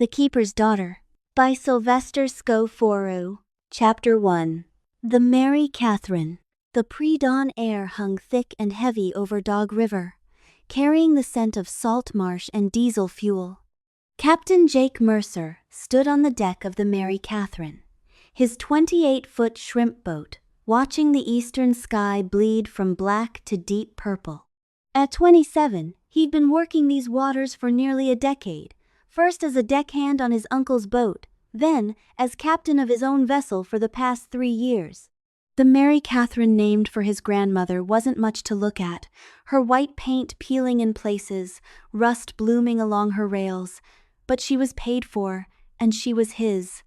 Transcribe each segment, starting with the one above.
The Keeper's Daughter by Sylvester Scoforu. Chapter 1. The Mary Catherine. The pre-dawn air hung thick and heavy over Dog River, carrying the scent of salt marsh and diesel fuel. Captain Jake Mercer stood on the deck of the Mary Catherine, his 28-foot shrimp boat, watching the eastern sky bleed from black to deep purple. At 27, he'd been working these waters for nearly a decade, first as a deckhand on his uncle's boat, then as captain of his own vessel for the past 3 years. The Mary Catherine, named for his grandmother, wasn't much to look at, her white paint peeling in places, rust blooming along her rails, but she was paid for, and she was his.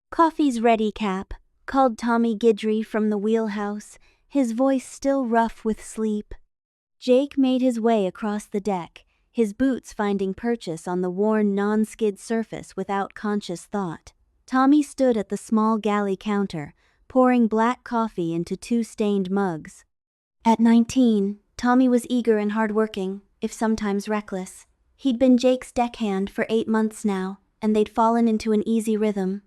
"Coffee's ready, Cap," called Tommy Guidry from the wheelhouse, his voice still rough with sleep. Jake made his way across the deck, his boots finding purchase on the worn non-skid surface without conscious thought. Tommy stood at the small galley counter, pouring black coffee into 2 stained mugs. At 19, Tommy was eager and hardworking, if sometimes reckless. He'd been Jake's deckhand for 8 months now, and they'd fallen into an easy rhythm.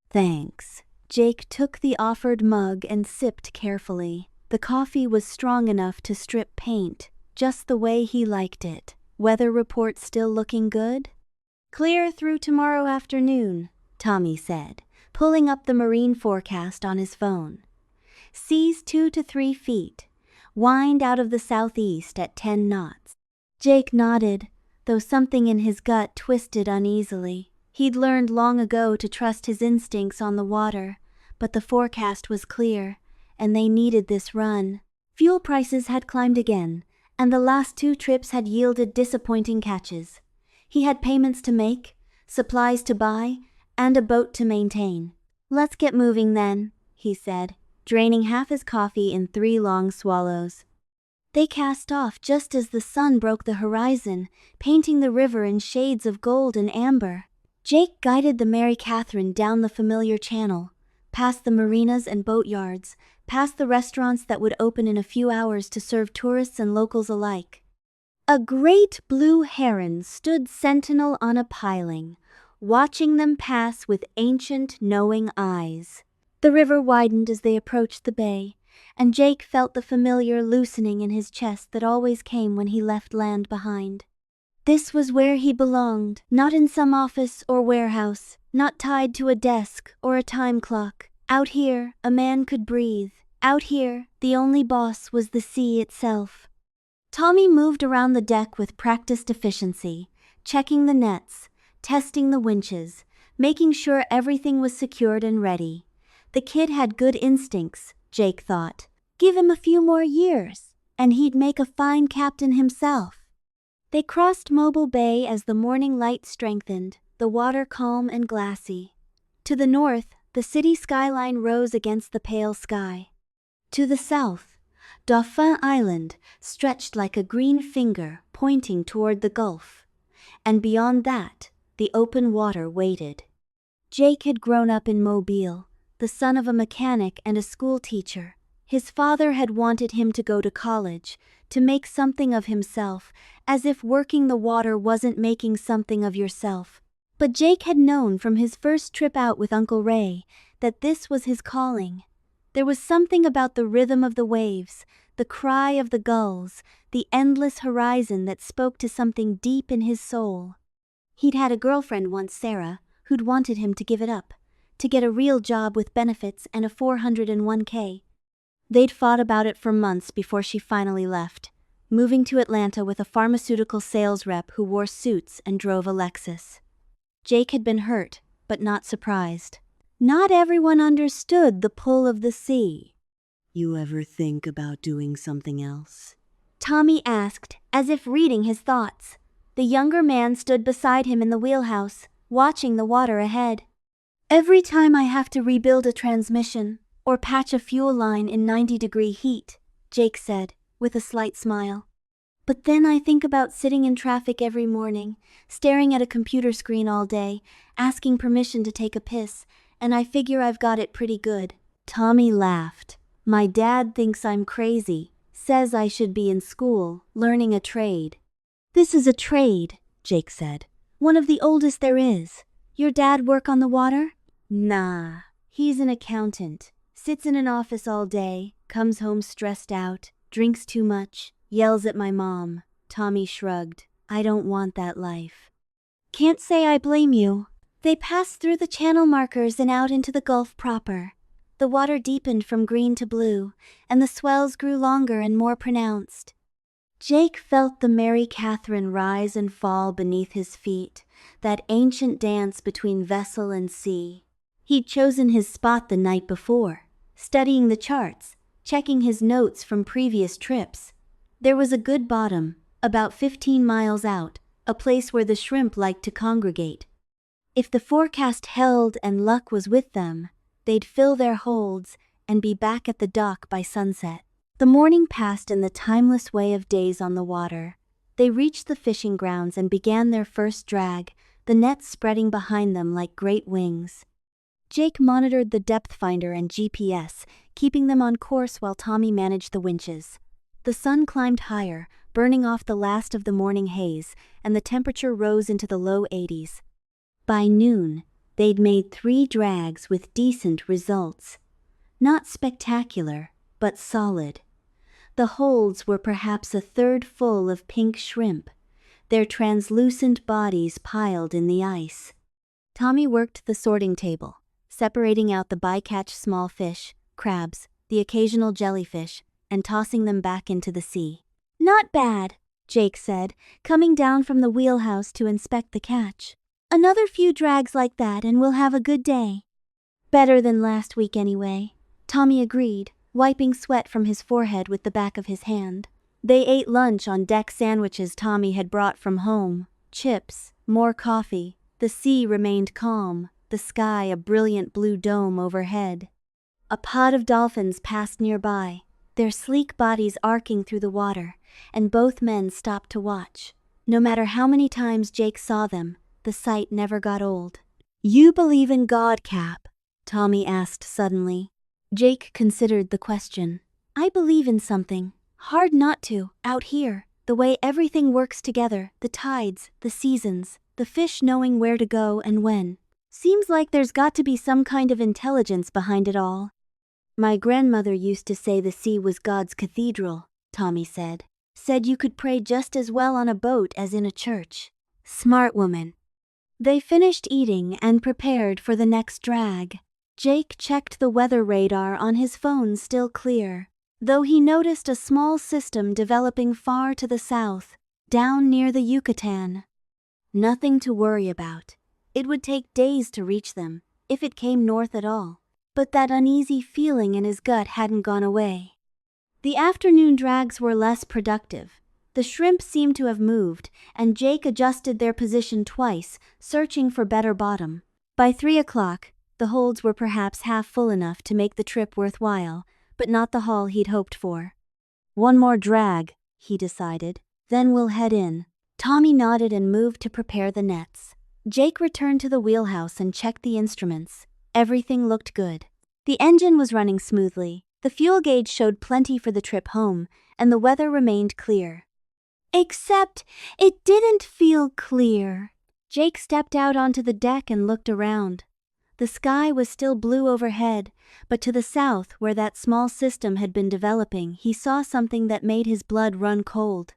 "Thanks." Jake took the offered mug and sipped carefully. The coffee was strong enough to strip paint, just the way he liked it. "Weather report still looking good?" "Clear through tomorrow afternoon," Tommy said, pulling up the marine forecast on his phone. "Seas 2 to 3 feet, wind out of the southeast at 10 knots. Jake nodded, though something in his gut twisted uneasily. He'd learned long ago to trust his instincts on the water, but the forecast was clear, and they needed this run. Fuel prices had climbed again, and the last 2 trips had yielded disappointing catches. He had payments to make, supplies to buy, and a boat to maintain. "Let's get moving then," he said, draining half his coffee in 3 long swallows. They cast off just as the sun broke the horizon, painting the river in shades of gold and amber. Jake guided the Mary Catherine down the familiar channel, past the marinas and boatyards, past the restaurants that would open in a few hours to serve tourists and locals alike. A great blue heron stood sentinel on a piling, watching them pass with ancient, knowing eyes. The river widened as they approached the bay, and Jake felt the familiar loosening in his chest that always came when he left land behind. This was where he belonged, not in some office or warehouse, not tied to a desk or a time clock. Out here, a man could breathe. Out here, the only boss was the sea itself. Tommy moved around the deck with practiced efficiency, checking the nets, testing the winches, making sure everything was secured and ready. The kid had good instincts, Jake thought. Give him a few more years, and he'd make a fine captain himself. They crossed Mobile Bay as the morning light strengthened, the water calm and glassy. To the north, the city skyline rose against the pale sky. To the south, Dauphin Island stretched like a green finger pointing toward the Gulf. And beyond that, the open water waited. Jake had grown up in Mobile, the son of a mechanic and a school teacher. His father had wanted him to go to college, to make something of himself, as if working the water wasn't making something of yourself. But Jake had known from his first trip out with Uncle Ray that this was his calling. There was something about the rhythm of the waves, the cry of the gulls, the endless horizon that spoke to something deep in his soul. He'd had a girlfriend once, Sarah, who'd wanted him to give it up, to get a real job with benefits and a 401k. They'd fought about it for months before she finally left, moving to Atlanta with a pharmaceutical sales rep who wore suits and drove a Lexus. Jake had been hurt, but not surprised. Not everyone understood the pull of the sea. "You ever think about doing something else?" Tommy asked, as if reading his thoughts. The younger man stood beside him in the wheelhouse, watching the water ahead. "Every time I have to rebuild a transmission, or patch a fuel line in 90-degree heat," Jake said, with a slight smile. "But then I think about sitting in traffic every morning, staring at a computer screen all day, asking permission to take a piss, and I figure I've got it pretty good." Tommy laughed. "My dad thinks I'm crazy, says I should be in school, learning a trade." "This is a trade," Jake said. "One of the oldest there is. Your dad work on the water? Nah, he's an accountant. Sits in an office all day, comes home stressed out, drinks too much, yells at my mom. Tommy shrugged. I don't want that life. Can't say I blame you. They passed through the channel markers and out into the Gulf proper. The water deepened from green to blue, and the swells grew longer and more pronounced. Jake felt the Mary Catherine rise and fall beneath his feet, that ancient dance between vessel and sea. He'd chosen his spot the night before, studying the charts, checking his notes from previous trips. There was a good bottom, about 15 miles out, a place where the shrimp liked to congregate. If the forecast held and luck was with them, they'd fill their holds and be back at the dock by sunset. The morning passed in the timeless way of days on the water. They reached the fishing grounds and began their first drag, the nets spreading behind them like great wings. Jake monitored the depth finder and GPS, keeping them on course while Tommy managed the winches. The sun climbed higher, burning off the last of the morning haze, and the temperature rose into the low 80s. By noon, they'd made 3 drags with decent results. Not spectacular, but solid. The holds were perhaps a third full of pink shrimp, their translucent bodies piled in the ice. Tommy worked the sorting table, separating out the bycatch small fish, crabs, the occasional jellyfish, and tossing them back into the sea. Not bad, Jake said, coming down from the wheelhouse to inspect the catch. Another few drags like that and we'll have a good day. Better than last week anyway, Tommy agreed, wiping sweat from his forehead with the back of his hand. They ate lunch on deck, sandwiches Tommy had brought from home, chips, more coffee. The sea remained calm, the sky a brilliant blue dome overhead. A pod of dolphins passed nearby, their sleek bodies arcing through the water, and both men stopped to watch. No matter how many times Jake saw them, the sight never got old. You believe in God, Cap? Tommy asked suddenly. Jake considered the question. I believe in something. Hard not to, out here. The way everything works together, the tides, the seasons, the fish knowing where to go and when. Seems like there's got to be some kind of intelligence behind it all. My grandmother used to say the sea was God's cathedral, Tommy said. Said you could pray just as well on a boat as in a church. Smart woman. They finished eating and prepared for the next drag. Jake checked the weather radar on his phone, still clear, though he noticed a small system developing far to the south, down near the Yucatan. Nothing to worry about. It would take days to reach them, if it came north at all. But that uneasy feeling in his gut hadn't gone away. The afternoon drags were less productive. The shrimp seemed to have moved, and Jake adjusted their position twice, searching for better bottom. By 3 o'clock, the holds were perhaps half full enough to make the trip worthwhile, but not the haul he'd hoped for. One more drag, he decided, then we'll head in. Tommy nodded and moved to prepare the nets. Jake returned to the wheelhouse and checked the instruments. Everything looked good. The engine was running smoothly, the fuel gauge showed plenty for the trip home, and the weather remained clear. Except it didn't feel clear. Jake stepped out onto the deck and looked around. The sky was still blue overhead, but to the south, where that small system had been developing, he saw something that made his blood run cold.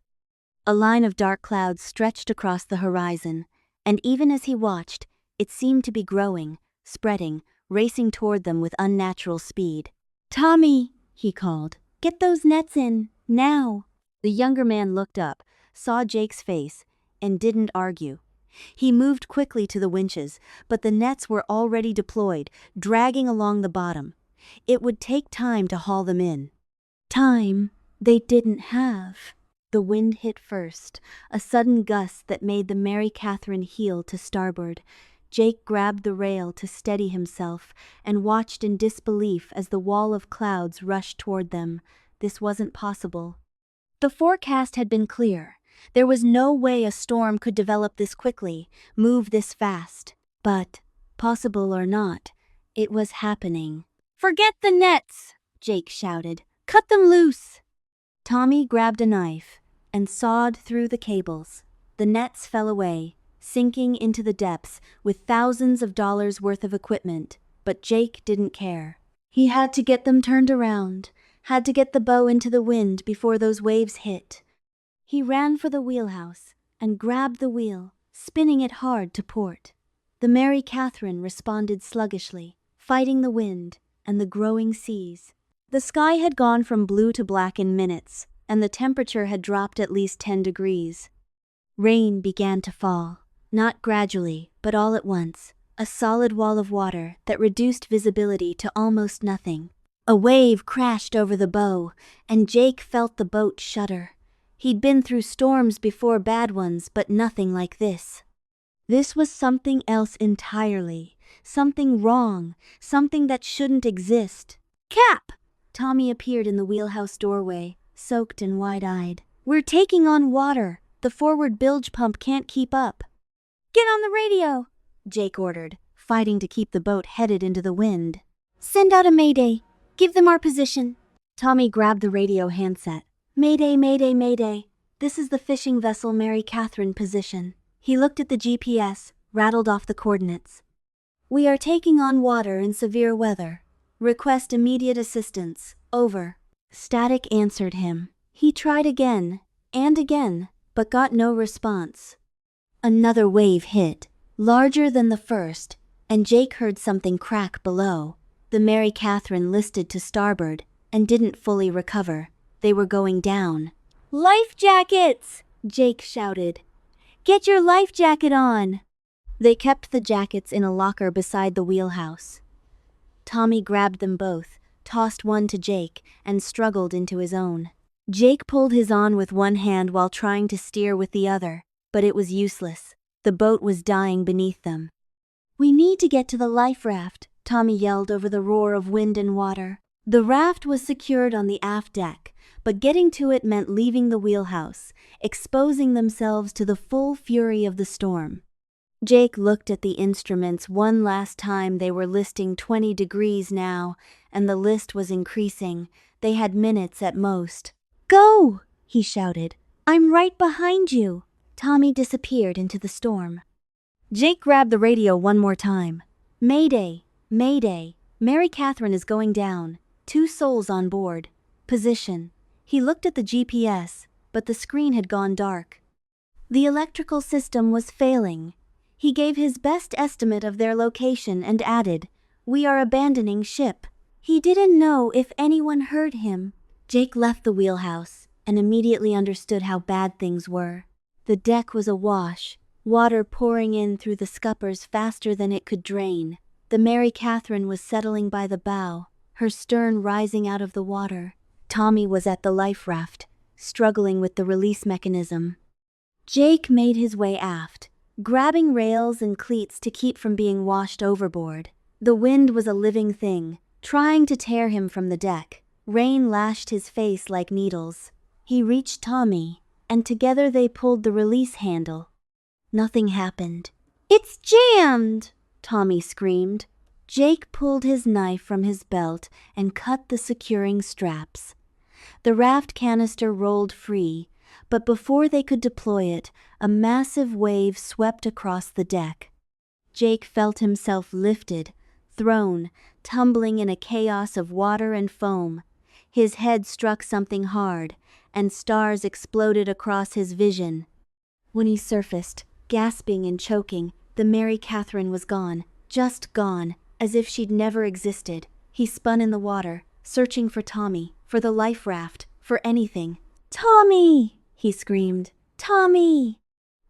A line of dark clouds stretched across the horizon, and even as he watched, it seemed to be growing, spreading, racing toward them with unnatural speed. Tommy, he called, get those nets in, now. The younger man looked up, saw Jake's face, and didn't argue. He moved quickly to the winches, but the nets were already deployed, dragging along the bottom. It would take time to haul them in. Time they didn't have. The wind hit first, a sudden gust that made the Mary Catherine heel to starboard. Jake grabbed the rail to steady himself and watched in disbelief as the wall of clouds rushed toward them. This wasn't possible. The forecast had been clear. There was no way a storm could develop this quickly, move this fast. But, possible or not, it was happening. Forget the nets, Jake shouted. Cut them loose. Tommy grabbed a knife and sawed through the cables. The nets fell away, sinking into the depths with thousands of dollars worth of equipment, but Jake didn't care. He had to get them turned around, had to get the bow into the wind before those waves hit. He ran for the wheelhouse and grabbed the wheel, spinning it hard to port. The Mary Catherine responded sluggishly, fighting the wind and the growing seas. The sky had gone from blue to black in minutes, and the temperature had dropped at least 10 degrees. Rain began to fall, not gradually, but all at once, a solid wall of water that reduced visibility to almost nothing. A wave crashed over the bow, and Jake felt the boat shudder. He'd been through storms before, bad ones, but nothing like this. This was something else entirely, something wrong, something that shouldn't exist. "Cap!" Tommy appeared in the wheelhouse doorway, soaked and wide-eyed. "We're taking on water. The forward bilge pump can't keep up." "Get on the radio," Jake ordered, fighting to keep the boat headed into the wind. "Send out a mayday. Give them our position." Tommy grabbed the radio handset. "Mayday, mayday, mayday. This is the fishing vessel Mary Catherine position." He looked at the GPS, rattled off the coordinates. "We are taking on water in severe weather. Request immediate assistance. Over." Static answered him. He tried again, and again, but got no response. Another wave hit, larger than the first, and Jake heard something crack below. The Mary Catherine listed to starboard and didn't fully recover. They were going down. "Life jackets!" Jake shouted. "Get your life jacket on!" They kept the jackets in a locker beside the wheelhouse. Tommy grabbed them both, tossed one to Jake, and struggled into his own. Jake pulled his on with one hand while trying to steer with the other, but it was useless. The boat was dying beneath them. "We need to get to the life raft," Tommy yelled over the roar of wind and water. The raft was secured on the aft deck, but getting to it meant leaving the wheelhouse, exposing themselves to the full fury of the storm. Jake looked at the instruments one last time. They were listing 20 degrees now, and the list was increasing. They had minutes at most. "Go!" he shouted. "I'm right behind you." Tommy disappeared into the storm. Jake grabbed the radio one more time. "Mayday, mayday. Mary Catherine is going down. 2 souls on board. Position." He looked at the GPS, but the screen had gone dark. The electrical system was failing. He gave his best estimate of their location and added, "We are abandoning ship." He didn't know if anyone heard him. Jake left the wheelhouse and immediately understood how bad things were. The deck was awash, water pouring in through the scuppers faster than it could drain. The Mary Catherine was settling by the bow, her stern rising out of the water. Tommy was at the life raft, struggling with the release mechanism. Jake made his way aft, grabbing rails and cleats to keep from being washed overboard. The wind was a living thing, trying to tear him from the deck. Rain lashed his face like needles. He reached Tommy, and together they pulled the release handle. Nothing happened. "It's jammed!" Tommy screamed. Jake pulled his knife from his belt and cut the securing straps. The raft canister rolled free, but before they could deploy it, a massive wave swept across the deck. Jake felt himself lifted, thrown, tumbling in a chaos of water and foam. His head struck something hard, and stars exploded across his vision. When he surfaced, gasping and choking, the Mary Catherine was gone, just gone, as if she'd never existed. He spun in the water, searching for Tommy, for the life raft, for anything. "Tommy!" he screamed. "Tommy!"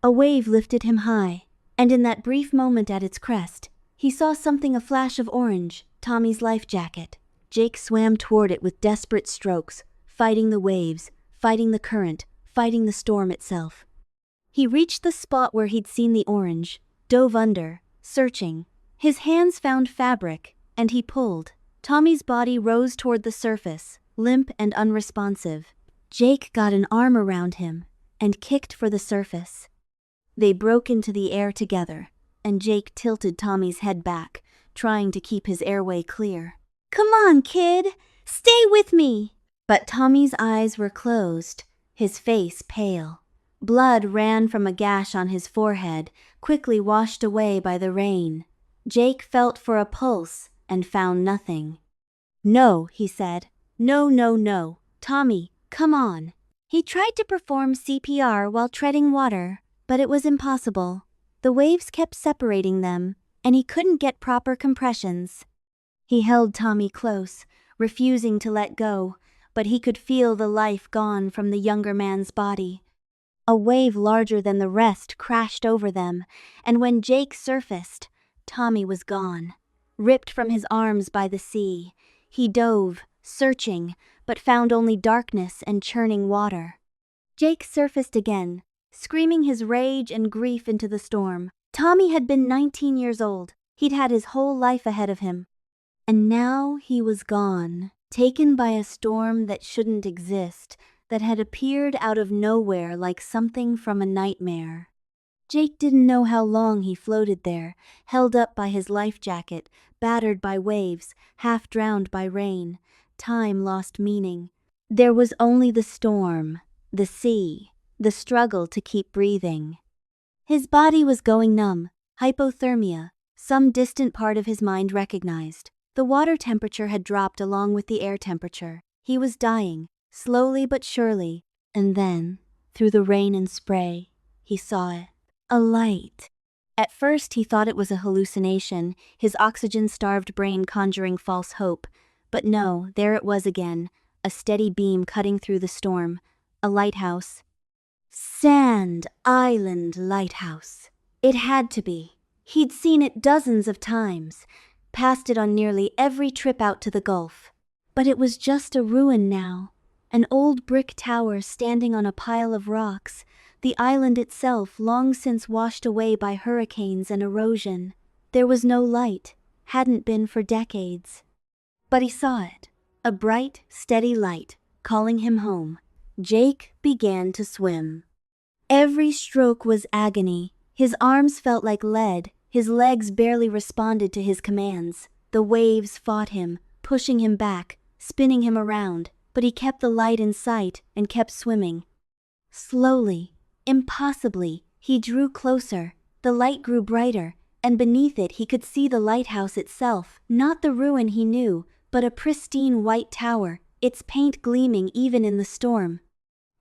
A wave lifted him high, and in that brief moment at its crest, he saw something, a flash of orange, Tommy's life jacket. Jake swam toward it with desperate strokes, fighting the waves, fighting the current, fighting the storm itself. He reached the spot where he'd seen the orange, dove under, searching. His hands found fabric, and he pulled. Tommy's body rose toward the surface, limp and unresponsive. Jake got an arm around him and kicked for the surface. They broke into the air together, and Jake tilted Tommy's head back, trying to keep his airway clear. "Come on, kid! Stay with me!" But Tommy's eyes were closed, his face pale. Blood ran from a gash on his forehead, quickly washed away by the rain. Jake felt for a pulse and found nothing. "No," he said. "No, no, no. Tommy, come on." He tried to perform CPR while treading water, but it was impossible. The waves kept separating them, and he couldn't get proper compressions. He held Tommy close, refusing to let go, but he could feel the life gone from the younger man's body. A wave larger than the rest crashed over them, and when Jake surfaced, Tommy was gone. Ripped from his arms by the sea, he dove, searching, but found only darkness and churning water. Jake surfaced again, screaming his rage and grief into the storm. Tommy had been 19 years old. He'd had his whole life ahead of him. And now he was gone, taken by a storm that shouldn't exist, that had appeared out of nowhere like something from a nightmare. Jake didn't know how long he floated there, held up by his life jacket, battered by waves, half drowned by rain. Time lost meaning. There was only the storm, the sea, the struggle to keep breathing. His body was going numb, hypothermia, some distant part of his mind recognized. The water temperature had dropped along with the air temperature. He was dying, slowly but surely, and then, through the rain and spray, he saw it. A light. At first he thought it was a hallucination, his oxygen-starved brain conjuring false hope. But no, there it was again, a steady beam cutting through the storm. A lighthouse. Sand Island Lighthouse. It had to be. He'd seen it dozens of times, passed it on nearly every trip out to the Gulf. But it was just a ruin now, an old brick tower standing on a pile of rocks, the island itself long since washed away by hurricanes and erosion. There was no light, hadn't been for decades. But he saw it, a bright, steady light, calling him home. Jake began to swim. Every stroke was agony. His arms felt like lead, his legs barely responded to his commands. The waves fought him, pushing him back, spinning him around, but he kept the light in sight and kept swimming. Slowly, impossibly, he drew closer. The light grew brighter, and beneath it he could see the lighthouse itself, not the ruin he knew, but a pristine white tower, its paint gleaming even in the storm.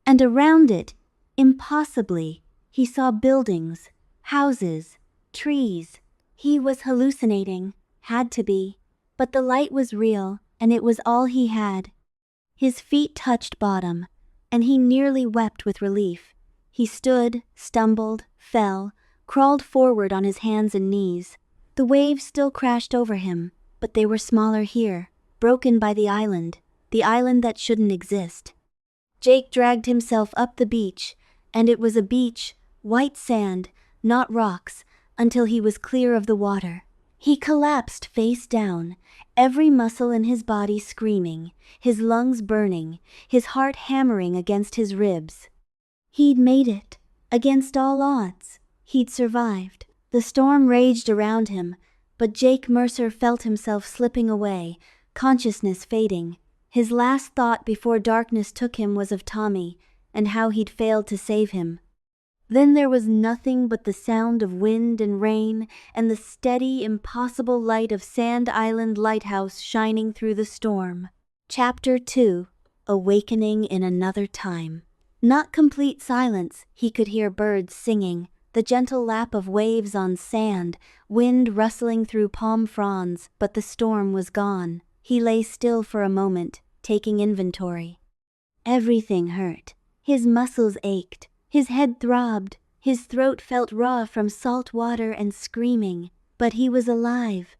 And around it, impossibly, he saw buildings, houses, trees. He was hallucinating, had to be, but the light was real, and it was all he had. His feet touched bottom, and he nearly wept with relief. He stood, stumbled, fell, crawled forward on his hands and knees. The waves still crashed over him, but they were smaller here, broken by the island that shouldn't exist. Jake dragged himself up the beach, and it was a beach, white sand, not rocks, until he was clear of the water. He collapsed face down, every muscle in his body screaming, his lungs burning, his heart hammering against his ribs. He'd made it, against all odds. He'd survived. The storm raged around him, but Jake Mercer felt himself slipping away, consciousness fading. His last thought before darkness took him was of Tommy, and how he'd failed to save him. Then there was nothing but the sound of wind and rain, and the steady, impossible light of Sand Island Lighthouse shining through the storm. Chapter 2. Awakening in Another Time. Not complete silence. He could hear birds singing, the gentle lap of waves on sand, wind rustling through palm fronds, but the storm was gone. He lay still for a moment, taking inventory. Everything hurt. His muscles ached. His head throbbed. His throat felt raw from salt water and screaming, but he was alive.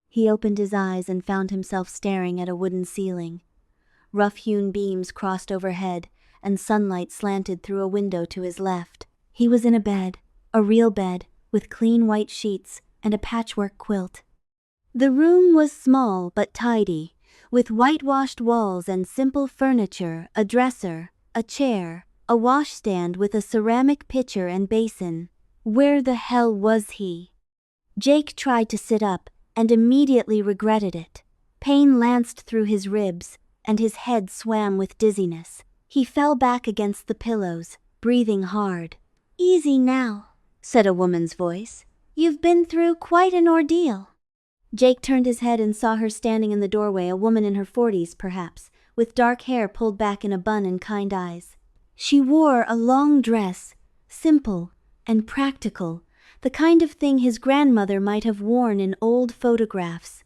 He opened his eyes and found himself staring at a wooden ceiling. Rough-hewn beams crossed overhead, and sunlight slanted through a window to his left. He was in a bed, a real bed, with clean white sheets and a patchwork quilt. The room was small but tidy, with whitewashed walls and simple furniture, a dresser, a chair, a washstand with a ceramic pitcher and basin. Where the hell was he? Jake tried to sit up and immediately regretted it. Pain lanced through his ribs, and his head swam with dizziness. He fell back against the pillows, breathing hard. "Easy now," said a woman's voice. "You've been through quite an ordeal." Jake turned his head and saw her standing in the doorway, a woman in her 40s perhaps, with dark hair pulled back in a bun and kind eyes. She wore a long dress, simple and practical, the kind of thing his grandmother might have worn in old photographs.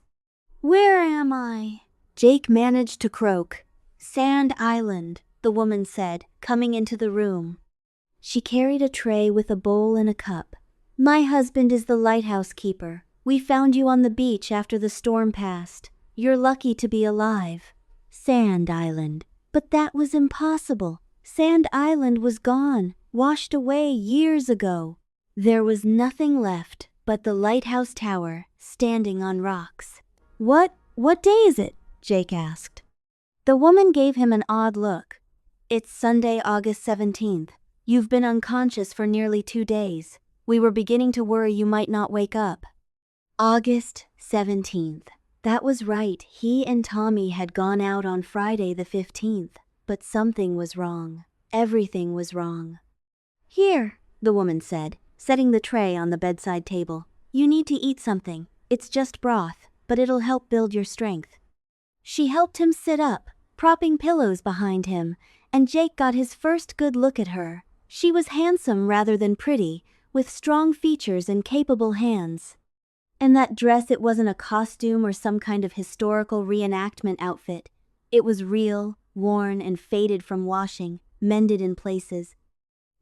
"Where am I?" Jake managed to croak. "Sand Island," the woman said, coming into the room. She carried a tray with a bowl and a cup. "My husband is the lighthouse keeper. We found you on the beach after the storm passed. You're lucky to be alive." Sand Island. But that was impossible. Sand Island was gone, washed away years ago. There was nothing left but the lighthouse tower, standing on rocks. What day is it?" Jake asked. The woman gave him an odd look. "It's Sunday, August 17th. You've been unconscious for nearly 2 days. We were beginning to worry you might not wake up." August 17th. That was right. He and Tommy had gone out on Friday the 15th, but something was wrong. Everything was wrong. "Here," the woman said, setting the tray on the bedside table. "You need to eat something. It's just broth, but it'll help build your strength." She helped him sit up, propping pillows behind him, and Jake got his first good look at her. She was handsome rather than pretty, with strong features and capable hands. And that dress, it wasn't a costume or some kind of historical reenactment outfit. It was real, worn and faded from washing, mended in places.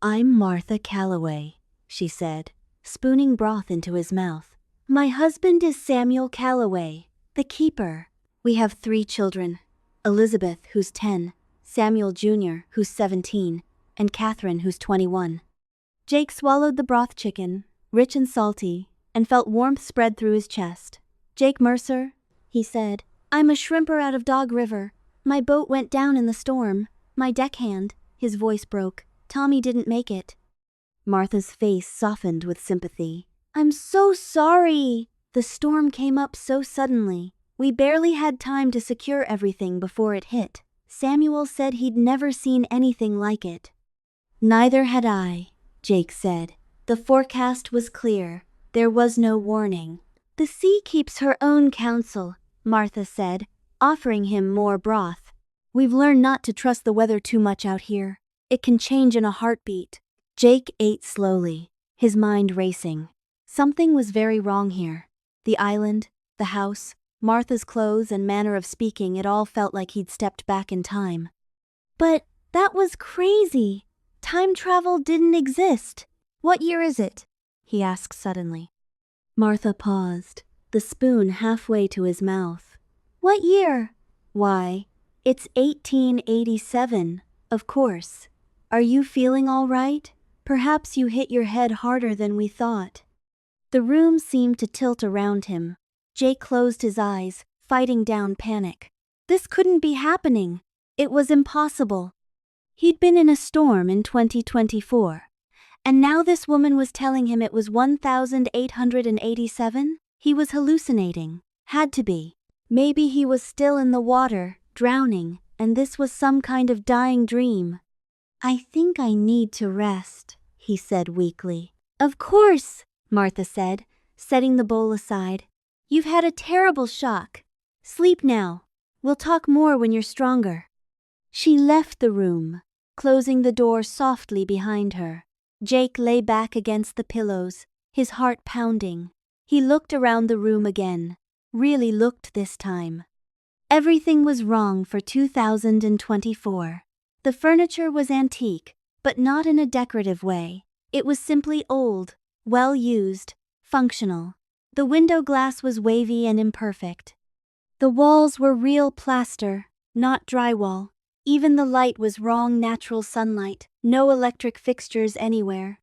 "I'm Martha Calloway," she said, spooning broth into his mouth. "My husband is Samuel Calloway, the keeper. We have 3 children, Elizabeth, who's 10, Samuel Jr., who's 17, and Catherine, who's 21. Jake swallowed the broth chicken, rich and salty, and felt warmth spread through his chest. "Jake Mercer," he said. "I'm a shrimper out of Dog River. My boat went down in the storm. My deckhand," his voice broke, "Tommy didn't make it." Martha's face softened with sympathy. "I'm so sorry. The storm came up so suddenly. We barely had time to secure everything before it hit. Samuel said he'd never seen anything like it." "Neither had I," Jake said. "The forecast was clear. There was no warning." "The sea keeps her own counsel," Martha said, offering him more broth. "We've learned not to trust the weather too much out here. It can change in a heartbeat." Jake ate slowly, his mind racing. Something was very wrong here. The island, the house, Martha's clothes and manner of speaking, it all felt like he'd stepped back in time. "But that was crazy. Time travel didn't exist. What year is it?" he asked suddenly. Martha paused, the spoon halfway to his mouth. "What year?" "Why, it's 1887, of course. Are you feeling all right? Perhaps you hit your head harder than we thought." The room seemed to tilt around him. Jake closed his eyes, fighting down panic. This couldn't be happening. It was impossible. He'd been in a storm in 2024. And now this woman was telling him it was 1887? He was hallucinating. Had to be. Maybe he was still in the water, drowning, and this was some kind of dying dream. "I think I need to rest," he said weakly. "Of course," Martha said, setting the bowl aside. "You've had a terrible shock. Sleep now. We'll talk more when you're stronger." She left the room, closing the door softly behind her. Jake lay back against the pillows, his heart pounding. He looked around the room again, really looked this time. Everything was wrong for 2024. The furniture was antique, but not in a decorative way. It was simply old, well used, functional. The window glass was wavy and imperfect. The walls were real plaster, not drywall. Even the light was wrong, natural sunlight, no electric fixtures anywhere.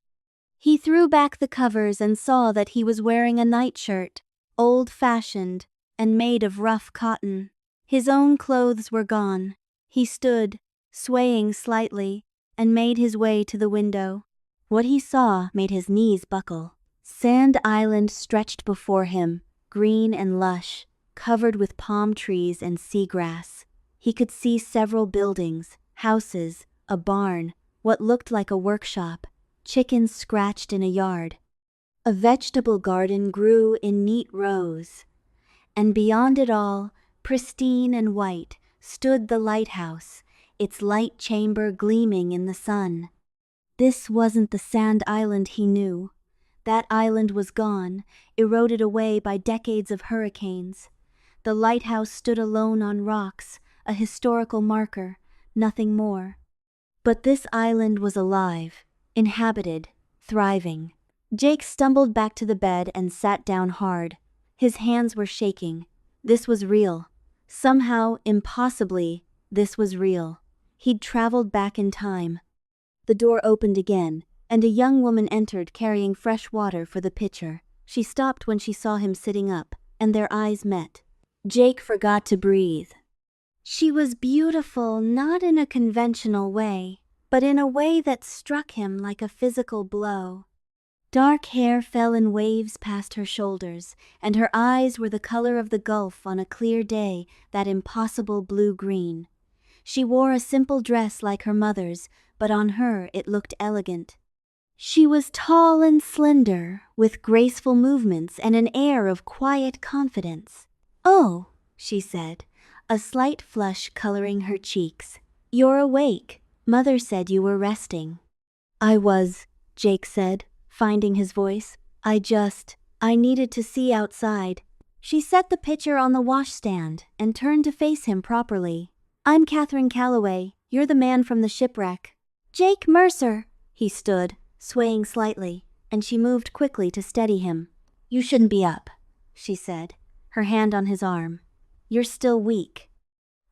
He threw back the covers and saw that he was wearing a nightshirt, old-fashioned, and made of rough cotton. His own clothes were gone. He stood, swaying slightly, and made his way to the window. What he saw made his knees buckle. Sand Island stretched before him, green and lush, covered with palm trees and seagrass. He could see several buildings, houses, a barn, what looked like a workshop, chickens scratched in a yard. A vegetable garden grew in neat rows. And beyond it all, pristine and white, stood the lighthouse, its light chamber gleaming in the sun. This wasn't the sand island he knew. That island was gone, eroded away by decades of hurricanes. The lighthouse stood alone on rocks, a historical marker, nothing more. But this island was alive, inhabited, thriving. Jake stumbled back to the bed and sat down hard. His hands were shaking. This was real. Somehow, impossibly, this was real. He'd traveled back in time. The door opened again, and a young woman entered carrying fresh water for the pitcher. She stopped when she saw him sitting up, and their eyes met. Jake forgot to breathe. She was beautiful, not in a conventional way, but in a way that struck him like a physical blow. Dark hair fell in waves past her shoulders, and her eyes were the color of the Gulf on a clear day, that impossible blue-green. She wore a simple dress like her mother's, but on her it looked elegant. She was tall and slender, with graceful movements and an air of quiet confidence. "Oh," she said, a slight flush coloring her cheeks. "You're awake. Mother said you were resting." "I was," Jake said, finding his voice. I needed to see outside." She set the pitcher on the washstand and turned to face him properly. "I'm Catherine Calloway. You're the man from the shipwreck." "Jake Mercer." He stood, swaying slightly, and she moved quickly to steady him. "You shouldn't be up," she said, her hand on his arm. "You're still weak."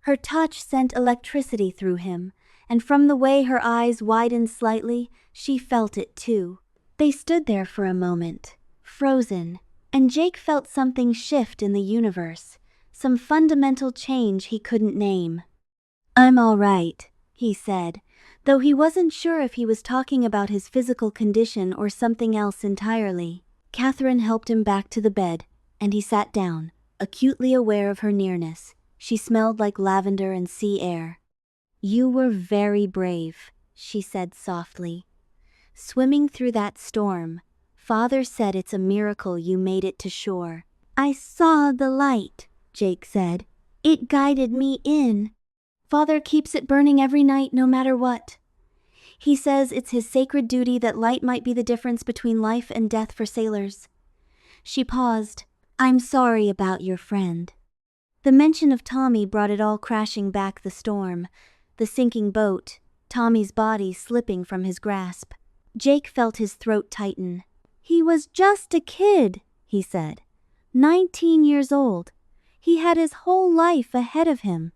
Her touch sent electricity through him, and from the way her eyes widened slightly, she felt it too. They stood there for a moment, frozen, and Jake felt something shift in the universe, some fundamental change he couldn't name. "I'm all right," he said, though he wasn't sure if he was talking about his physical condition or something else entirely. Catherine helped him back to the bed, and he sat down, acutely aware of her nearness. She smelled like lavender and sea air. "You were very brave," she said softly. "Swimming through that storm. Father said it's a miracle you made it to shore." "I saw the light," Jake said. "It guided me in." "Father keeps it burning every night no matter what. He says it's his sacred duty, that light might be the difference between life and death for sailors." She paused. "I'm sorry about your friend." The mention of Tommy brought it all crashing back, the storm, the sinking boat, Tommy's body slipping from his grasp. Jake felt his throat tighten. "He was just a kid," he said. 19 years old. He had his whole life ahead of him.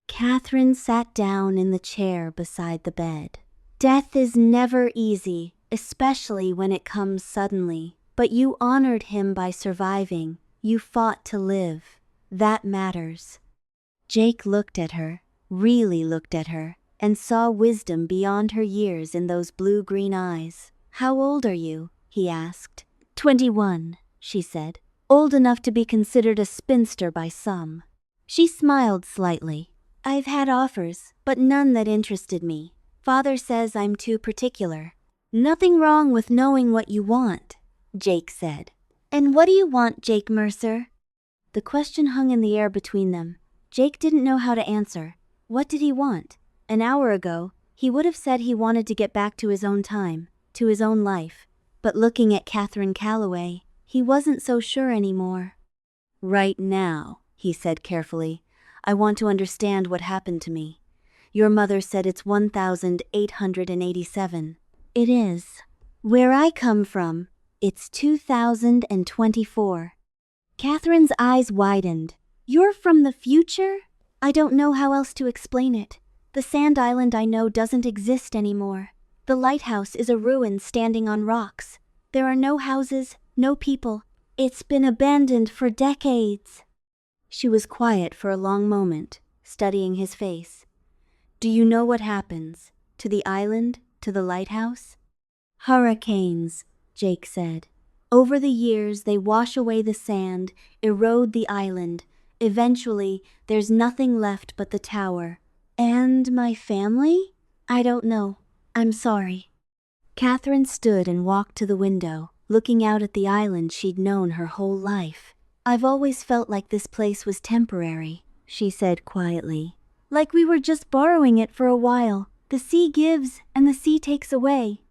Catherine sat down in the chair beside the bed. "Death is never easy, especially when it comes suddenly. But you honored him by surviving. You fought to live. That matters." Jake looked at her, really looked at her, and saw wisdom beyond her years in those blue-green eyes. "How old are you?" he asked. 21, she said. "Old enough to be considered a spinster by some." She smiled slightly. "I've had offers, but none that interested me. Father says I'm too particular." "Nothing wrong with knowing what you want," Jake said. "And what do you want, Jake Mercer?" The question hung in the air between them. Jake didn't know how to answer. What did he want? An hour ago, he would have said he wanted to get back to his own time, to his own life. But looking at Catherine Calloway, he wasn't so sure anymore. "Right now," he said carefully, "I want to understand what happened to me. Your mother said it's 1887. It is. Where I come from, it's 2024. Catherine's eyes widened. "You're from the future?" "I don't know how else to explain it. The sand island I know doesn't exist anymore. The lighthouse is a ruin standing on rocks. There are no houses, no people. It's been abandoned for decades." She was quiet for a long moment, studying his face. "Do you know what happens? To the island? To the lighthouse?" "Hurricanes," Jake said. "Over the years they wash away the sand, erode the island. Eventually, there's nothing left but the tower." "And my family?" "I don't know. I'm sorry. Catherine stood and walked to the window, looking out at the island she'd known her whole life. I've always felt like this place was temporary, she said quietly. Like we were just borrowing it for a while. The sea gives and the sea takes away.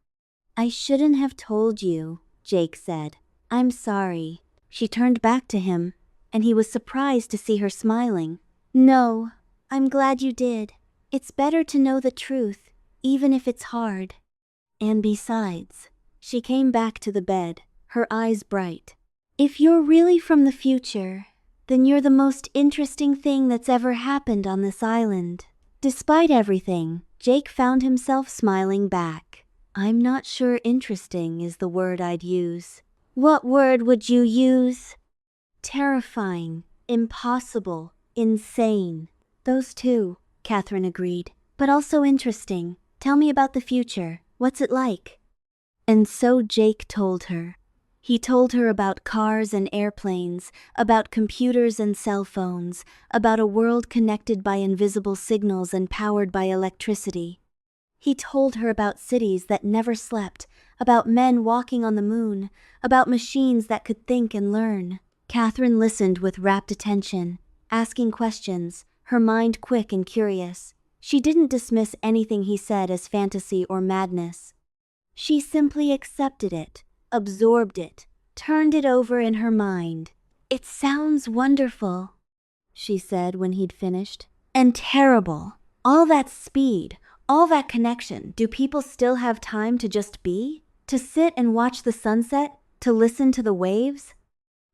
I shouldn't have told you, Jake said. I'm sorry. She turned back to him, and he was surprised to see her smiling. No, I'm glad you did. It's better to know the truth, even if it's hard. And besides, she came back to the bed, her eyes bright. If you're really from the future, then you're the most interesting thing that's ever happened on this island. Despite everything, Jake found himself smiling back. I'm not sure interesting is the word I'd use. What word would you use? Terrifying, impossible, insane. Those two, Catherine agreed. But also interesting. Tell me about the future. What's it like? And so Jake told her. He told her about cars and airplanes, about computers and cell phones, about a world connected by invisible signals and powered by electricity. He told her about cities that never slept, about men walking on the moon, about machines that could think and learn. Catherine listened with rapt attention, asking questions, her mind quick and curious. She didn't dismiss anything he said as fantasy or madness. She simply accepted it, absorbed it, turned it over in her mind. It sounds wonderful, she said when he'd finished. And terrible. All that speed, all that connection. Do people still have time to just be? To sit and watch the sunset? To listen to the waves?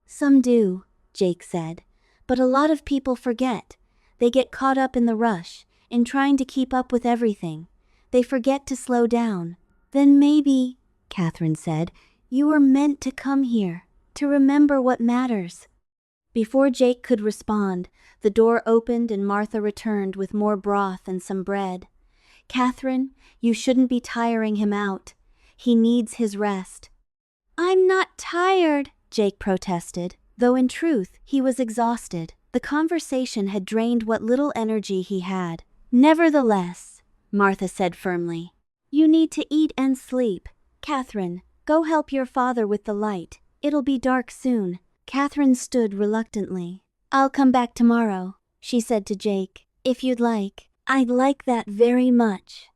Some do, Jake said. But a lot of people forget. They get caught up in the rush, in trying to keep up with everything. They forget to slow down. Then maybe, Catherine said, you were meant to come here, to remember what matters. Before Jake could respond, the door opened and Martha returned with more broth and some bread. Catherine, you shouldn't be tiring him out. He needs his rest. I'm not tired, Jake protested, though in truth he was exhausted. The conversation had drained what little energy he had. Nevertheless, Martha said firmly, you need to eat and sleep. Catherine, go help your father with the light. It'll be dark soon. Catherine stood reluctantly. I'll come back tomorrow, she said to Jake. If you'd like. I'd like that very much.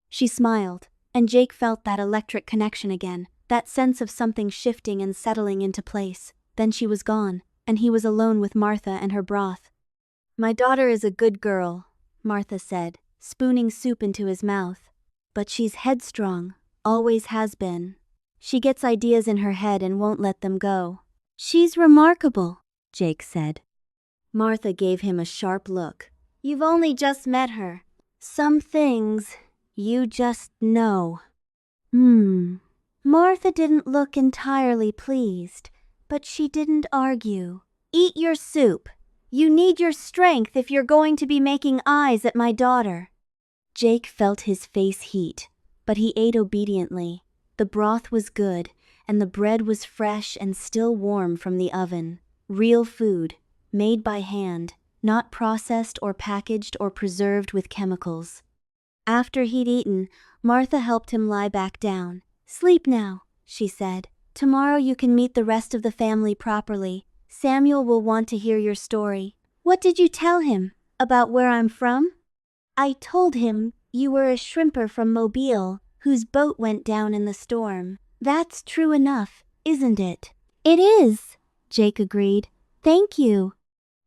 She smiled, and Jake felt that electric connection again, that sense of something shifting and settling into place. Then she was gone, and he was alone with Martha and her broth. My daughter is a good girl, Martha said, spooning soup into his mouth. But she's headstrong, always has been. She gets ideas in her head and won't let them go. She's remarkable, Jake said. Martha gave him a sharp look. You've only just met her. Some things you just know. Martha didn't look entirely pleased, but she didn't argue. Eat your soup. You need your strength if you're going to be making eyes at my daughter. Jake felt his face heat, but he ate obediently. The broth was good, and the bread was fresh and still warm from the oven. Real food, made by hand, not processed or packaged or preserved with chemicals. After he'd eaten, Martha helped him lie back down. Sleep now, she said. Tomorrow you can meet the rest of the family properly. Samuel will want to hear your story. What did you tell him? About where I'm from? I told him you were a shrimper from Mobile, whose boat went down in the storm. That's true enough, isn't it? It is, Jake agreed. Thank you.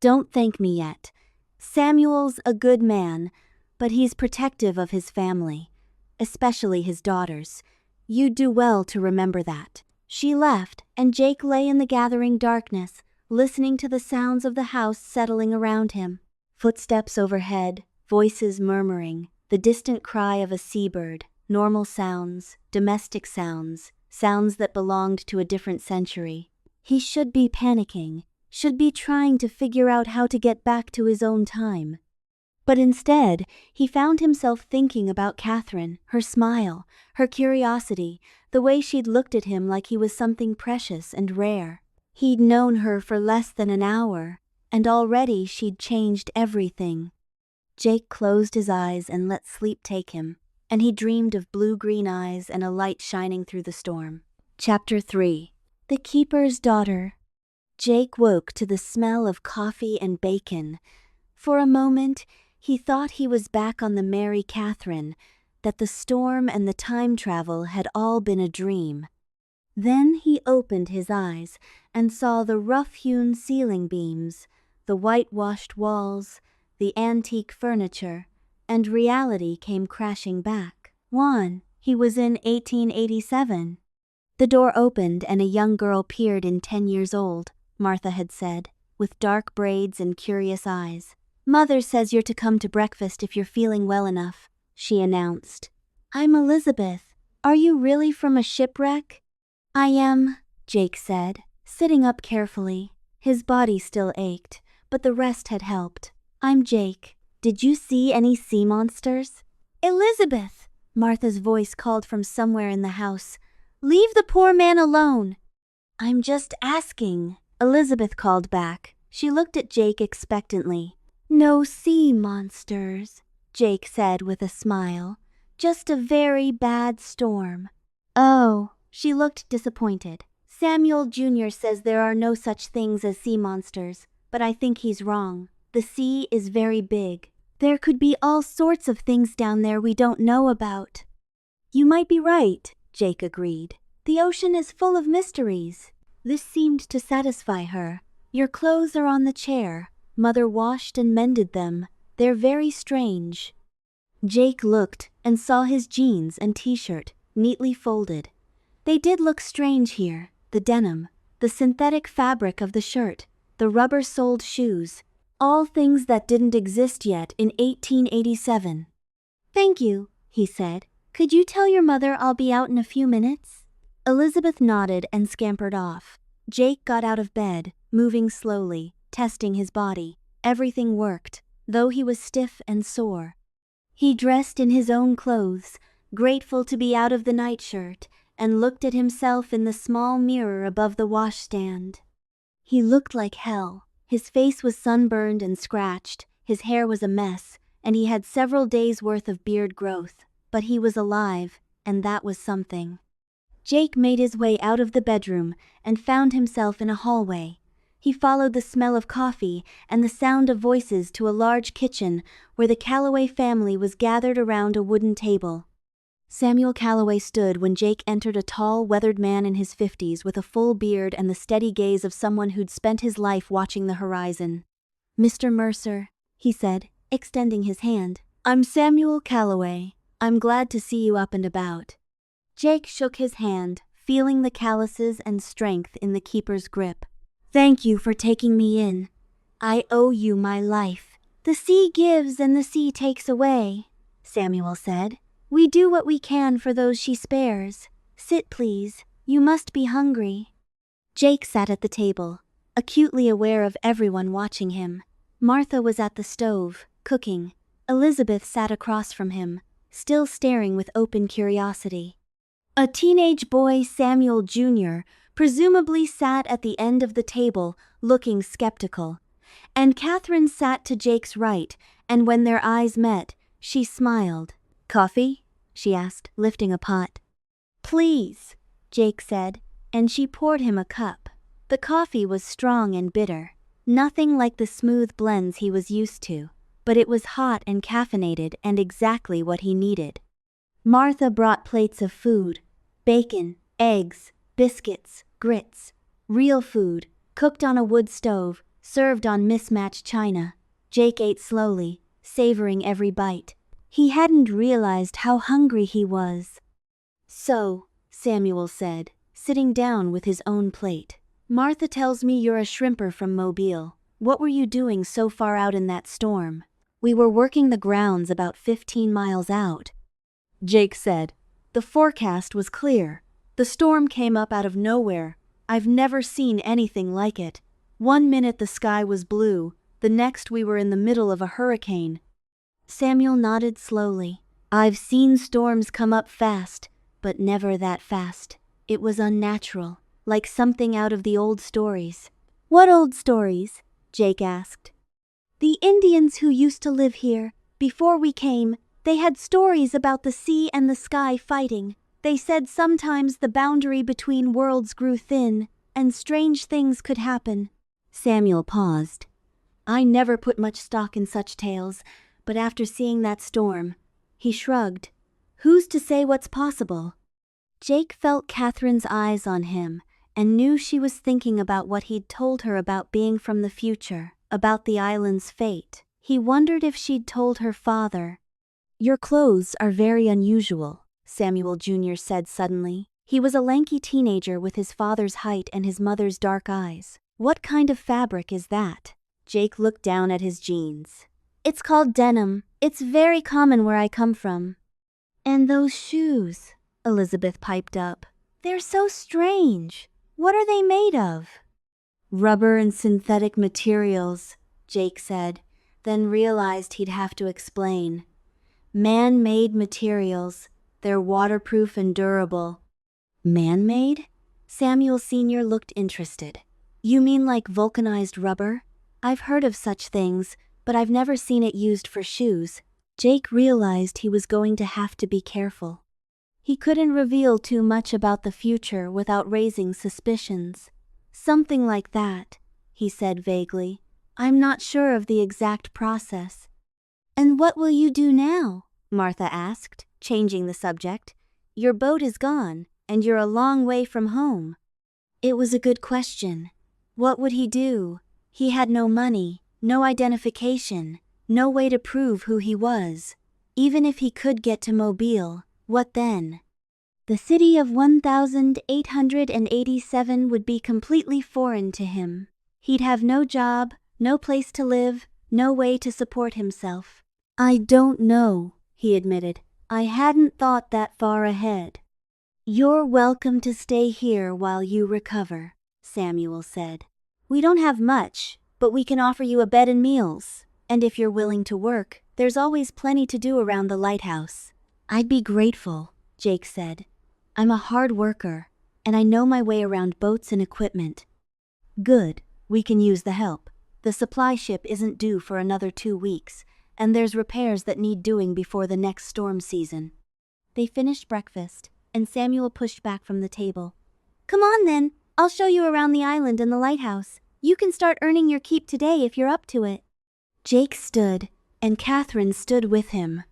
Don't thank me yet. Samuel's a good man, but he's protective of his family, especially his daughters. You'd do well to remember that. She left, and Jake lay in the gathering darkness, listening to the sounds of the house settling around him. Footsteps overhead, voices murmuring, the distant cry of a seabird, normal sounds, domestic sounds, sounds that belonged to a different century. He should be panicking, should be trying to figure out how to get back to his own time. But instead, he found himself thinking about Catherine, her smile, her curiosity, the way she'd looked at him like he was something precious and rare. He'd known her for less than an hour, and already she'd changed everything. Jake closed his eyes and let sleep take him. and he dreamed of blue-green eyes and a light shining through the storm. Chapter 3. The Keeper's Daughter. Jake woke to the smell of coffee and bacon. For a moment, he thought he was back on the Mary Catherine, that the storm and the time travel had all been a dream. Then he opened his eyes and saw the rough-hewn ceiling beams, the whitewashed walls, the antique furniture, and reality came crashing back. He was in 1887. The door opened and a young girl peered in, 10 years old, Martha had said, with dark braids and curious eyes. "Mother says you're to come to breakfast if you're feeling well enough," she announced. "I'm Elizabeth. Are you really from a shipwreck?" "I am," Jake said, sitting up carefully. His body still ached, but the rest had helped. "I'm Jake. Did you see any sea monsters?" "Elizabeth!" Martha's voice called from somewhere in the house. "Leave the poor man alone." "I'm just asking," Elizabeth called back. She looked at Jake expectantly. "No sea monsters," Jake said with a smile. "Just a very bad storm." "Oh." She looked disappointed. "Samuel Jr. says there are no such things as sea monsters, but I think he's wrong. The sea is very big. There could be all sorts of things down there we don't know about." "You might be right," Jake agreed. "The ocean is full of mysteries." This seemed to satisfy her. "Your clothes are on the chair. Mother washed and mended them. They're very strange." Jake looked and saw his jeans and t-shirt, neatly folded. They did look strange here, the denim, the synthetic fabric of the shirt, the rubber-soled shoes, all things that didn't exist yet in 1887. "Thank you," he said. "Could you tell your mother I'll be out in a few minutes?" Elizabeth nodded and scampered off. Jake got out of bed, moving slowly, testing his body. Everything worked, though he was stiff and sore. He dressed in his own clothes, grateful to be out of the nightshirt, and looked at himself in the small mirror above the washstand. He looked like hell. His face was sunburned and scratched, his hair was a mess, and he had several days' worth of beard growth. But he was alive, and that was something. Jake made his way out of the bedroom and found himself in a hallway. He followed the smell of coffee and the sound of voices to a large kitchen where the Calloway family was gathered around a wooden table. Samuel Calloway stood when Jake entered, a tall, weathered man in his 50s with a full beard and the steady gaze of someone who'd spent his life watching the horizon. "Mr. Mercer," he said, extending his hand. "I'm Samuel Calloway. I'm glad to see you up and about." Jake shook his hand, feeling the calluses and strength in the keeper's grip. "Thank you for taking me in. I owe you my life." "The sea gives and the sea takes away," Samuel said. "We do what we can for those she spares. Sit, please. You must be hungry." Jake sat at the table, acutely aware of everyone watching him. Martha was at the stove, cooking. Elizabeth sat across from him, still staring with open curiosity. A teenage boy, Samuel Jr., presumably sat at the end of the table, looking skeptical. And Catherine sat to Jake's right, and when their eyes met, she smiled. "Coffee?" she asked, lifting a pot. "Please," Jake said, and she poured him a cup. The coffee was strong and bitter, nothing like the smooth blends he was used to, but it was hot and caffeinated and exactly what he needed. Martha brought plates of food: bacon, eggs, biscuits, grits, real food, cooked on a wood stove, served on mismatched china. Jake ate slowly, savoring every bite. He hadn't realized how hungry he was. "So," Samuel said, sitting down with his own plate, "Martha tells me you're a shrimper from Mobile. What were you doing so far out in that storm?" "We were working the grounds about 15 miles out," Jake said. "The forecast was clear. The storm came up out of nowhere. I've never seen anything like it. One minute the sky was blue, the next we were in the middle of a hurricane." Samuel nodded slowly. "I've seen storms come up fast, but never that fast. It was unnatural, like something out of the old stories." "What old stories?" Jake asked. "The Indians who used to live here, before we came, They had stories about the sea and the sky fighting. They said sometimes the boundary between worlds grew thin, and strange things could happen. Samuel paused. I never put much stock in such tales, but after seeing that storm, he shrugged. Who's to say what's possible? Jake felt Catherine's eyes on him, and knew she was thinking about what he'd told her about being from the future, about the island's fate. He wondered if she'd told her father. Your clothes are very unusual, Samuel Jr. said suddenly. He was a lanky teenager with his father's height and his mother's dark eyes. What kind of fabric is that? Jake looked down at his jeans. It's called denim. It's very common where I come from. And those shoes, Elizabeth piped up. They're so strange. What are they made of? Rubber and synthetic materials, Jake said, then realized he'd have to explain. Man-made materials. They're waterproof and durable. Man-made? Samuel Sr. looked interested. You mean like vulcanized rubber? I've heard of such things, but I've never seen it used for shoes. Jake realized he was going to have to be careful. He couldn't reveal too much about the future without raising suspicions. Something like that, he said vaguely. I'm not sure of the exact process. And what will you do now? Martha asked, changing the subject. Your boat is gone, and you're a long way from home. It was a good question. What would he do? He had no money, no identification, no way to prove who he was. Even if he could get to Mobile, what then? The city of 1887 would be completely foreign to him. He'd have no job, no place to live, no way to support himself. I don't know, he admitted. I hadn't thought that far ahead. You're welcome to stay here while you recover, Samuel said. We don't have much, but we can offer you a bed and meals. And if you're willing to work, there's always plenty to do around the lighthouse. I'd be grateful, Jake said. I'm a hard worker, and I know my way around boats and equipment. Good, we can use the help. The supply ship isn't due for another 2 weeks, and there's repairs that need doing before the next storm season. They finished breakfast, and Samuel pushed back from the table. Come on then, I'll show you around the island and the lighthouse. You can start earning your keep today if you're up to it. Jake stood, and Catherine stood with him.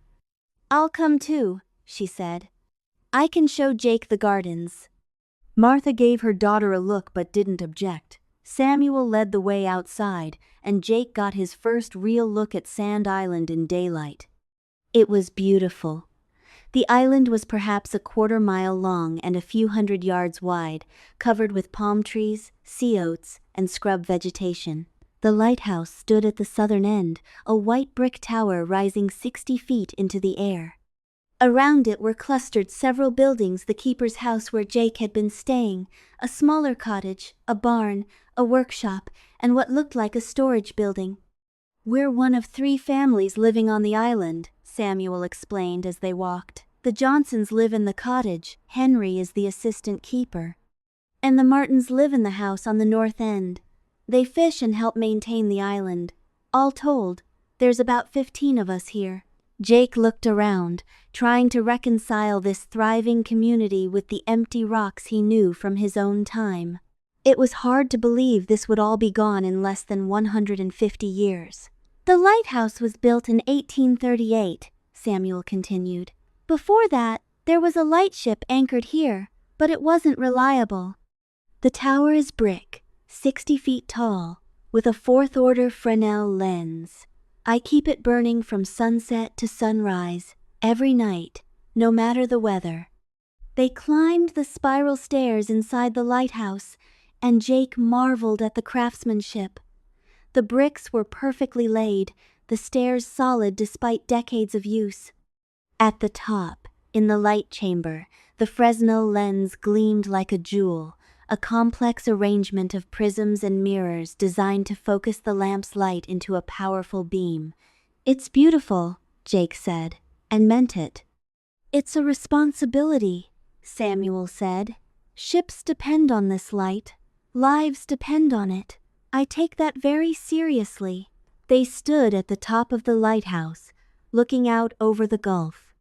I'll come too, she said. I can show Jake the gardens. Martha gave her daughter a look but didn't object. Samuel led the way outside, and Jake got his first real look at Sand Island in daylight. It was beautiful. The island was perhaps a 1/4 mile long and a few hundred yards wide, covered with palm trees, sea oats, and scrub vegetation. The lighthouse stood at the southern end, a white brick tower rising 60 feet into the air. Around it were clustered several buildings, the keeper's house where Jake had been staying, a smaller cottage, a barn, a workshop, and what looked like a storage building. We're one of 3 families living on the island, Samuel explained as they walked. The Johnsons live in the cottage, Henry is the assistant keeper. And the Martins live in the house on the north end. They fish and help maintain the island. All told, there's about 15 of us here. Jake looked around, trying to reconcile this thriving community with the empty rocks he knew from his own time. It was hard to believe this would all be gone in less than 150 years. The lighthouse was built in 1838, Samuel continued. Before that, there was a lightship anchored here, but it wasn't reliable. The tower is brick, 60 feet tall, with a 4th-order Fresnel lens. I keep it burning from sunset to sunrise, every night, no matter the weather. They climbed the spiral stairs inside the lighthouse, and Jake marveled at the craftsmanship. The bricks were perfectly laid, the stairs solid despite decades of use. At the top, in the light chamber, the Fresnel lens gleamed like a jewel, a complex arrangement of prisms and mirrors designed to focus the lamp's light into a powerful beam. It's beautiful, Jake said, and meant it. It's a responsibility, Samuel said. Ships depend on this light. Lives depend on it. I take that very seriously. They stood at the top of the lighthouse, looking out over the gulf.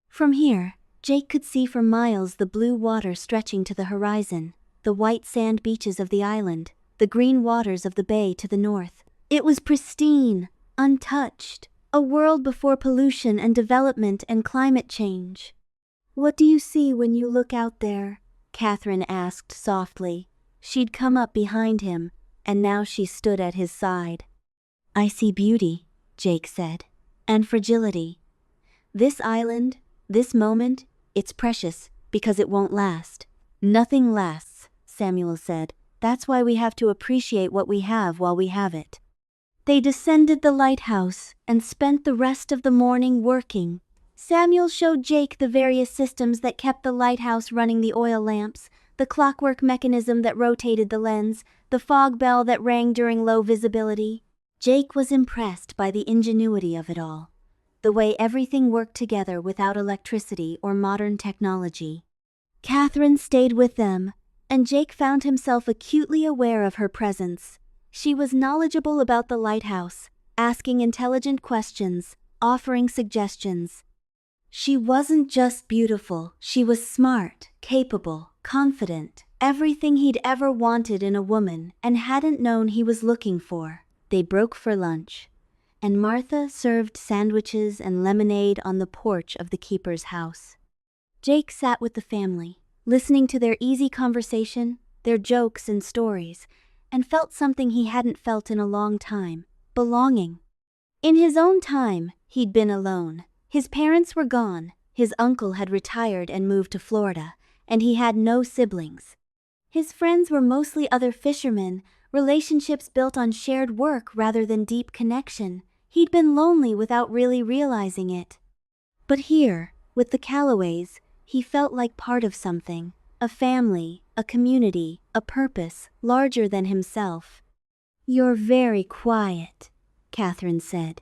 From here, Jake could see for miles the blue water stretching to the horizon, the white sand beaches of the island, the green waters of the bay to the north. It was pristine, untouched, a world before pollution and development and climate change. "What do you see when you look out there?" Catherine asked softly. She'd come up behind him, and now she stood at his side. "I see beauty," Jake said, "and fragility. This island, this moment, it's precious because it won't last." "Nothing lasts," Samuel said. "That's why we have to appreciate what we have while we have it." They descended the lighthouse and spent the rest of the morning working. Samuel showed Jake the various systems that kept the lighthouse running: the oil lamps, the clockwork mechanism that rotated the lens, the fog bell that rang during low visibility. Jake was impressed by the ingenuity of it all, the way everything worked together without electricity or modern technology. Catherine stayed with them, and Jake found himself acutely aware of her presence. She was knowledgeable about the lighthouse, asking intelligent questions, offering suggestions. She wasn't just beautiful, she was smart, capable, confident, everything he'd ever wanted in a woman and hadn't known he was looking for. They broke for lunch, and Martha served sandwiches and lemonade on the porch of the keeper's house. Jake sat with the family, listening to their easy conversation, their jokes and stories, and felt something he hadn't felt in a long time: belonging. In his own time, he'd been alone. His parents were gone, his uncle had retired and moved to Florida, and he had no siblings. His friends were mostly other fishermen, relationships built on shared work rather than deep connection. He'd been lonely without really realizing it. But here, with the Calloways, he felt like part of something: a family, a community, a purpose larger than himself. "You're very quiet," Catherine said.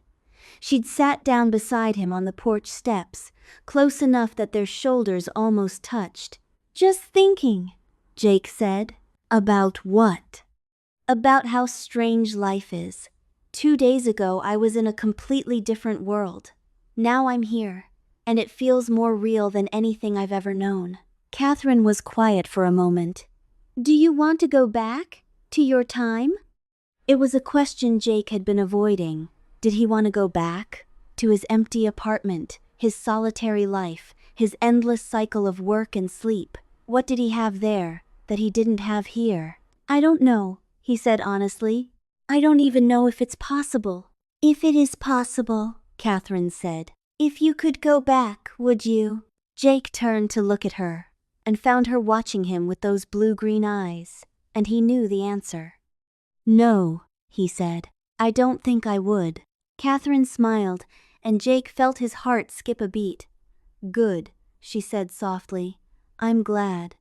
She'd sat down beside him on the porch steps, close enough that their shoulders almost touched. "Just thinking," Jake said. "About what?" "About how strange life is. 2 days ago I was in a completely different world. Now I'm here, and it feels more real than anything I've ever known." Catherine was quiet for a moment. "Do you want to go back? To your time?" It was a question Jake had been avoiding. Did he want to go back? To his empty apartment, his solitary life, his endless cycle of work and sleep? What did he have there that he didn't have here? "I don't know," he said honestly. "I don't even know if it's possible." "If it is possible," Catherine said, "if you could go back, would you?" Jake turned to look at her, and found her watching him with those blue-green eyes, and he knew the answer. "No," he said, "I don't think I would." Catherine smiled, and Jake felt his heart skip a beat. "Good," she said softly. "I'm glad."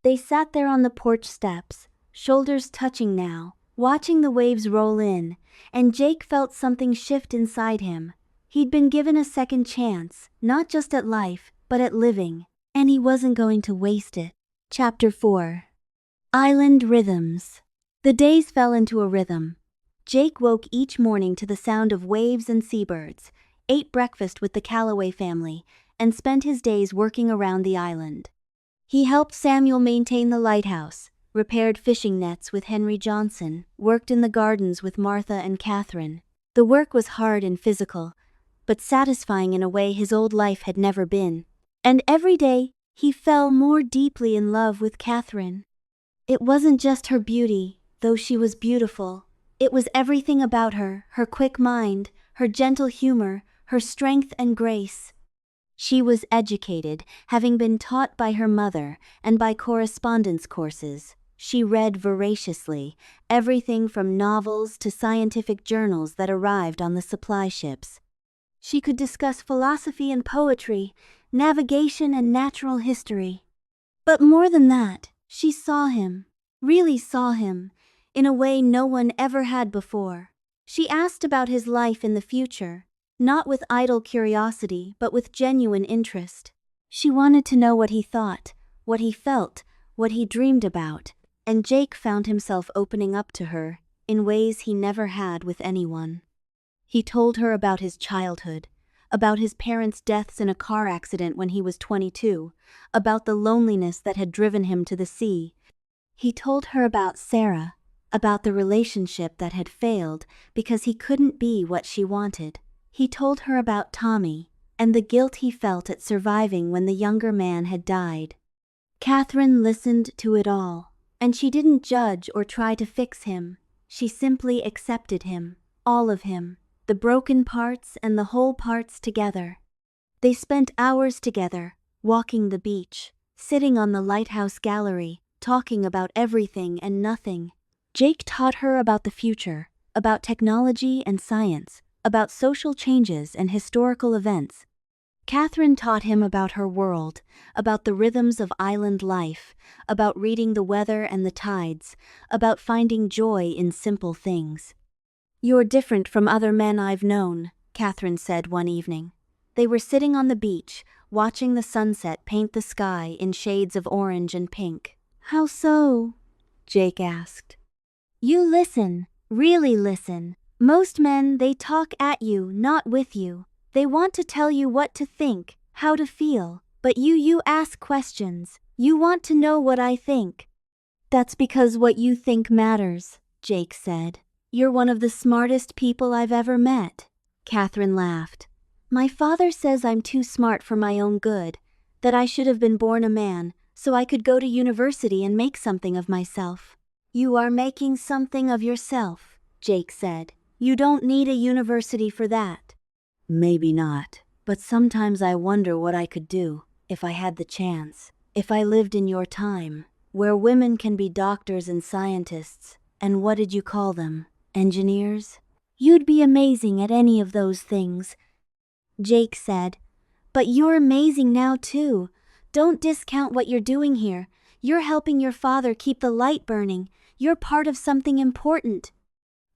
They sat there on the porch steps, shoulders touching now, watching the waves roll in, and Jake felt something shift inside him. He'd been given a second chance, not just at life, but at living, and he wasn't going to waste it. Chapter 4. Island Rhythms. The days fell into a rhythm. Jake woke each morning to the sound of waves and seabirds, ate breakfast with the Calloway family, and spent his days working around the island. He helped Samuel maintain the lighthouse, repaired fishing nets with Henry Johnson, worked in the gardens with Martha and Catherine. The work was hard and physical, but satisfying in a way his old life had never been. And every day, he fell more deeply in love with Catherine. It wasn't just her beauty, though she was beautiful. It was everything about her: her quick mind, her gentle humor, her strength and grace. She was educated, having been taught by her mother and by correspondence courses. She read voraciously, everything from novels to scientific journals that arrived on the supply ships. She could discuss philosophy and poetry, navigation and natural history. But more than that, she saw him, really saw him, in a way no one ever had before. She asked about his life in the future, not with idle curiosity, but with genuine interest. She wanted to know what he thought, what he felt, what he dreamed about, and Jake found himself opening up to her in ways he never had with anyone. He told her about his childhood, about his parents' deaths in a car accident when he was 22, about the loneliness that had driven him to the sea. He told her about Sarah, about the relationship that had failed because he couldn't be what she wanted. He told her about Tommy, and the guilt he felt at surviving when the younger man had died. Catherine listened to it all, and she didn't judge or try to fix him. She simply accepted him, all of him, the broken parts and the whole parts together. They spent hours together, walking the beach, sitting on the lighthouse gallery, talking about everything and nothing. Jake taught her about the future, about technology and science, about social changes and historical events. Catherine taught him about her world, about the rhythms of island life, about reading the weather and the tides, about finding joy in simple things. "You're different from other men I've known," Catherine said one evening. They were sitting on the beach, watching the sunset paint the sky in shades of orange and pink. "How so?" Jake asked. "You listen, really listen. Most men, they talk at you, not with you. They want to tell you what to think, how to feel, but you ask questions. You want to know what I think." "That's because what you think matters," Jake said. "You're one of the smartest people I've ever met." Catherine laughed. "My father says I'm too smart for my own good, that I should have been born a man, so I could go to university and make something of myself." "You are making something of yourself," Jake said. "You don't need a university for that." "Maybe not, but sometimes I wonder what I could do, if I had the chance, if I lived in your time, where women can be doctors and scientists, and what did you call them, engineers?" "You'd be amazing at any of those things," Jake said. "But you're amazing now too. Don't discount what you're doing here. You're helping your father keep the light burning. You're part of something important."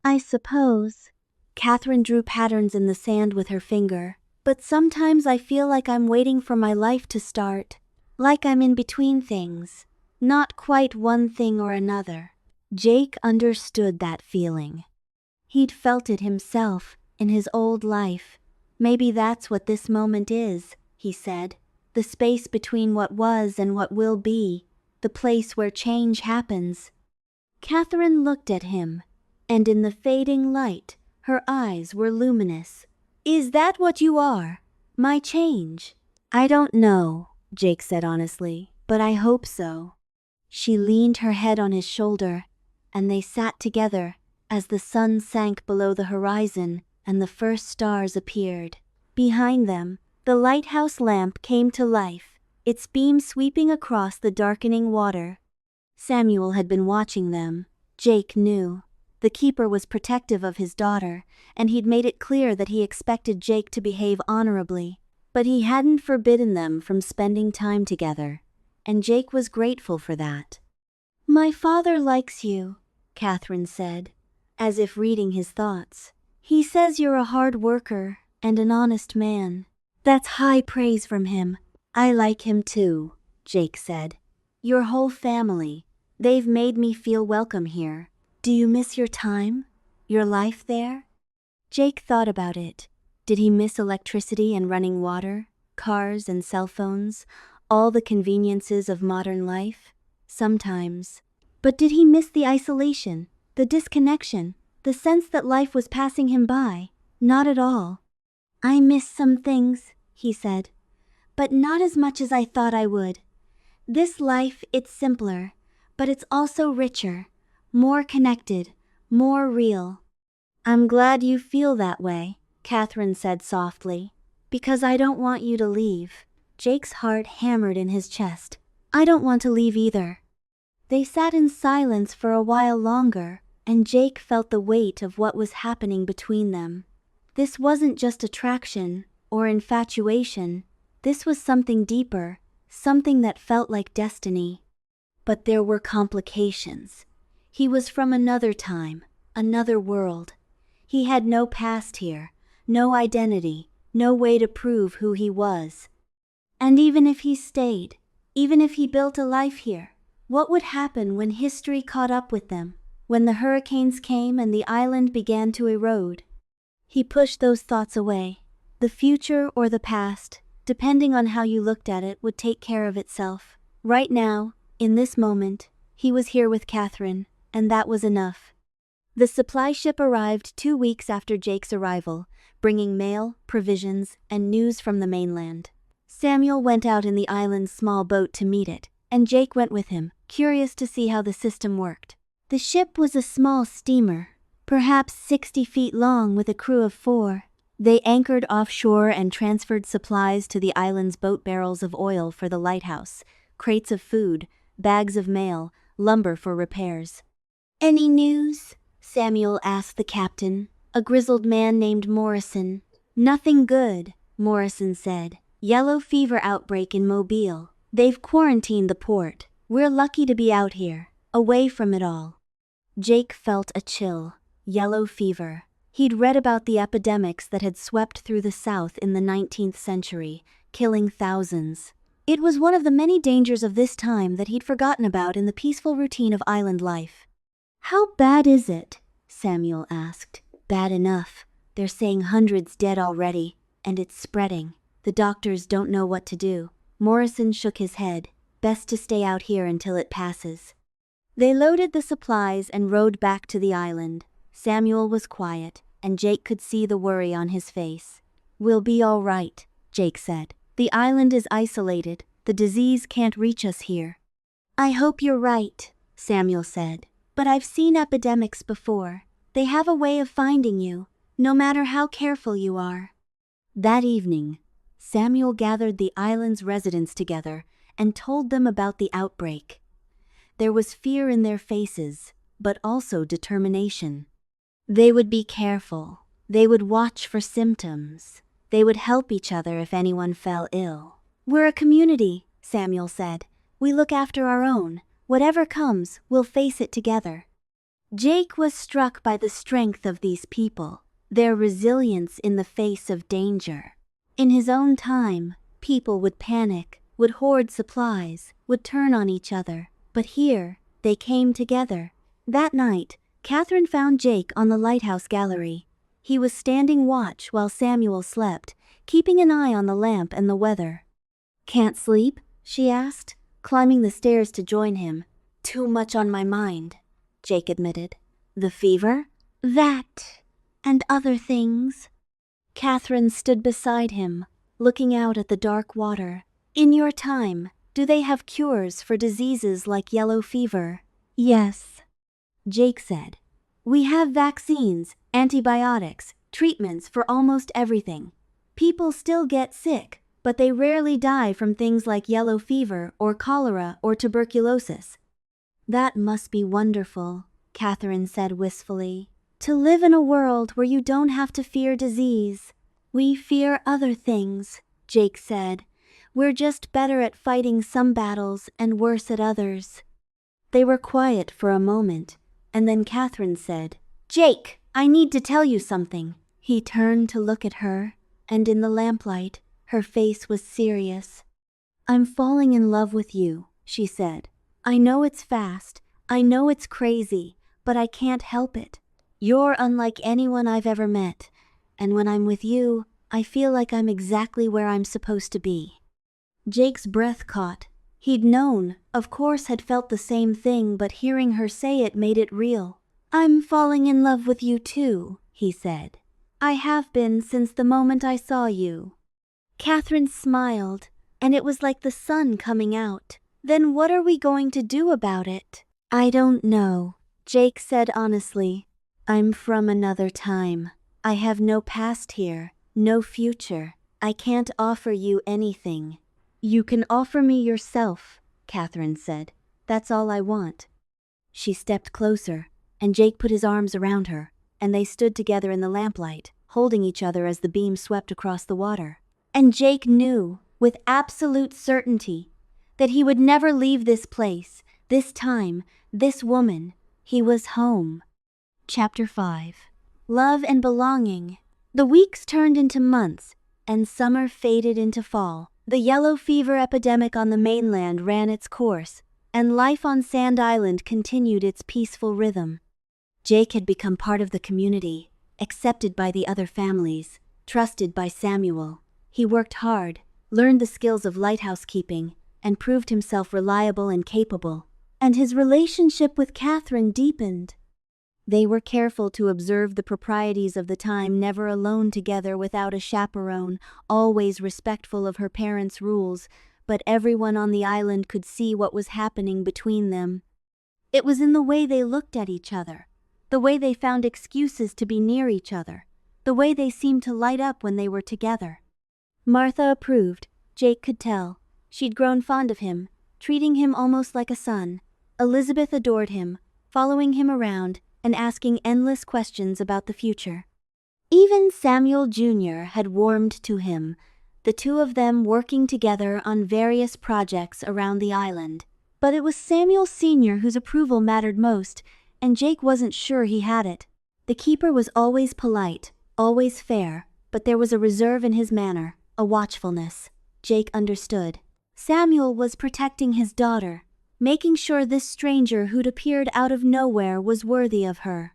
"I suppose." Catherine drew patterns in the sand with her finger. "But sometimes I feel like I'm waiting for my life to start. Like I'm in between things. Not quite one thing or another." Jake understood that feeling. He'd felt it himself, in his old life. "Maybe that's what this moment is," he said. "The space between what was and what will be. The place where change happens." Catherine looked at him, and in the fading light, her eyes were luminous. "Is that what you are? My change?" "I don't know," Jake said honestly, "but I hope so." She leaned her head on his shoulder, and they sat together as the sun sank below the horizon and the first stars appeared. Behind them, the lighthouse lamp came to life, its beam sweeping across the darkening water. Samuel had been watching them. Jake knew. The keeper was protective of his daughter, and he'd made it clear that he expected Jake to behave honorably. But he hadn't forbidden them from spending time together, and Jake was grateful for that. "My father likes you," Catherine said, as if reading his thoughts. "He says you're a hard worker and an honest man. That's high praise from him." "I like him too," Jake said. "Your whole family. They've made me feel welcome here. Do you miss your time? Your life there?" Jake thought about it. Did he miss electricity and running water, cars and cell phones, all the conveniences of modern life? Sometimes. But did he miss the isolation, the disconnection, the sense that life was passing him by? Not at all. "I miss some things," he said, "but not as much as I thought I would. This life, it's simpler, but it's also richer, more connected, more real." "I'm glad you feel that way," Catherine said softly, "because I don't want you to leave." Jake's heart hammered in his chest. "I don't want to leave either." They sat in silence for a while longer, and Jake felt the weight of what was happening between them. This wasn't just attraction or infatuation. This was something deeper, something that felt like destiny. But there were complications. He was from another time, another world. He had no past here, no identity, no way to prove who he was. And even if he stayed, even if he built a life here, what would happen when history caught up with them, when the hurricanes came and the island began to erode? He pushed those thoughts away. The future or the past, depending on how you looked at it, would take care of itself. Right now, in this moment, he was here with Catherine, and that was enough. The supply ship arrived 2 weeks after Jake's arrival, bringing mail, provisions, and news from the mainland. Samuel went out in the island's small boat to meet it, and Jake went with him, curious to see how the system worked. The ship was a small steamer, perhaps 60 feet long with a crew of 4. They anchored offshore and transferred supplies to the island's boat, barrels of oil for the lighthouse, crates of food, bags of mail, lumber for repairs. "Any news?" Samuel asked the captain, a grizzled man named Morrison. "Nothing good," Morrison said. "Yellow fever outbreak in Mobile. They've quarantined the port. We're lucky to be out here, away from it all." Jake felt a chill. Yellow fever. He'd read about the epidemics that had swept through the South in the 19th century, killing thousands. It was one of the many dangers of this time that he'd forgotten about in the peaceful routine of island life. "How bad is it?" Samuel asked. "Bad enough. They're saying hundreds dead already, and it's spreading. The doctors don't know what to do." Morrison shook his head. "Best to stay out here until it passes." They loaded the supplies and rowed back to the island. Samuel was quiet, and Jake could see the worry on his face. "We'll be all right," Jake said. "The island is isolated. The disease can't reach us here." "I hope you're right," Samuel said. "But I've seen epidemics before. They have a way of finding you, no matter how careful you are." That evening, Samuel gathered the island's residents together and told them about the outbreak. There was fear in their faces, but also determination. They would be careful. They would watch for symptoms. They would help each other if anyone fell ill. "We're a community," Samuel said. "We look after our own. Whatever comes, we'll face it together." Jake was struck by the strength of these people, their resilience in the face of danger. In his own time, people would panic, would hoard supplies, would turn on each other. But here, they came together. That night, Catherine found Jake on the lighthouse gallery. He was standing watch while Samuel slept, keeping an eye on the lamp and the weather. "Can't sleep?" she asked, climbing the stairs to join him. "Too much on my mind," Jake admitted. "The fever?" "That, and other things." Catherine stood beside him, looking out at the dark water. "In your time, do they have cures for diseases like yellow fever?" "Yes," Jake said. "We have vaccines, antibiotics, treatments for almost everything. People still get sick, but they rarely die from things like yellow fever or cholera or tuberculosis." "That must be wonderful," Catherine said wistfully. "To live in a world where you don't have to fear disease." "We fear other things," Jake said. "We're just better at fighting some battles and worse at others." They were quiet for a moment, and then Catherine said, "Jake, I need to tell you something." He turned to look at her, and in the lamplight, her face was serious. "I'm falling in love with you," she said. "I know it's fast, I know it's crazy, but I can't help it. You're unlike anyone I've ever met, and when I'm with you, I feel like I'm exactly where I'm supposed to be." Jake's breath caught. He'd known, of course had felt the same thing, but hearing her say it made it real. "I'm falling in love with you too," he said. "I have been since the moment I saw you." Catherine smiled, and it was like the sun coming out. "Then what are we going to do about it?" "I don't know," Jake said honestly. "I'm from another time. I have no past here, no future. I can't offer you anything." "You can offer me yourself," Catherine said. "That's all I want." She stepped closer, and Jake put his arms around her, and they stood together in the lamplight, holding each other as the beam swept across the water. And Jake knew, with absolute certainty, that he would never leave this place, this time, this woman. He was home. Chapter 5. Love and Belonging. The weeks turned into months, and summer faded into fall. The yellow fever epidemic on the mainland ran its course, and life on Sand Island continued its peaceful rhythm. Jake had become part of the community, accepted by the other families. trusted by Samuel. He worked hard, learned the skills of lighthouse keeping, and proved himself reliable and capable. And his relationship with Catherine deepened. They were careful to observe the proprieties of the time, never alone together without a chaperone, always respectful of her parents' rules, but everyone on the island could see what was happening between them. It was in the way they looked at each other, the way they found excuses to be near each other, the way they seemed to light up when they were together. Martha approved. Jake could tell. She'd grown fond of him, treating him almost like a son. Elizabeth adored him, following him around and asking endless questions about the future. Even Samuel Jr. had warmed to him, the two of them working together on various projects around the island. But it was Samuel Sr. whose approval mattered most, and Jake wasn't sure he had it. The keeper was always polite, always fair, but there was a reserve in his manner, a watchfulness. Jake understood. Samuel was protecting his daughter, making sure this stranger who'd appeared out of nowhere was worthy of her.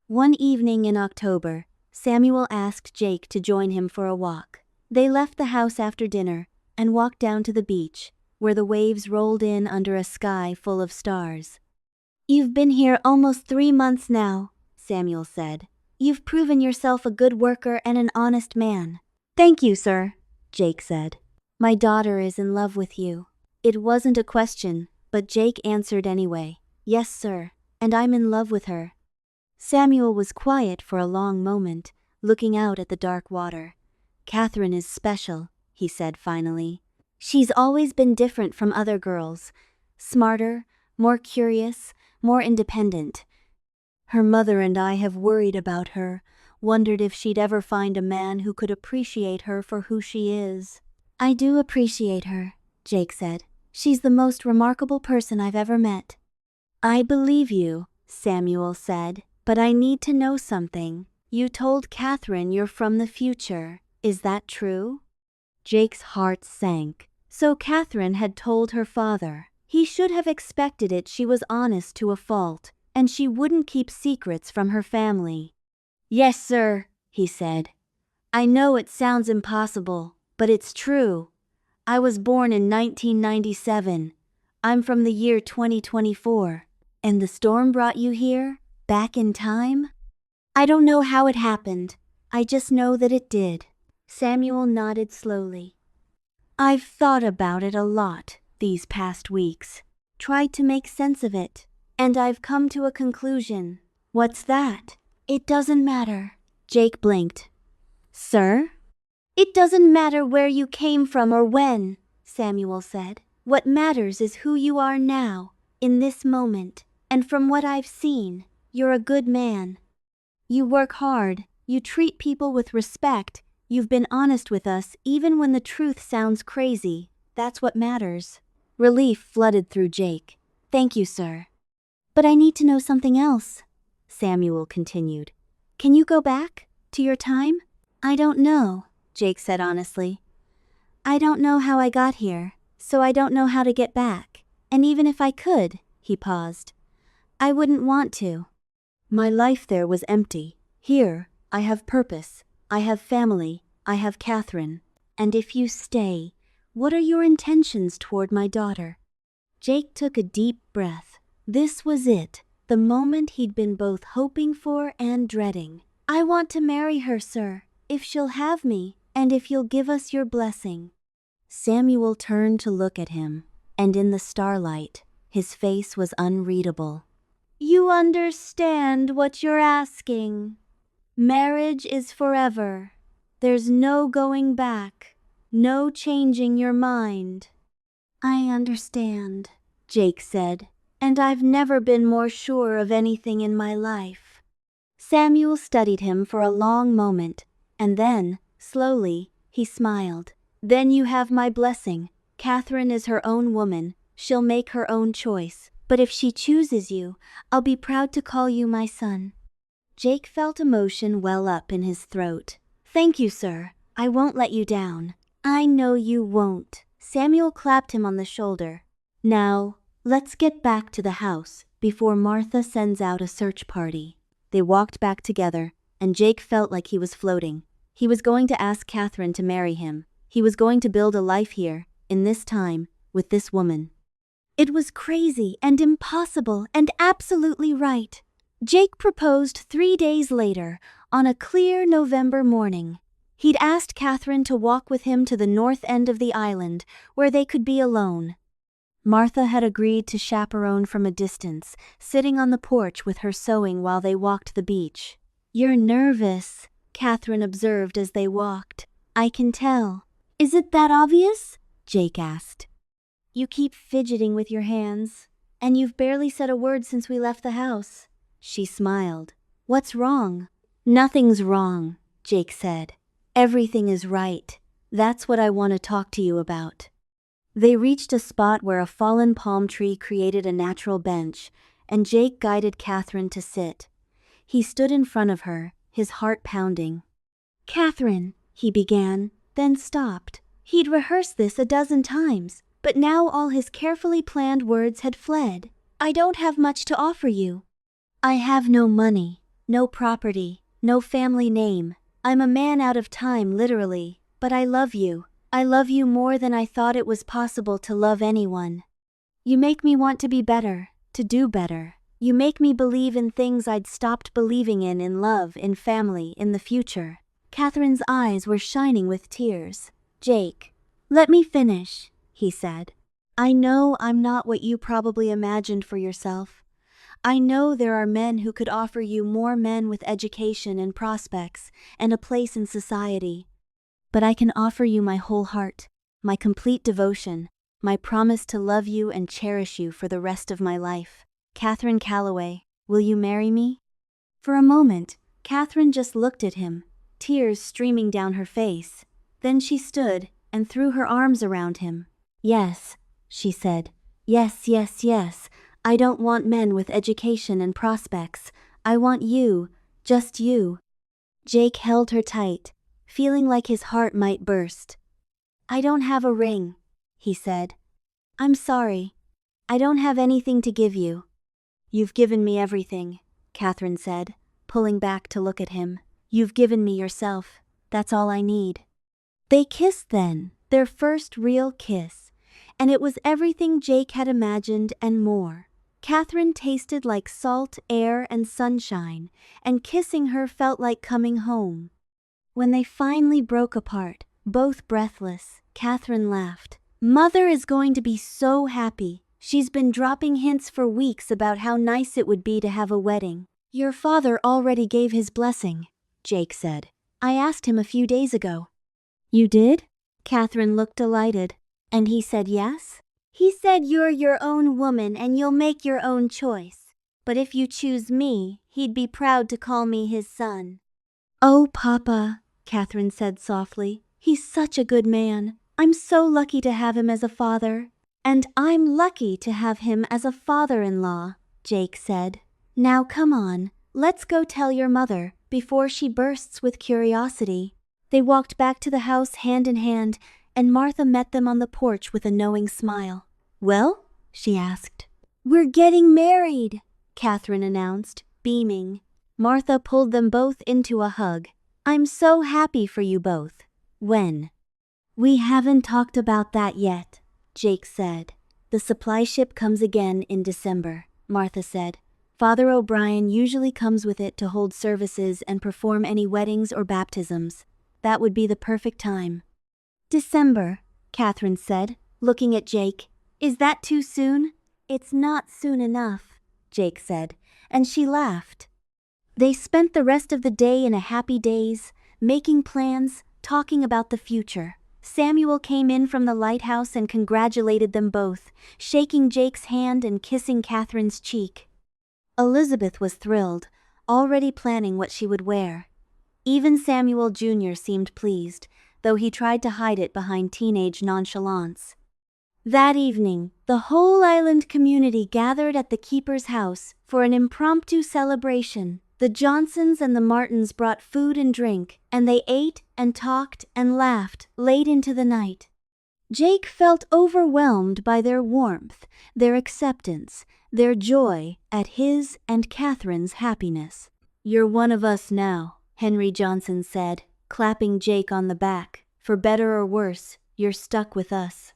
One evening in October, Samuel asked Jake to join him for a walk. They left the house after dinner and walked down to the beach, where the waves rolled in under a sky full of stars. "You've been here almost 3 months now," Samuel said. "You've proven yourself a good worker and an honest man." "Thank you, sir," Jake said. "My daughter is in love with you." It wasn't a question, but Jake answered anyway. "Yes, sir, and I'm in love with her." Samuel was quiet for a long moment, looking out at the dark water. "Catherine is special," he said finally. "She's always been different from other girls. Smarter, more curious, more independent. Her mother and I have worried about her, wondered if she'd ever find a man who could appreciate her for who she is." "I do appreciate her," Jake said. "She's the most remarkable person I've ever met." "I believe you," Samuel said, "but I need to know something. You told Catherine you're from the future. Is that true?" Jake's heart sank. So Catherine had told her father. He should have expected it. She was honest to a fault, and she wouldn't keep secrets from her family. "Yes, sir," he said. "I know it sounds impossible, but it's true. I was born in 1997. I'm from the year 2024. And the storm brought you here, back in time?" "I don't know how it happened. I just know that it did." Samuel nodded slowly. "I've thought about it a lot these past weeks, tried to make sense of it, and I've come to a conclusion." "What's that?" "It doesn't matter." Jake blinked. "Sir?" "It doesn't matter where you came from or when," Samuel said. "What matters is who you are now, in this moment, and from what I've seen, you're a good man. You work hard, you treat people with respect, you've been honest with us even when the truth sounds crazy. That's what matters." Relief flooded through Jake. "Thank you, sir." "But I need to know something else," Samuel continued. "Can you go back to your time?" "I don't know," Jake said honestly. "I don't know how I got here, so I don't know how to get back. And even if I could," he paused, "I wouldn't want to. My life there was empty. Here, I have purpose, I have family, I have Catherine. And if you stay, what are your intentions toward my daughter?" Jake took a deep breath. This was it, the moment he'd been both hoping for and dreading. "I want to marry her, sir, if she'll have me, and if you'll give us your blessing." Samuel turned to look at him, and in the starlight, his face was unreadable. "You understand what you're asking. Marriage is forever. There's no going back, no changing your mind." "I understand," Jake said, "and I've never been more sure of anything in my life." Samuel studied him for a long moment, and then, slowly, he smiled. "Then you have my blessing. Catherine is her own woman. She'll make her own choice. But if she chooses you, I'll be proud to call you my son." Jake felt emotion well up in his throat. "Thank you, sir. I won't let you down." "I know you won't." Samuel clapped him on the shoulder. "Now, let's get back to the house before Martha sends out a search party." They walked back together, and Jake felt like he was floating. He was going to ask Catherine to marry him. He was going to build a life here, in this time, with this woman. It was crazy and impossible and absolutely right. Jake proposed 3 days later, on a clear November morning. He'd asked Catherine to walk with him to the north end of the island, where they could be alone. Martha had agreed to chaperone from a distance, sitting on the porch with her sewing while they walked the beach. "You're nervous," Catherine observed as they walked. "I can tell." "Is it that obvious?" Jake asked. "You keep fidgeting with your hands, and you've barely said a word since we left the house." She smiled. "What's wrong?" "Nothing's wrong," Jake said. "Everything is right. That's what I want to talk to you about." They reached a spot where a fallen palm tree created a natural bench, and Jake guided Catherine to sit. He stood in front of her, his heart pounding. "Catherine," he began, then stopped. He'd rehearsed this a dozen times, but now all his carefully planned words had fled. "I don't have much to offer you. I have no money, no property, no family name. I'm a man out of time, literally, but I love you. I love you more than I thought it was possible to love anyone. You make me want to be better, to do better. You make me believe in things I'd stopped believing in love, in family, in the future." Catherine's eyes were shining with tears. "Jake, let me finish," he said. "I know I'm not what you probably imagined for yourself. I know there are men who could offer you more, men with education and prospects and a place in society. But I can offer you my whole heart, my complete devotion, my promise to love you and cherish you for the rest of my life. Catherine Calloway, will you marry me?" For a moment, Catherine just looked at him, tears streaming down her face. Then she stood and threw her arms around him. "Yes," she said. "Yes, yes, yes. I don't want men with education and prospects. I want you, just you." Jake held her tight, feeling like his heart might burst. "I don't have a ring," he said. "I'm sorry. I don't have anything to give you." "You've given me everything," Catherine said, pulling back to look at him. "You've given me yourself. That's all I need." They kissed then, their first real kiss, and it was everything Jake had imagined and more. Catherine tasted like salt air and sunshine, and kissing her felt like coming home. When they finally broke apart, both breathless, Catherine laughed. "Mother is going to be so happy. She's been dropping hints for weeks about how nice it would be to have a wedding." "Your father already gave his blessing," Jake said. "I asked him a few days ago." "You did?" Catherine looked delighted. "And he said yes?" "He said you're your own woman and you'll make your own choice. But if you choose me, he'd be proud to call me his son." "Oh, Papa," Catherine said softly. "He's such a good man. I'm so lucky to have him as a father." "And I'm lucky to have him as a father-in-law," Jake said. "Now come on, let's go tell your mother, before she bursts with curiosity." They walked back to the house hand in hand, and Martha met them on the porch with a knowing smile. "Well?" she asked. "We're getting married," Catherine announced, beaming. Martha pulled them both into a hug. "I'm so happy for you both." "When?" "We haven't talked about that yet," Jake said. "The supply ship comes again in December," Martha said. "Father O'Brien usually comes with it to hold services and perform any weddings or baptisms. That would be the perfect time." "December," Catherine said, looking at Jake. "Is that too soon?" "It's not soon enough," Jake said, and she laughed. They spent the rest of the day in a happy daze, making plans, talking about the future. Samuel came in from the lighthouse and congratulated them both, shaking Jake's hand and kissing Catherine's cheek. Elizabeth was thrilled, already planning what she would wear. Even Samuel Jr. seemed pleased, though he tried to hide it behind teenage nonchalance. That evening, the whole island community gathered at the keeper's house for an impromptu celebration. The Johnsons and the Martins brought food and drink, and they ate and talked and laughed late into the night. Jake felt overwhelmed by their warmth, their acceptance, their joy at his and Catherine's happiness. "You're one of us now," Henry Johnson said. clapping Jake on the back. For better or worse, you're stuck with us.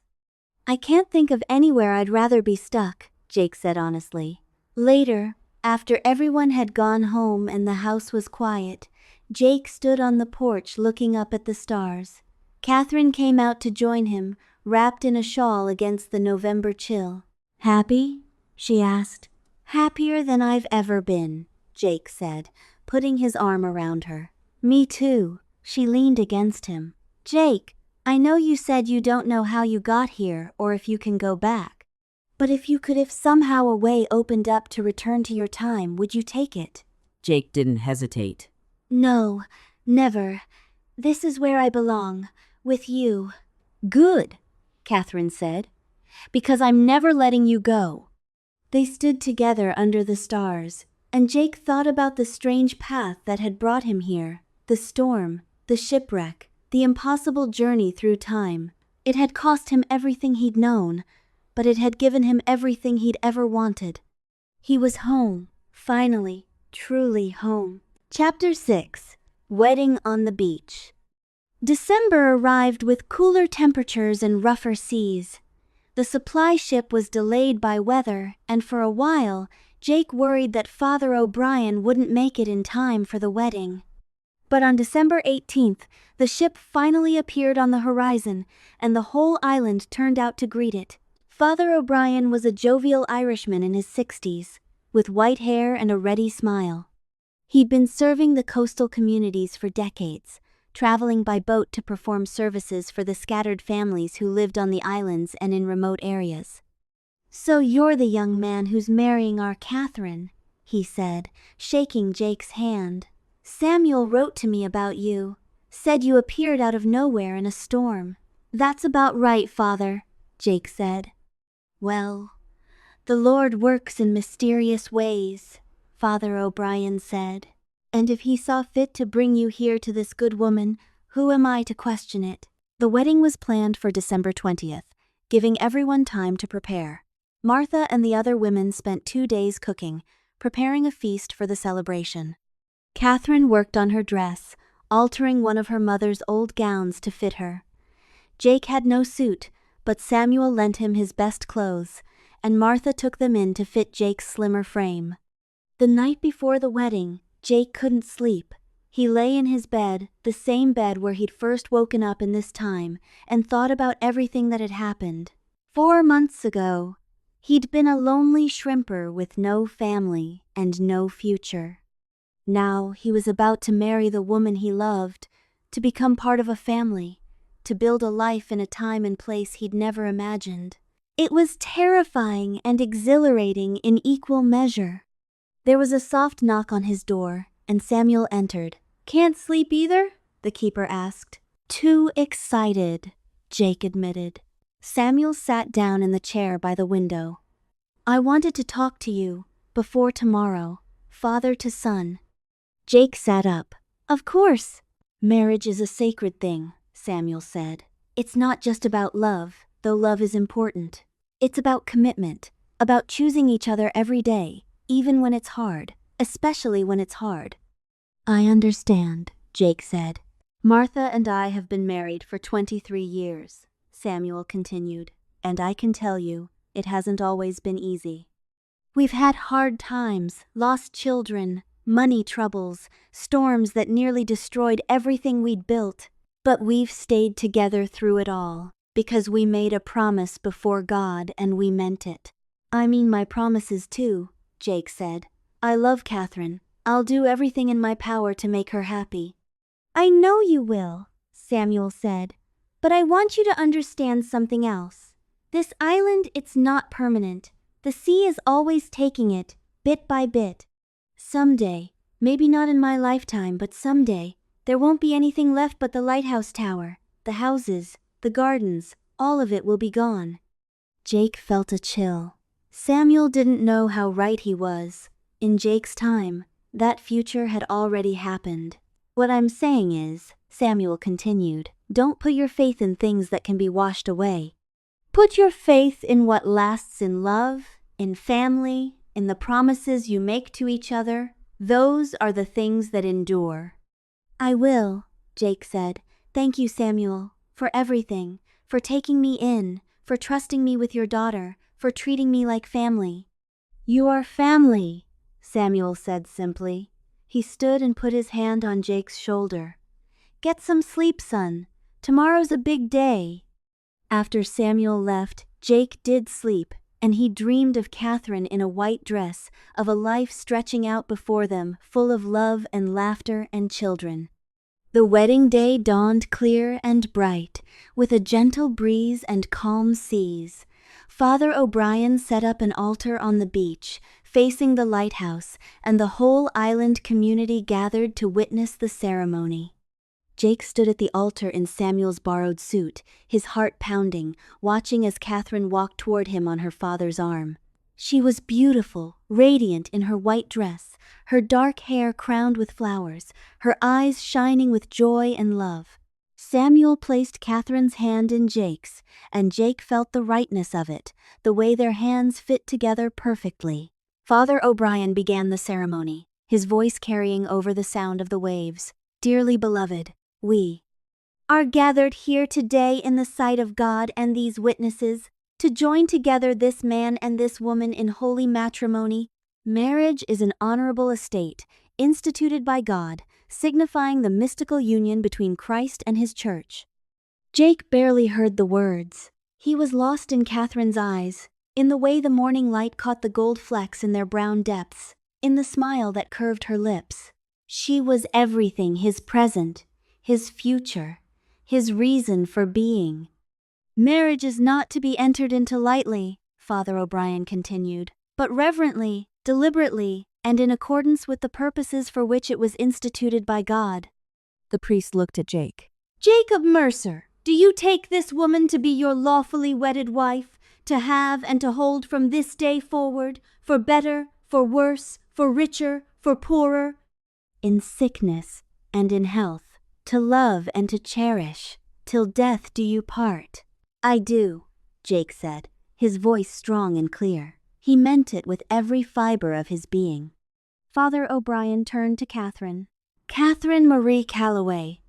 I can't think of anywhere I'd rather be stuck, Jake said honestly. Later, after everyone had gone home and the house was quiet, Jake stood on the porch looking up at the stars. Catherine came out to join him, wrapped in a shawl against the November chill. Happy? She asked. Happier than I've ever been, Jake said, putting his arm around her. Me too. She leaned against him. Jake, I know you said you don't know how you got here or if you can go back. But if somehow a way opened up to return to your time, would you take it? Jake didn't hesitate. No, never. This is where I belong, with you. Good, Catherine said, because I'm never letting you go. They stood together under the stars, and Jake thought about the strange path that had brought him here, the storm, the shipwreck, the impossible journey through time. It had cost him everything he'd known, but it had given him everything he'd ever wanted. He was home, finally, truly home. Chapter 6. Wedding on the Beach. December arrived with cooler temperatures and rougher seas. The supply ship was delayed by weather, and for a while, Jake worried that Father O'Brien wouldn't make it in time for the wedding. But on December 18th, the ship finally appeared on the horizon, and the whole island turned out to greet it. Father O'Brien was a jovial Irishman in his 60s, with white hair and a ready smile. He'd been serving the coastal communities for decades, traveling by boat to perform services for the scattered families who lived on the islands and in remote areas. So you're the young man who's marrying our Catherine, he said, shaking Jake's hand. Samuel wrote to me about you, said you appeared out of nowhere in a storm. That's about right, Father, Jake said. Well, the Lord works in mysterious ways, Father O'Brien said. And if he saw fit to bring you here to this good woman, who am I to question it? The wedding was planned for December 20th, giving everyone time to prepare. Martha and the other women spent 2 days cooking, preparing a feast for the celebration. Catherine worked on her dress, altering one of her mother's old gowns to fit her. Jake had no suit, but Samuel lent him his best clothes, and Martha took them in to fit Jake's slimmer frame. The night before the wedding, Jake couldn't sleep. He lay in his bed, the same bed where he'd first woken up in this time, and thought about everything that had happened. 4 months ago, he'd been a lonely shrimper with no family and no future. Now he was about to marry the woman he loved, to become part of a family, to build a life in a time and place he'd never imagined. It was terrifying and exhilarating in equal measure. There was a soft knock on his door, and Samuel entered. Can't sleep either? The keeper asked. Too excited, Jake admitted. Samuel sat down in the chair by the window. I wanted to talk to you, before tomorrow, father to son. Jake sat up. Of course. Marriage is a sacred thing, Samuel said. It's not just about love, though love is important. It's about commitment, about choosing each other every day, even when it's hard, especially when it's hard. I understand, Jake said. Martha and I have been married for 23 years, Samuel continued, and I can tell you, it hasn't always been easy. We've had hard times, lost children, money troubles, storms that nearly destroyed everything we'd built. But we've stayed together through it all, because we made a promise before God and we meant it. I mean my promises too, Jake said. I love Catherine. I'll do everything in my power to make her happy. I know you will, Samuel said, but I want you to understand something else. This island, it's not permanent. The sea is always taking it, bit by bit. Someday, maybe not in my lifetime, but someday, there won't be anything left but the lighthouse tower, the houses, the gardens, all of it will be gone. Jake felt a chill. Samuel didn't know how right he was. In Jake's time, that future had already happened. What I'm saying is, Samuel continued, don't put your faith in things that can be washed away. Put your faith in what lasts in love, in family, in the promises you make to each other. Those are the things that endure. I will, Jake said. "Thank you, Samuel, for everything, for taking me in, for trusting me with your daughter, for treating me like family." "You are family," Samuel said simply. He stood and put his hand on Jake's shoulder. "Get some sleep, son. Tomorrow's a big day." After Samuel left, Jake did sleep, and he dreamed of Catherine in a white dress, of a life stretching out before them, full of love and laughter and children. The wedding day dawned clear and bright, with a gentle breeze and calm seas. Father O'Brien set up an altar on the beach, facing the lighthouse, and the whole island community gathered to witness the ceremony. Jake stood at the altar in Samuel's borrowed suit, his heart pounding, watching as Catherine walked toward him on her father's arm. She was beautiful, radiant in her white dress, her dark hair crowned with flowers, her eyes shining with joy and love. Samuel placed Catherine's hand in Jake's, and Jake felt the rightness of it, the way their hands fit together perfectly. Father O'Brien began the ceremony, his voice carrying over the sound of the waves. "Dearly beloved, we are gathered here today in the sight of God and these witnesses, to join together this man and this woman in holy matrimony. Marriage is an honorable estate, instituted by God, signifying the mystical union between Christ and his church." Jake barely heard the words. He was lost in Catherine's eyes, in the way the morning light caught the gold flecks in their brown depths, in the smile that curved her lips. She was everything: his present, his future, his reason for being. "Marriage is not to be entered into lightly," Father O'Brien continued, "but reverently, deliberately, and in accordance with the purposes for which it was instituted by God." The priest looked at Jake. "Jacob Mercer, do you take this woman to be your lawfully wedded wife, to have and to hold from this day forward, for better, for worse, for richer, for poorer, in sickness and in health, to love and to cherish, till death do you part?" "I do," Jake said, his voice strong and clear. He meant it with every fiber of his being. Father O'Brien turned to Catherine. "Catherine Marie Calloway,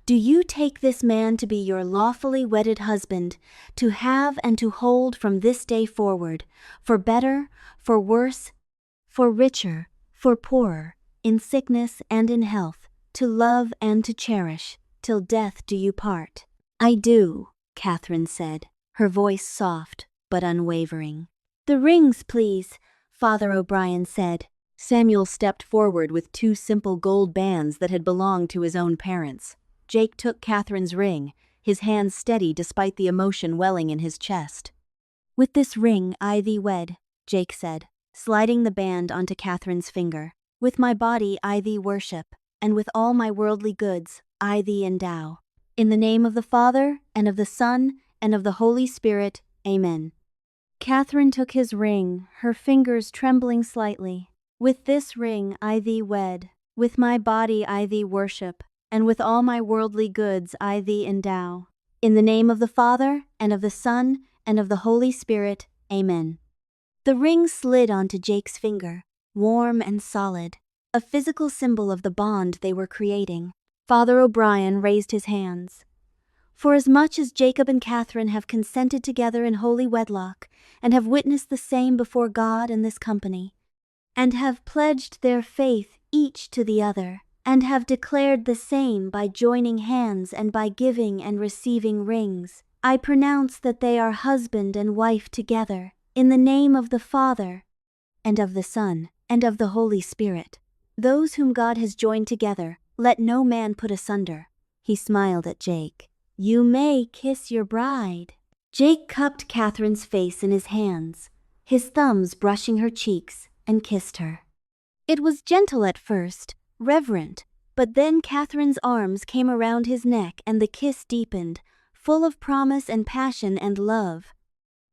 do you take this man to be your lawfully wedded husband, to have and to hold from this day forward, for better, for worse, for richer, for poorer, in sickness and in health, to love and to cherish, till death do you part?" "I do," Catherine said, her voice soft but unwavering. "The rings, please," Father O'Brien said. Samuel stepped forward with two simple gold bands that had belonged to his own parents. Jake took Catherine's ring, his hands steady despite the emotion welling in his chest. "With this ring I thee wed," Jake said, sliding the band onto Catherine's finger. "With my body I thee worship, and with all my worldly goods I thee endow. In the name of the Father, and of the Son, and of the Holy Spirit, Amen." Catherine took his ring, her fingers trembling slightly. "With this ring I thee wed, with my body I thee worship, and with all my worldly goods I thee endow. In the name of the Father, and of the Son, and of the Holy Spirit, Amen." The ring slid onto Jake's finger, warm and solid, a physical symbol of the bond they were creating. Father O'Brien raised his hands. "For as much as Jacob and Catherine have consented together in holy wedlock, and have witnessed the same before God and this company, and have pledged their faith each to the other, and have declared the same by joining hands and by giving and receiving rings, I pronounce that they are husband and wife together, in the name of the Father, and of the Son, and of the Holy Spirit. Those whom God has joined together, let no man put asunder." He smiled at Jake. "You may kiss your bride." Jake cupped Catherine's face in his hands, his thumbs brushing her cheeks, and kissed her. It was gentle at first, reverent, but then Catherine's arms came around his neck and the kiss deepened, full of promise and passion and love.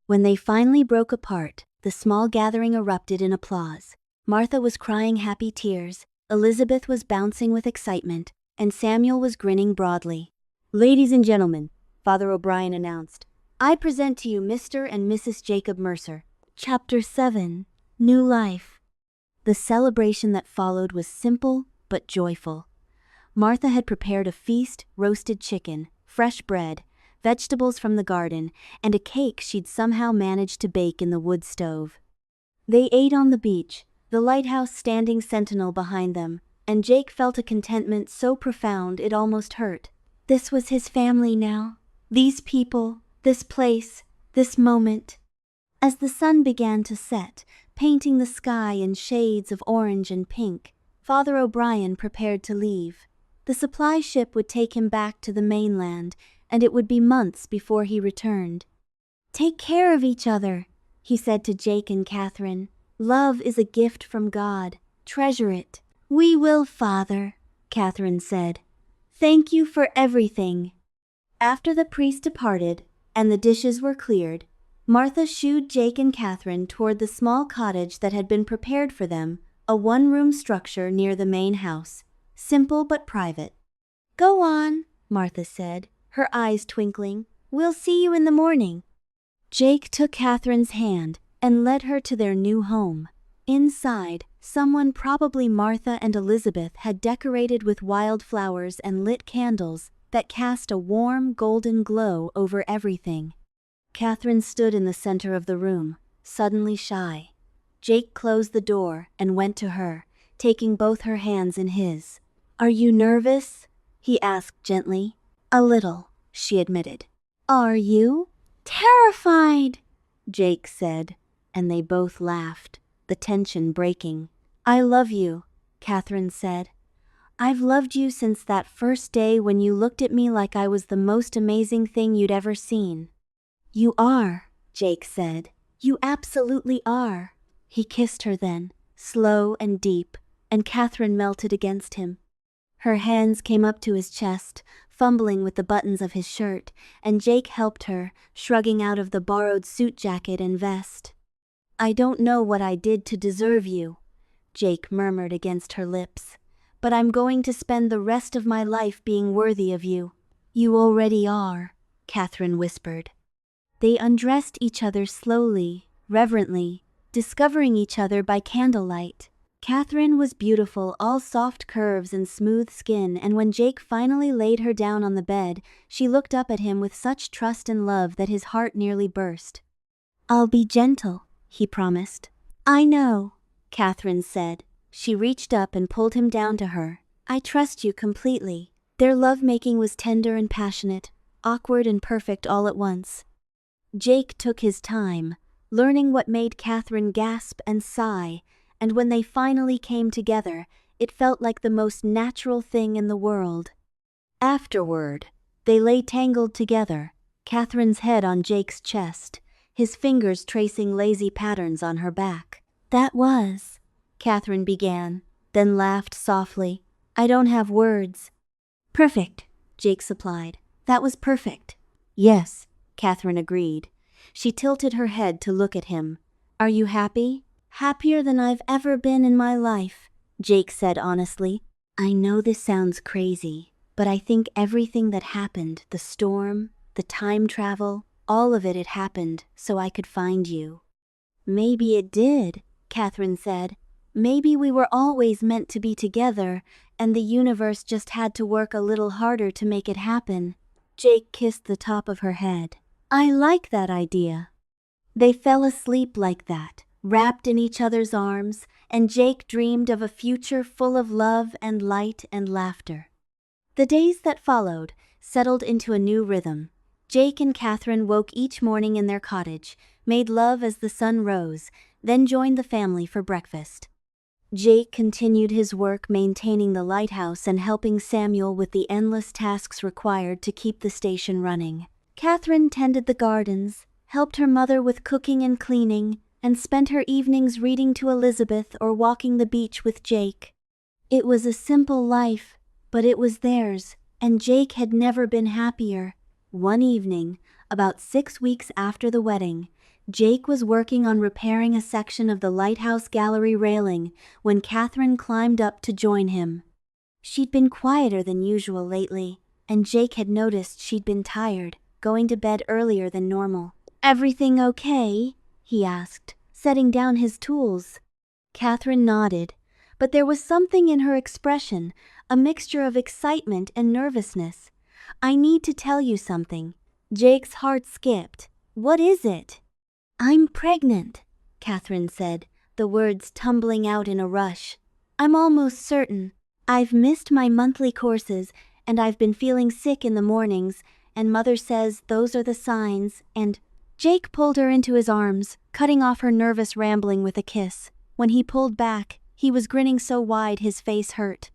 When they finally broke apart, the small gathering erupted in applause. Martha was crying happy tears, Elizabeth was bouncing with excitement, and Samuel was grinning broadly. "Ladies and gentlemen," Father O'Brien announced, "I present to you Mr. and Mrs. Jacob Mercer." Chapter 7, New Life. The celebration that followed was simple but joyful. Martha had prepared a feast: roasted chicken, fresh bread, vegetables from the garden, and a cake she'd somehow managed to bake in the wood stove. They ate on the beach, the lighthouse standing sentinel behind them, and Jake felt a contentment so profound it almost hurt. This was his family now. These people, this place, this moment. As the sun began to set, painting the sky in shades of orange and pink, Father O'Brien prepared to leave. The supply ship would take him back to the mainland, and it would be months before he returned. "Take care of each other," he said to Jake and Catherine. "Love is a gift from God. Treasure it." "We will, Father," Catherine said. "Thank you for everything." After the priest departed, and the dishes were cleared, Martha shooed Jake and Catherine toward the small cottage that had been prepared for them, a one-room structure near the main house, simple but private. "Go on," Martha said, her eyes twinkling. "We'll see you in the morning." Jake took Catherine's hand and led her to their new home. Inside, someone, probably Martha and Elizabeth, had decorated with wildflowers and lit candles that cast a warm, golden glow over everything. Catherine stood in the center of the room, suddenly shy. Jake closed the door and went to her, taking both her hands in his. "Are you nervous?" he asked gently. "A little," she admitted. "Are you?" "Terrified," Jake said, and they both laughed, the tension breaking. "I love you," Catherine said. "I've loved you since that first day when you looked at me like I was the most amazing thing you'd ever seen." "You are," Jake said. "You absolutely are." He kissed her then, slow and deep, and Catherine melted against him. Her hands came up to his chest, fumbling with the buttons of his shirt, and Jake helped her, shrugging out of the borrowed suit jacket and vest. "I don't know what I did to deserve you," Jake murmured against her lips, "but I'm going to spend the rest of my life being worthy of you." "You already are," Catherine whispered. They undressed each other slowly, reverently, discovering each other by candlelight. Catherine was beautiful, all soft curves and smooth skin, and when Jake finally laid her down on the bed, she looked up at him with such trust and love that his heart nearly burst. "I'll be gentle," he promised. "I know," Catherine said. She reached up and pulled him down to her. "I trust you completely." Their lovemaking was tender and passionate, awkward and perfect all at once. Jake took his time, learning what made Catherine gasp and sigh, and when they finally came together, it felt like the most natural thing in the world. Afterward, they lay tangled together, Catherine's head on Jake's chest, his fingers tracing lazy patterns on her back. "That was," Catherine began, then laughed softly. "I don't have words." "Perfect," Jake supplied. "That was perfect." "Yes," Catherine agreed. She tilted her head to look at him. "Are you happy?" "Happier than I've ever been in my life," Jake said honestly. "I know this sounds crazy, but I think everything that happened, the storm, the time travel, all of it happened so I could find you." "Maybe it did," Catherine said. "Maybe we were always meant to be together, and the universe just had to work a little harder to make it happen." Jake kissed the top of her head. "I like that idea." They fell asleep like that, wrapped in each other's arms, and Jake dreamed of a future full of love and light and laughter. The days that followed settled into a new rhythm. Jake and Catherine woke each morning in their cottage, made love as the sun rose, then joined the family for breakfast. Jake continued his work maintaining the lighthouse and helping Samuel with the endless tasks required to keep the station running. Catherine tended the gardens, helped her mother with cooking and cleaning, and spent her evenings reading to Elizabeth or walking the beach with Jake. It was a simple life, but it was theirs, and Jake had never been happier. One evening, about 6 weeks after the wedding, Jake was working on repairing a section of the lighthouse gallery railing when Catherine climbed up to join him. She'd been quieter than usual lately, and Jake had noticed she'd been tired, going to bed earlier than normal. "Everything okay?" he asked, setting down his tools. Catherine nodded, but there was something in her expression, a mixture of excitement and nervousness. "I need to tell you something." Jake's heart skipped. "What is it?" "I'm pregnant," Catherine said, the words tumbling out in a rush. "I'm almost certain. I've missed my monthly courses, and I've been feeling sick in the mornings, and Mother says those are the signs, and—" Jake pulled her into his arms, cutting off her nervous rambling with a kiss. When he pulled back, he was grinning so wide his face hurt.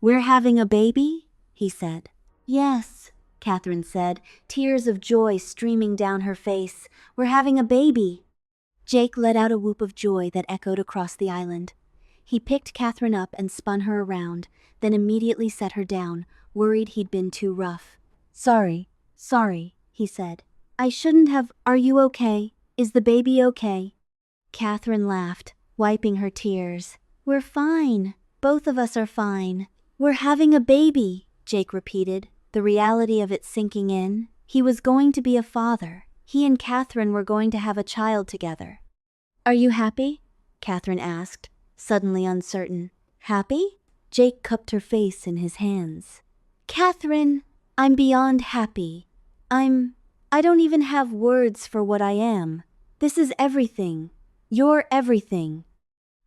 "We're having a baby?" he said. "Yes," Catherine said, tears of joy streaming down her face. "We're having a baby." Jake let out a whoop of joy that echoed across the island. He picked Catherine up and spun her around, then immediately set her down, worried he'd been too rough. Sorry, he said. "I shouldn't have—" "Are you okay? Is the baby okay?" Catherine laughed, wiping her tears. "We're fine. Both of us are fine. We're having a baby," Jake repeated, the reality of it sinking in. He was going to be a father. He and Catherine were going to have a child together. "Are you happy?" Catherine asked, suddenly uncertain. "Happy?" Jake cupped her face in his hands. "Catherine, I'm beyond happy. I don't even have words for what I am. This is everything. You're everything."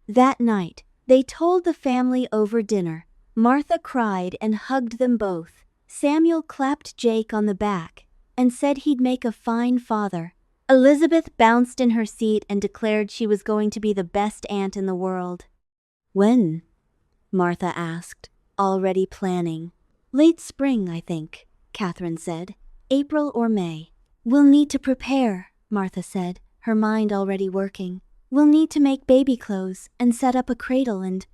That night, they told the family over dinner. Martha cried and hugged them both. Samuel clapped Jake on the back and said he'd make a fine father. Elizabeth bounced in her seat and declared she was going to be the best aunt in the world. "When?" Martha asked, already planning. "Late spring, I think," Catherine said. "April or May." "We'll need to prepare," Martha said, her mind already working. "We'll need to make baby clothes and set up a cradle and—"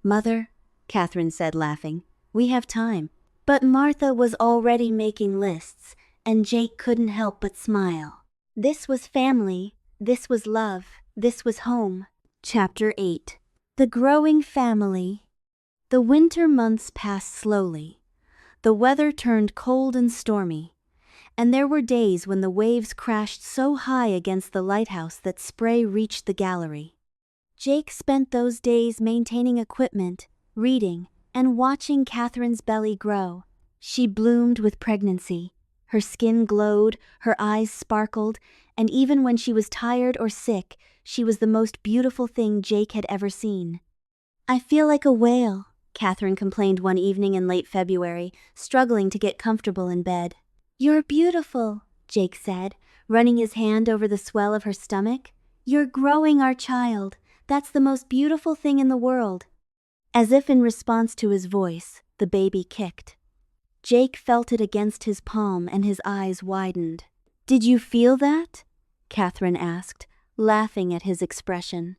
"Mother," Catherine said, laughing, "we have time." But Martha was already making lists, and Jake couldn't help but smile. This was family, this was love, this was home. Chapter 8. The Growing Family. The winter months passed slowly. The weather turned cold and stormy, and there were days when the waves crashed so high against the lighthouse that spray reached the gallery. Jake spent those days maintaining equipment, reading, and watching Catherine's belly grow. She bloomed with pregnancy. Her skin glowed, her eyes sparkled, and even when she was tired or sick, she was the most beautiful thing Jake had ever seen. "I feel like a whale," Catherine complained one evening in late February, struggling to get comfortable in bed. "You're beautiful," Jake said, running his hand over the swell of her stomach. "You're growing our child. That's the most beautiful thing in the world." As if in response to his voice, the baby kicked. Jake felt it against his palm and his eyes widened. "Did you feel that?" Catherine asked, laughing at his expression.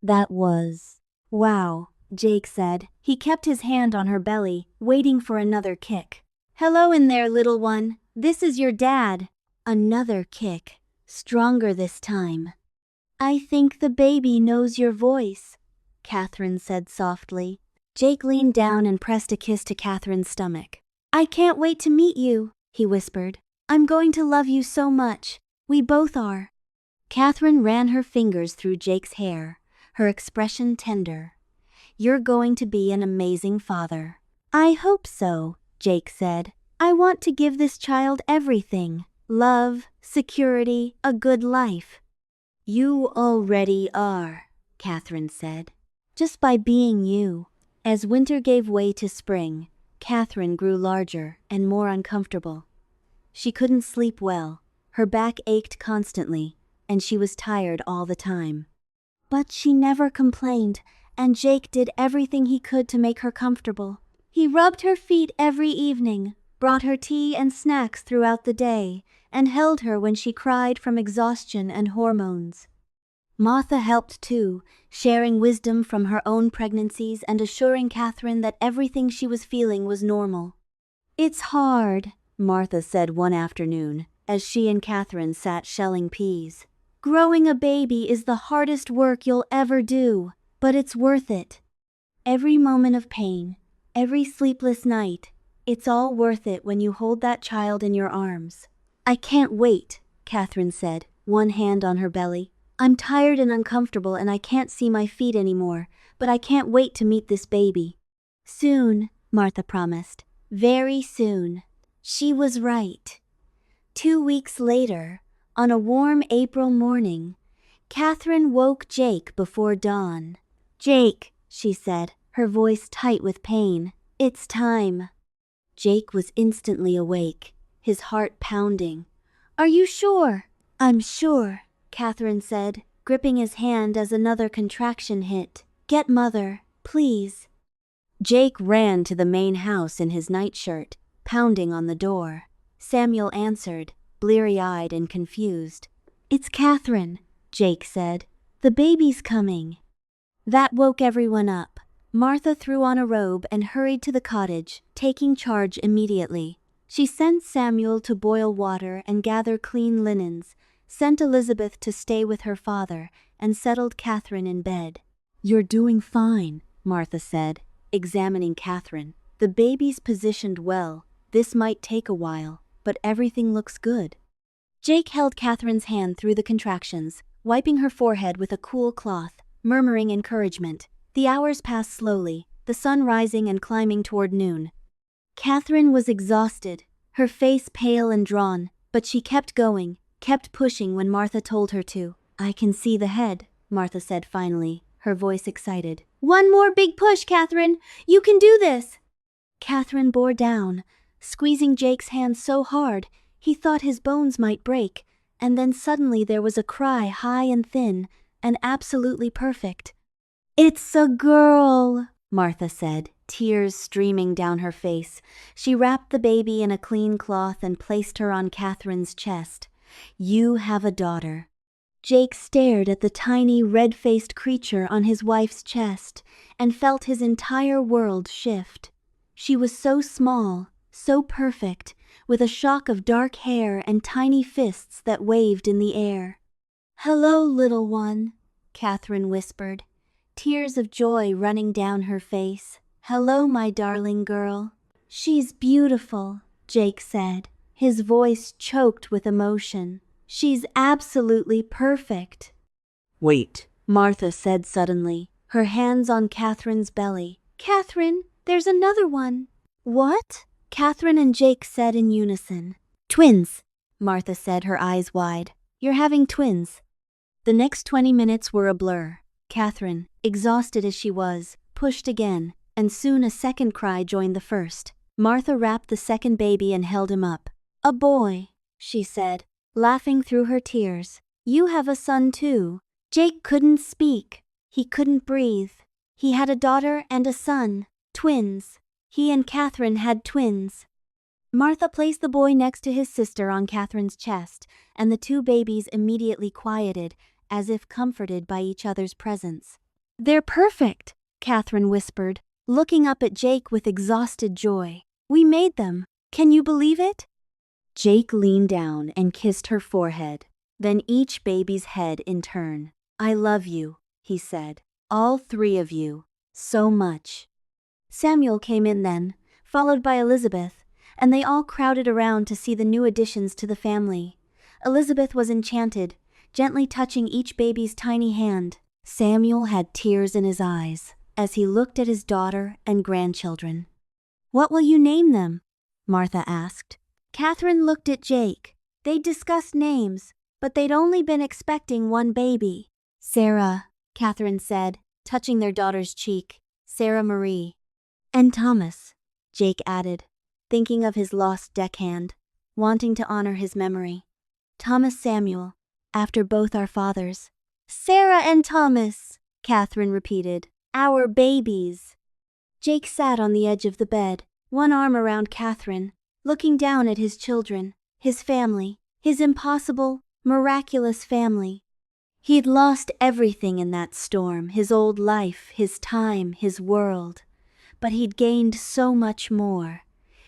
"That was—" "Wow," Jake said. He kept his hand on her belly, waiting for another kick. "Hello in there, little one. This is your dad." Another kick, stronger this time. "I think the baby knows your voice," Catherine said softly. Jake leaned down and pressed a kiss to Catherine's stomach. "I can't wait to meet you," he whispered. "I'm going to love you so much. We both are." Catherine ran her fingers through Jake's hair, her expression tender. "You're going to be an amazing father." "I hope so," Jake said. "I want to give this child everything. Love, security, a good life." "You already are," Catherine said. "Just by being you." As winter gave way to spring, Catherine grew larger and more uncomfortable. She couldn't sleep well, her back ached constantly, and she was tired all the time. But she never complained, and Jake did everything he could to make her comfortable. He rubbed her feet every evening, brought her tea and snacks throughout the day, and held her when she cried from exhaustion and hormones. Martha helped too, sharing wisdom from her own pregnancies and assuring Catherine that everything she was feeling was normal. "It's hard," Martha said one afternoon, as she and Catherine sat shelling peas. "Growing a baby is the hardest work you'll ever do, but it's worth it. Every moment of pain, every sleepless night, it's all worth it when you hold that child in your arms." "I can't wait," Catherine said, one hand on her belly. "I'm tired and uncomfortable and I can't see my feet anymore, but I can't wait to meet this baby. Soon, Martha promised. Very soon. She was right. 2 weeks later, on a warm April morning, Catherine woke Jake before dawn. "Jake," she said, her voice tight with pain, "it's time." Jake was instantly awake, his heart pounding. "Are you sure?" "I'm sure," Catherine said, gripping his hand as another contraction hit. "Get Mother, please." Jake ran to the main house in his nightshirt, pounding on the door. Samuel answered, bleary-eyed and confused. "It's Catherine," Jake said. "The baby's coming." That woke everyone up. Martha threw on a robe and hurried to the cottage, taking charge immediately. She sent Samuel to boil water and gather clean linens, sent Elizabeth to stay with her father, and settled Catherine in bed. "You're doing fine," Martha said, examining Catherine. "The baby's positioned well. This might take a while, but everything looks good." Jake held Catherine's hand through the contractions, wiping her forehead with a cool cloth, murmuring encouragement. The hours passed slowly, the sun rising and climbing toward noon. Catherine was exhausted, her face pale and drawn, but she kept going, kept pushing when Martha told her to. "I can see the head," Martha said finally, her voice excited. "One more big push, Catherine! You can do this!" Catherine bore down, squeezing Jake's hand so hard he thought his bones might break, and then suddenly there was a cry high and thin, and absolutely perfect. "It's a girl," Martha said, tears streaming down her face. She wrapped the baby in a clean cloth and placed her on Catherine's chest. "You have a daughter." Jake stared at the tiny red-faced creature on his wife's chest and felt his entire world shift. She was so small, so perfect, with a shock of dark hair and tiny fists that waved in the air. "Hello, little one," Catherine whispered, tears of joy running down her face. "Hello, my darling girl." "She's beautiful," Jake said, his voice choked with emotion. "She's absolutely perfect." "Wait," Martha said suddenly, her hands on Catherine's belly. "Catherine, there's another one." "What?" Catherine and Jake said in unison. "Twins," Martha said, her eyes wide. "You're having twins." The next 20 minutes were a blur. Catherine, exhausted as she was, pushed again, and soon a second cry joined the first. Martha wrapped the second baby and held him up. "A boy," she said, laughing through her tears. "You have a son too." Jake couldn't speak. He couldn't breathe. He had a daughter and a son. Twins. He and Catherine had twins. Martha placed the boy next to his sister on Catherine's chest, and the two babies immediately quieted, as if comforted by each other's presence. "They're perfect," Catherine whispered, looking up at Jake with exhausted joy. "We made them. Can you believe it?" Jake leaned down and kissed her forehead, then each baby's head in turn. "I love you," he said. "All three of you. So much." Samuel came in then, followed by Elizabeth, and they all crowded around to see the new additions to the family. Elizabeth was enchanted, gently touching each baby's tiny hand. Samuel had tears in his eyes as he looked at his daughter and grandchildren. "What will you name them?" Martha asked. Catherine looked at Jake. They discussed names, but they'd only been expecting one baby. "Sarah," Catherine said, touching their daughter's cheek. "Sarah Marie." "And Thomas," Jake added, thinking of his lost deckhand, wanting to honor his memory. "Thomas Samuel, after both our fathers." "Sarah and Thomas," Catherine repeated. "Our babies." Jake sat on the edge of the bed, one arm around Catherine, looking down at his children, his family, his impossible, miraculous family. He'd lost everything in that storm, his old life, his time, his world. But he'd gained so much more.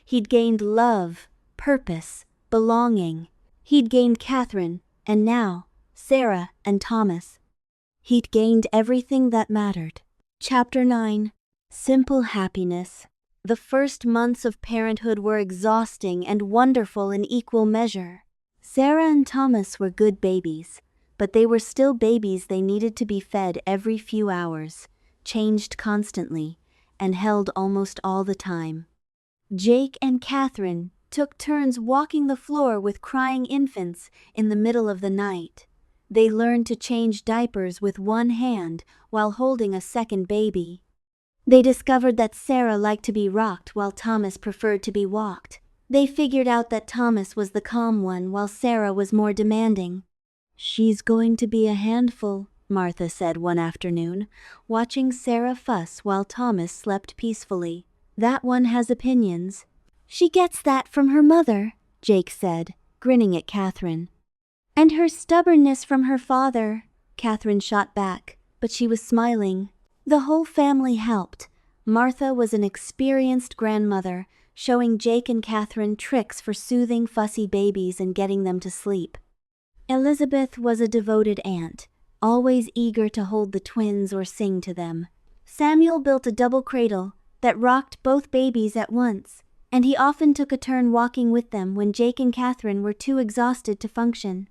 He'd gained love, purpose, belonging. He'd gained Catherine, and now, Sarah and Thomas. He'd gained everything that mattered. Chapter 9. Simple Happiness. The first months of parenthood were exhausting and wonderful in equal measure. Sarah and Thomas were good babies, but they were still babies. They needed to be fed every few hours. changed constantly, and held almost all the time. Jake and Catherine took turns walking the floor with crying infants in the middle of the night. They learned to change diapers with one hand while holding a second baby. They discovered that Sarah liked to be rocked while Thomas preferred to be walked. They figured out that Thomas was the calm one while Sarah was more demanding. "She's going to be a handful," Martha said one afternoon, watching Sarah fuss while Thomas slept peacefully. "That one has opinions." "She gets that from her mother," Jake said, grinning at Catherine. "And her stubbornness from her father," Catherine shot back, but she was smiling. The whole family helped. Martha was an experienced grandmother, showing Jake and Catherine tricks for soothing fussy babies and getting them to sleep. Elizabeth was a devoted aunt, always eager to hold the twins or sing to them. Samuel built a double cradle that rocked both babies at once, and he often took a turn walking with them when Jake and Catherine were too exhausted to function.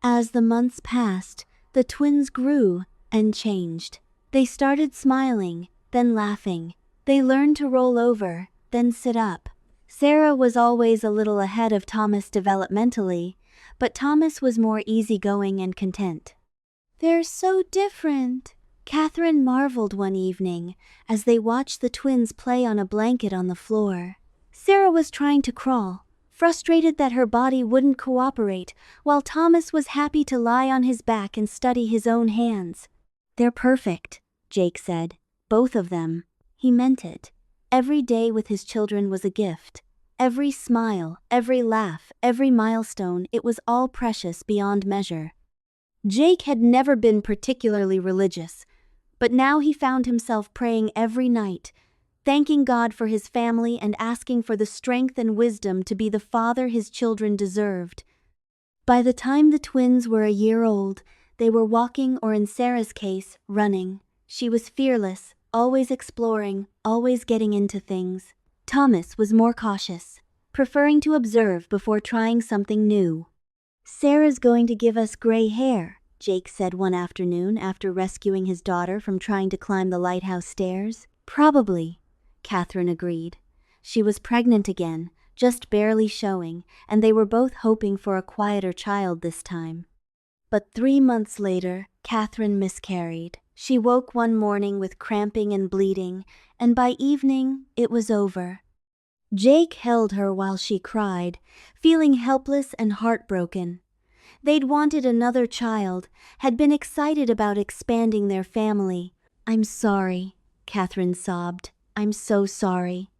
As the months passed, the twins grew and changed. They started smiling, then laughing. They learned to roll over, then sit up. Sarah was always a little ahead of Thomas developmentally, but Thomas was more easygoing and content. "They're so different," Catherine marveled one evening as they watched the twins play on a blanket on the floor. Sarah was trying to crawl, frustrated that her body wouldn't cooperate, while Thomas was happy to lie on his back and study his own hands. "They're perfect," Jake said. "Both of them." He meant it. Every day with his children was a gift. Every smile, every laugh, every milestone, it was all precious beyond measure. Jake had never been particularly religious, but now he found himself praying every night, thanking God for his family and asking for the strength and wisdom to be the father his children deserved. By the time the twins were a year old, they were walking, or in Sarah's case, running. She was fearless, always exploring, always getting into things. Thomas was more cautious, preferring to observe before trying something new. "Sarah's going to give us gray hair," Jake said one afternoon after rescuing his daughter from trying to climb the lighthouse stairs. "Probably," Catherine agreed. She was pregnant again, just barely showing, and they were both hoping for a quieter child this time. But 3 months later, Catherine miscarried. She woke one morning with cramping and bleeding, and by evening, it was over. Jake held her while she cried, feeling helpless and heartbroken. They'd wanted another child, had been excited about expanding their family. "I'm sorry," Catherine sobbed. "I'm so sorry."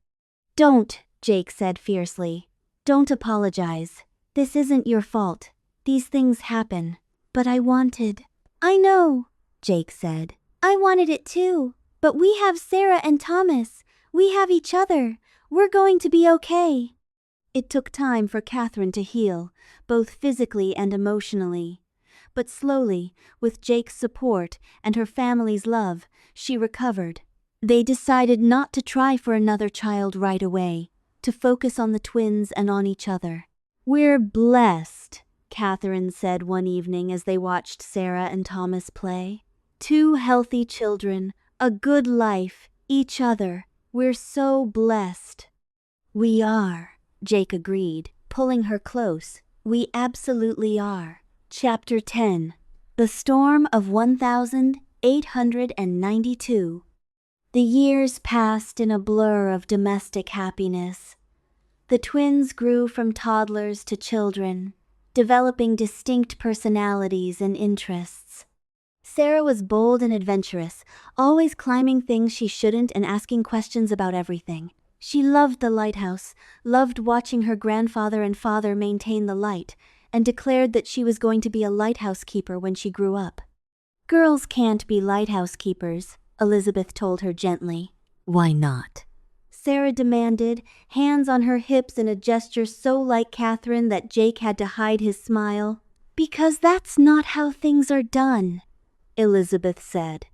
"Don't," Jake said fiercely. "Don't apologize. This isn't your fault. These things happen." "But I wanted." "I know," Jake said. "I wanted it too. But we have Sarah and Thomas. We have each other. We're going to be okay." It took time for Catherine to heal, both physically and emotionally. But slowly, with Jake's support and her family's love, she recovered. They decided not to try for another child right away, to focus on the twins and on each other. "We're blessed," Catherine said one evening as they watched Sarah and Thomas play. "2 healthy children, a good life, each other. We're so blessed." "We are," Jake agreed, pulling her close. "We absolutely are." Chapter 10. The Storm of 1892. The years passed in a blur of domestic happiness. The twins grew from toddlers to children, developing distinct personalities and interests. Sarah was bold and adventurous, always climbing things she shouldn't and asking questions about everything. She loved the lighthouse, loved watching her grandfather and father maintain the light, and declared that she was going to be a lighthouse keeper when she grew up. "Girls can't be lighthouse keepers," Elizabeth told her gently. "Why not?" Sarah demanded, hands on her hips in a gesture so like Catherine that Jake had to hide his smile. "Because that's not how things are done," Elizabeth said.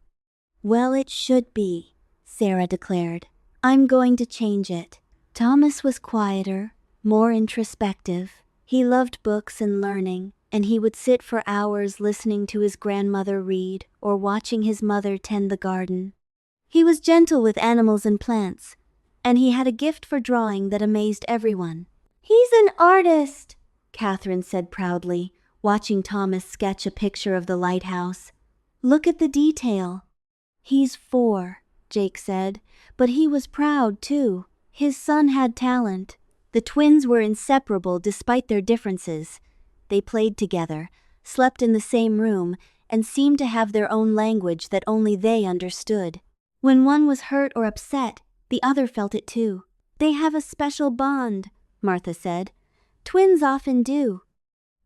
"Well, it should be," Sarah declared. "I'm going to change it." Thomas was quieter, more introspective. He loved books and learning, and he would sit for hours listening to his grandmother read or watching his mother tend the garden. He was gentle with animals and plants, and he had a gift for drawing that amazed everyone. "He's an artist," Catherine said proudly, watching Thomas sketch a picture of the lighthouse. "Look at the detail." "He's 4, Jake said, but he was proud too. His son had talent." The twins were inseparable despite their differences. They played together, slept in the same room, and seemed to have their own language that only they understood. When one was hurt or upset, the other felt it too. "They have a special bond," Martha said. "Twins often do."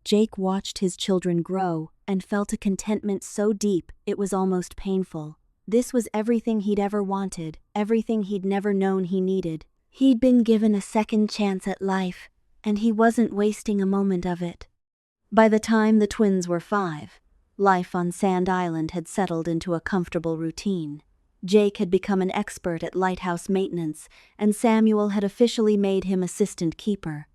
Jake watched his children grow and felt a contentment so deep it was almost painful. This was everything he'd ever wanted, everything he'd never known he needed. He'd been given a second chance at life, and he wasn't wasting a moment of it. By the time the twins were 5, life on Sand Island had settled into a comfortable routine. Jake had become an expert at lighthouse maintenance, and Samuel had officially made him assistant keeper.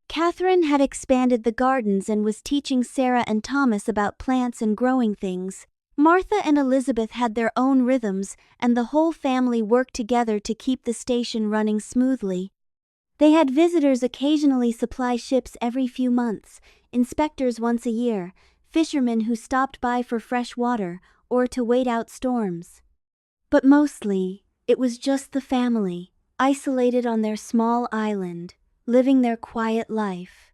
Catherine had expanded the gardens and was teaching Sarah and Thomas about plants and growing things. Martha and Elizabeth had their own rhythms, and the whole family worked together to keep the station running smoothly. They had visitors occasionally supply ships every few months, inspectors once a year, fishermen who stopped by for fresh water or to wait out storms. But mostly, it was just the family, isolated on their small island, living their quiet life.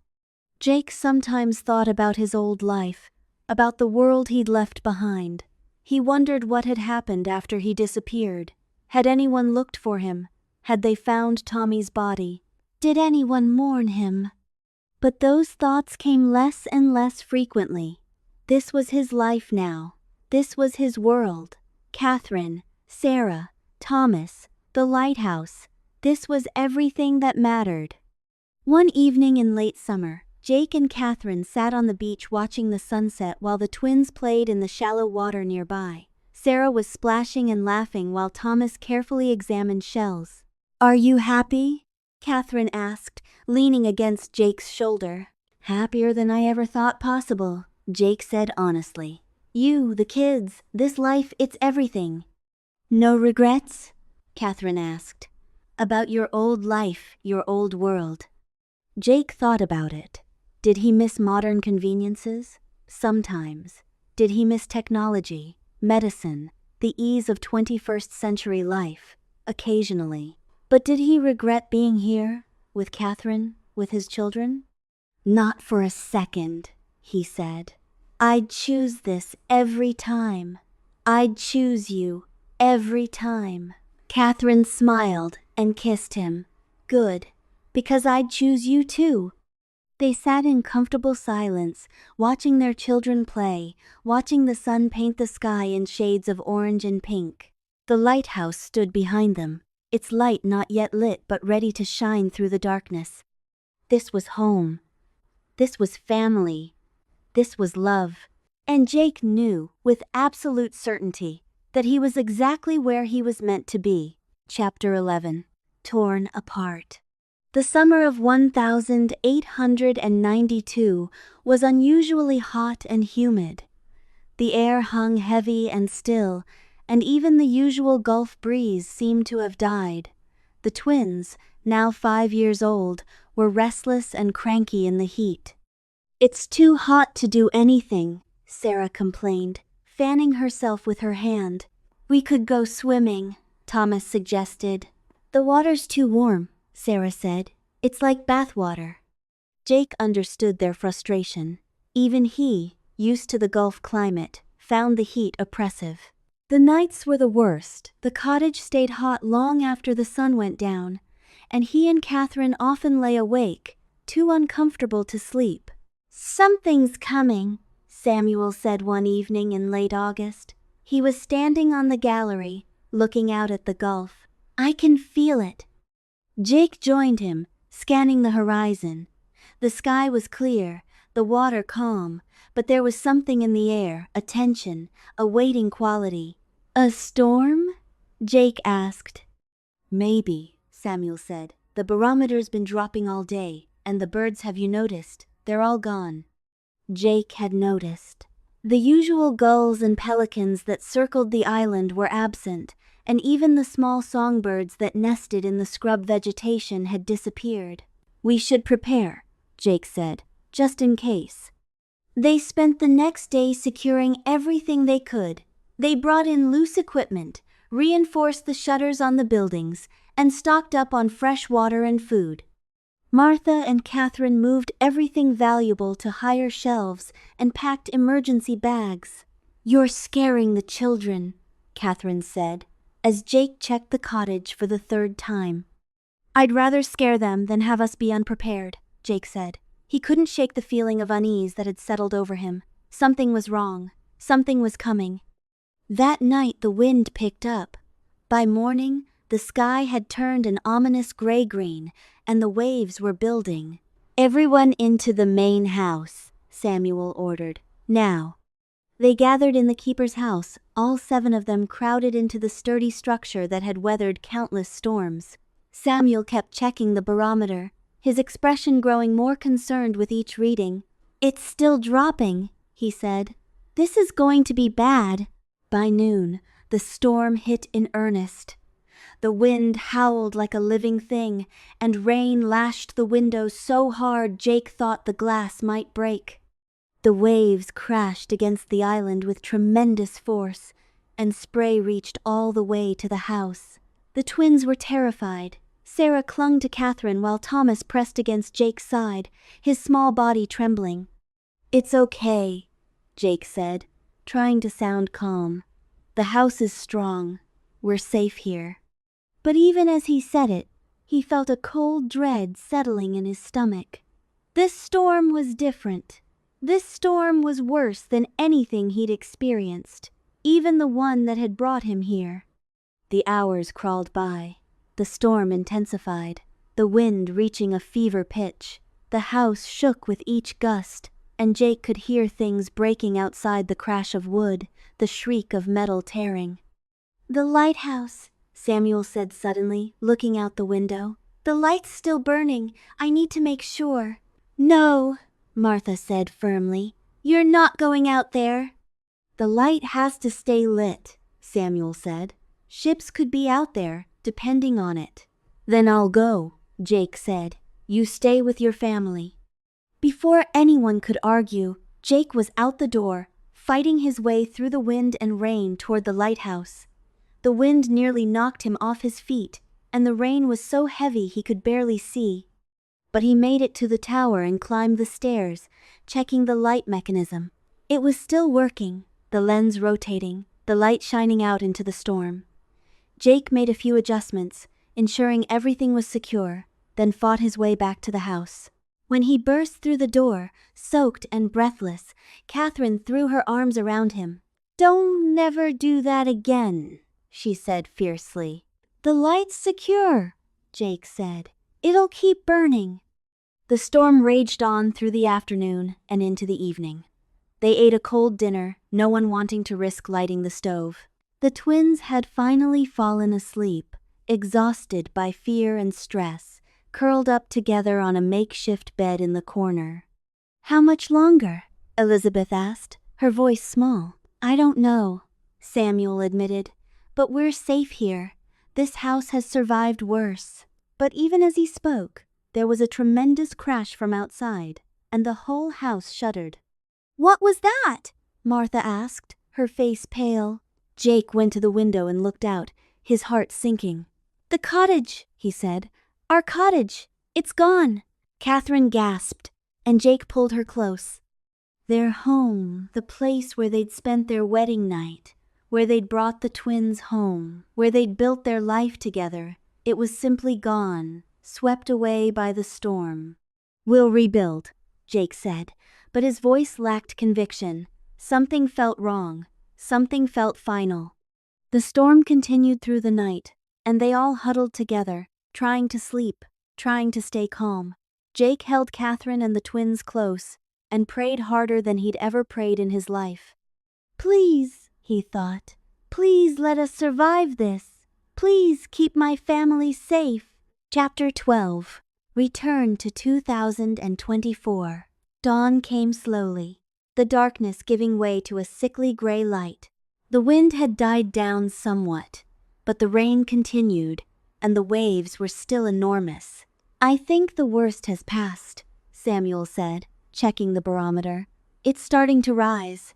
Jake sometimes thought about his old life, about the world he'd left behind. He wondered what had happened after he disappeared. Had anyone looked for him? Had they found Tommy's body? Did anyone mourn him? But those thoughts came less and less frequently. This was his life now. This was his world. Catherine, Sarah, Thomas, the lighthouse. This was everything that mattered. One evening in late summer, Jake and Catherine sat on the beach watching the sunset while the twins played in the shallow water nearby. Sarah was splashing and laughing while Thomas carefully examined shells. "Are you happy?" Catherine asked, leaning against Jake's shoulder. "Happier than I ever thought possible," Jake said honestly. "You, the kids, this life, it's everything." "No regrets?" Catherine asked. "About your old life, your old world?" Jake thought about it. Did he miss modern conveniences? Sometimes. Did he miss technology, medicine, the ease of 21st century life? Occasionally. But did he regret being here, with Catherine, with his children? "Not for a second," he said. "I'd choose this every time. I'd choose you every time." Catherine smiled and kissed him. "Good, because I'd choose you too." They sat in comfortable silence, watching their children play, watching the sun paint the sky in shades of orange and pink. The lighthouse stood behind them, its light not yet lit but ready to shine through the darkness. This was home. This was family. This was love. And Jake knew, with absolute certainty, that he was exactly where he was meant to be. Chapter 11. Torn Apart. The summer of 1892 was unusually hot and humid. The air hung heavy and still, and even the usual Gulf breeze seemed to have died. The twins, now 5 years old, were restless and cranky in the heat. "It's too hot to do anything," Sarah complained, fanning herself with her hand. "We could go swimming," Thomas suggested. "The water's too warm," Sarah said. "It's like bathwater." Jake understood their frustration. Even he, used to the Gulf climate, found the heat oppressive. The nights were the worst. The cottage stayed hot long after the sun went down, and he and Catherine often lay awake, too uncomfortable to sleep. "Something's coming," Samuel said one evening in late August. He was standing on the gallery, looking out at the Gulf. "I can feel it." Jake joined him, scanning the horizon. The sky was clear, the water calm, but there was something in the air, a tension, a waiting quality. "A storm?" Jake asked. "Maybe," Samuel said. "The barometer's been dropping all day, and the birds, have you noticed? They're all gone." Jake had noticed. The usual gulls and pelicans that circled the island were absent, and even the small songbirds that nested in the scrub vegetation had disappeared. "We should prepare," Jake said, "just in case." They spent the next day securing everything they could. They brought in loose equipment, reinforced the shutters on the buildings, and stocked up on fresh water and food. Martha and Catherine moved everything valuable to higher shelves and packed emergency bags. "You're scaring the children," Catherine said, as Jake checked the cottage for the third time. "I'd rather scare them than have us be unprepared," Jake said. He couldn't shake the feeling of unease that had settled over him. Something was wrong. Something was coming. That night the wind picked up. By morning, the sky had turned an ominous gray-green, and the waves were building. "Everyone into the main house," Samuel ordered. "Now." They gathered in the keeper's house, all 7 of them crowded into the sturdy structure that had weathered countless storms. Samuel kept checking the barometer, his expression growing more concerned with each reading. "It's still dropping," he said. "This is going to be bad." By noon, the storm hit in earnest. The wind howled like a living thing, and rain lashed the windows so hard Jake thought the glass might break. The waves crashed against the island with tremendous force, and spray reached all the way to the house. The twins were terrified. Sarah clung to Catherine while Thomas pressed against Jake's side, his small body trembling. "It's okay," Jake said, trying to sound calm. "The house is strong. We're safe here." But even as he said it, he felt a cold dread settling in his stomach. This storm was different. This storm was worse than anything he'd experienced, even the one that had brought him here. The hours crawled by. The storm intensified, the wind reaching a fever pitch. The house shook with each gust, and Jake could hear things breaking outside, the crash of wood, the shriek of metal tearing. "The lighthouse," Samuel said suddenly, looking out the window. "The light's still burning. I need to make sure." "No," Martha said firmly. "You're not going out there." "The light has to stay lit," Samuel said. "Ships could be out there, depending on it." "Then I'll go," Jake said. "You stay with your family." Before anyone could argue, Jake was out the door, fighting his way through the wind and rain toward the lighthouse. The wind nearly knocked him off his feet, and the rain was so heavy he could barely see. But he made it to the tower and climbed the stairs, checking the light mechanism. It was still working, the lens rotating, the light shining out into the storm. Jake made a few adjustments, ensuring everything was secure, then fought his way back to the house. When he burst through the door, soaked and breathless, Catherine threw her arms around him. "Don't never do that again," she said fiercely. "The light's secure," Jake said. "It'll keep burning." The storm raged on through the afternoon and into the evening. They ate a cold dinner, no one wanting to risk lighting the stove. The twins had finally fallen asleep, exhausted by fear and stress, curled up together on a makeshift bed in the corner. "How much longer?" Elizabeth asked, her voice small. "I don't know," Samuel admitted. "But we're safe here. This house has survived worse." But even as he spoke, there was a tremendous crash from outside, and the whole house shuddered. "What was that?" Martha asked, her face pale. Jake went to the window and looked out, his heart sinking. "The cottage," he said. "Our cottage. It's gone." Catherine gasped, and Jake pulled her close. Their home, the place where they'd spent their wedding night, where they'd brought the twins home, where they'd built their life together, it was simply gone, swept away by the storm. "We'll rebuild," Jake said, but his voice lacked conviction. Something felt wrong. Something felt final. The storm continued through the night, and they all huddled together, trying to sleep, trying to stay calm. Jake held Catherine and the twins close, and prayed harder than he'd ever prayed in his life. "Please," he thought, "please let us survive this. Please keep my family safe." Chapter 12. Return to 2024. Dawn came slowly, the darkness giving way to a sickly gray light. The wind had died down somewhat, But the rain continued, and the waves were still enormous. "I think the worst has passed," Samuel said, checking the barometer. "It's starting to rise."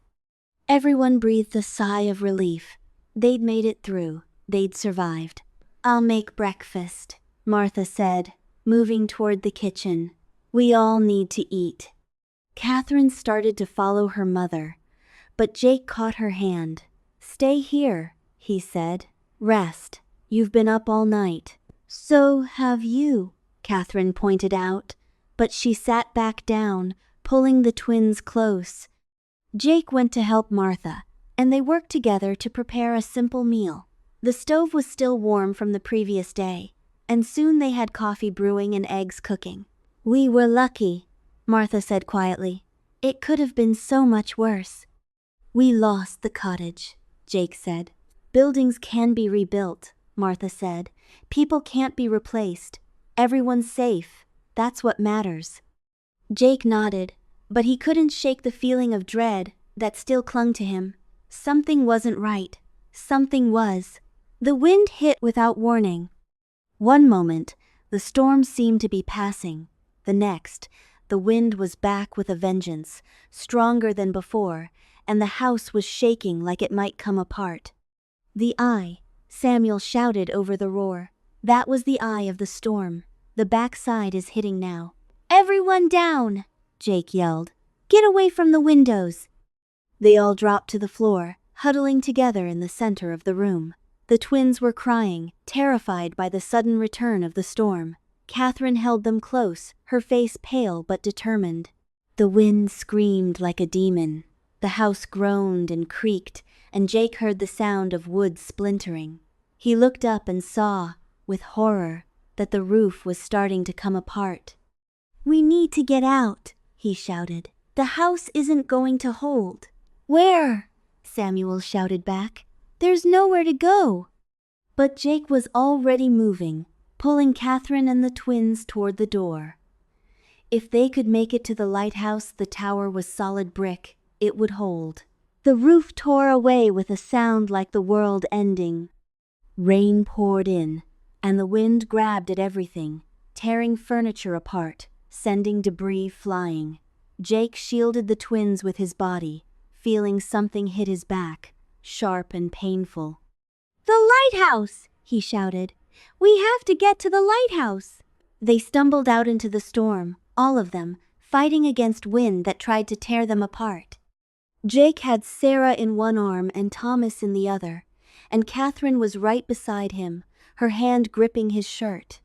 Everyone breathed a sigh of relief. They'd made it through. They'd survived. "I'll make breakfast," Martha said, moving toward the kitchen. "We all need to eat." Catherine started to follow her mother, but Jake caught her hand. "Stay here," he said. "Rest. You've been up all night." "So have you," Catherine pointed out, but she sat back down, pulling the twins close. Jake went to help Martha, and they worked together to prepare a simple meal. The stove was still warm from the previous day, and soon they had coffee brewing and eggs cooking. "We were lucky," Martha said quietly. "It could have been so much worse." "We lost the cottage," Jake said. "Buildings can be rebuilt," Martha said. "People can't be replaced. Everyone's safe. That's what matters." Jake nodded, but he couldn't shake the feeling of dread that still clung to him. Something wasn't right. Something was. The wind hit without warning. One moment, the storm seemed to be passing. The next, the wind was back with a vengeance, stronger than before, and the house was shaking like it might come apart. "The eye," Samuel shouted over the roar. "That was the eye of the storm. The backside is hitting now." "Everyone down!" Jake yelled. "Get away from the windows!" They all dropped to the floor, huddling together in the center of the room. The twins were crying, terrified by the sudden return of the storm. Catherine held them close, her face pale but determined. The wind screamed like a demon. The house groaned and creaked, and Jake heard the sound of wood splintering. He looked up and saw, with horror, that the roof was starting to come apart. "We need to get out," he shouted. "The house isn't going to hold." "Where?" Samuel shouted back. "There's nowhere to go." But Jake was already moving, pulling Catherine and the twins toward the door. If they could make it to the lighthouse, the tower was solid brick. It would hold. The roof tore away with a sound like the world ending. Rain poured in, and the wind grabbed at everything, tearing furniture apart, sending debris flying. Jake shielded the twins with his body, feeling something hit his back, sharp and painful. "The lighthouse!" he shouted. "We have to get to the lighthouse!" They stumbled out into the storm, all of them, fighting against wind that tried to tear them apart. Jake had Sarah in one arm and Thomas in the other, and Catherine was right beside him, her hand gripping his shirt.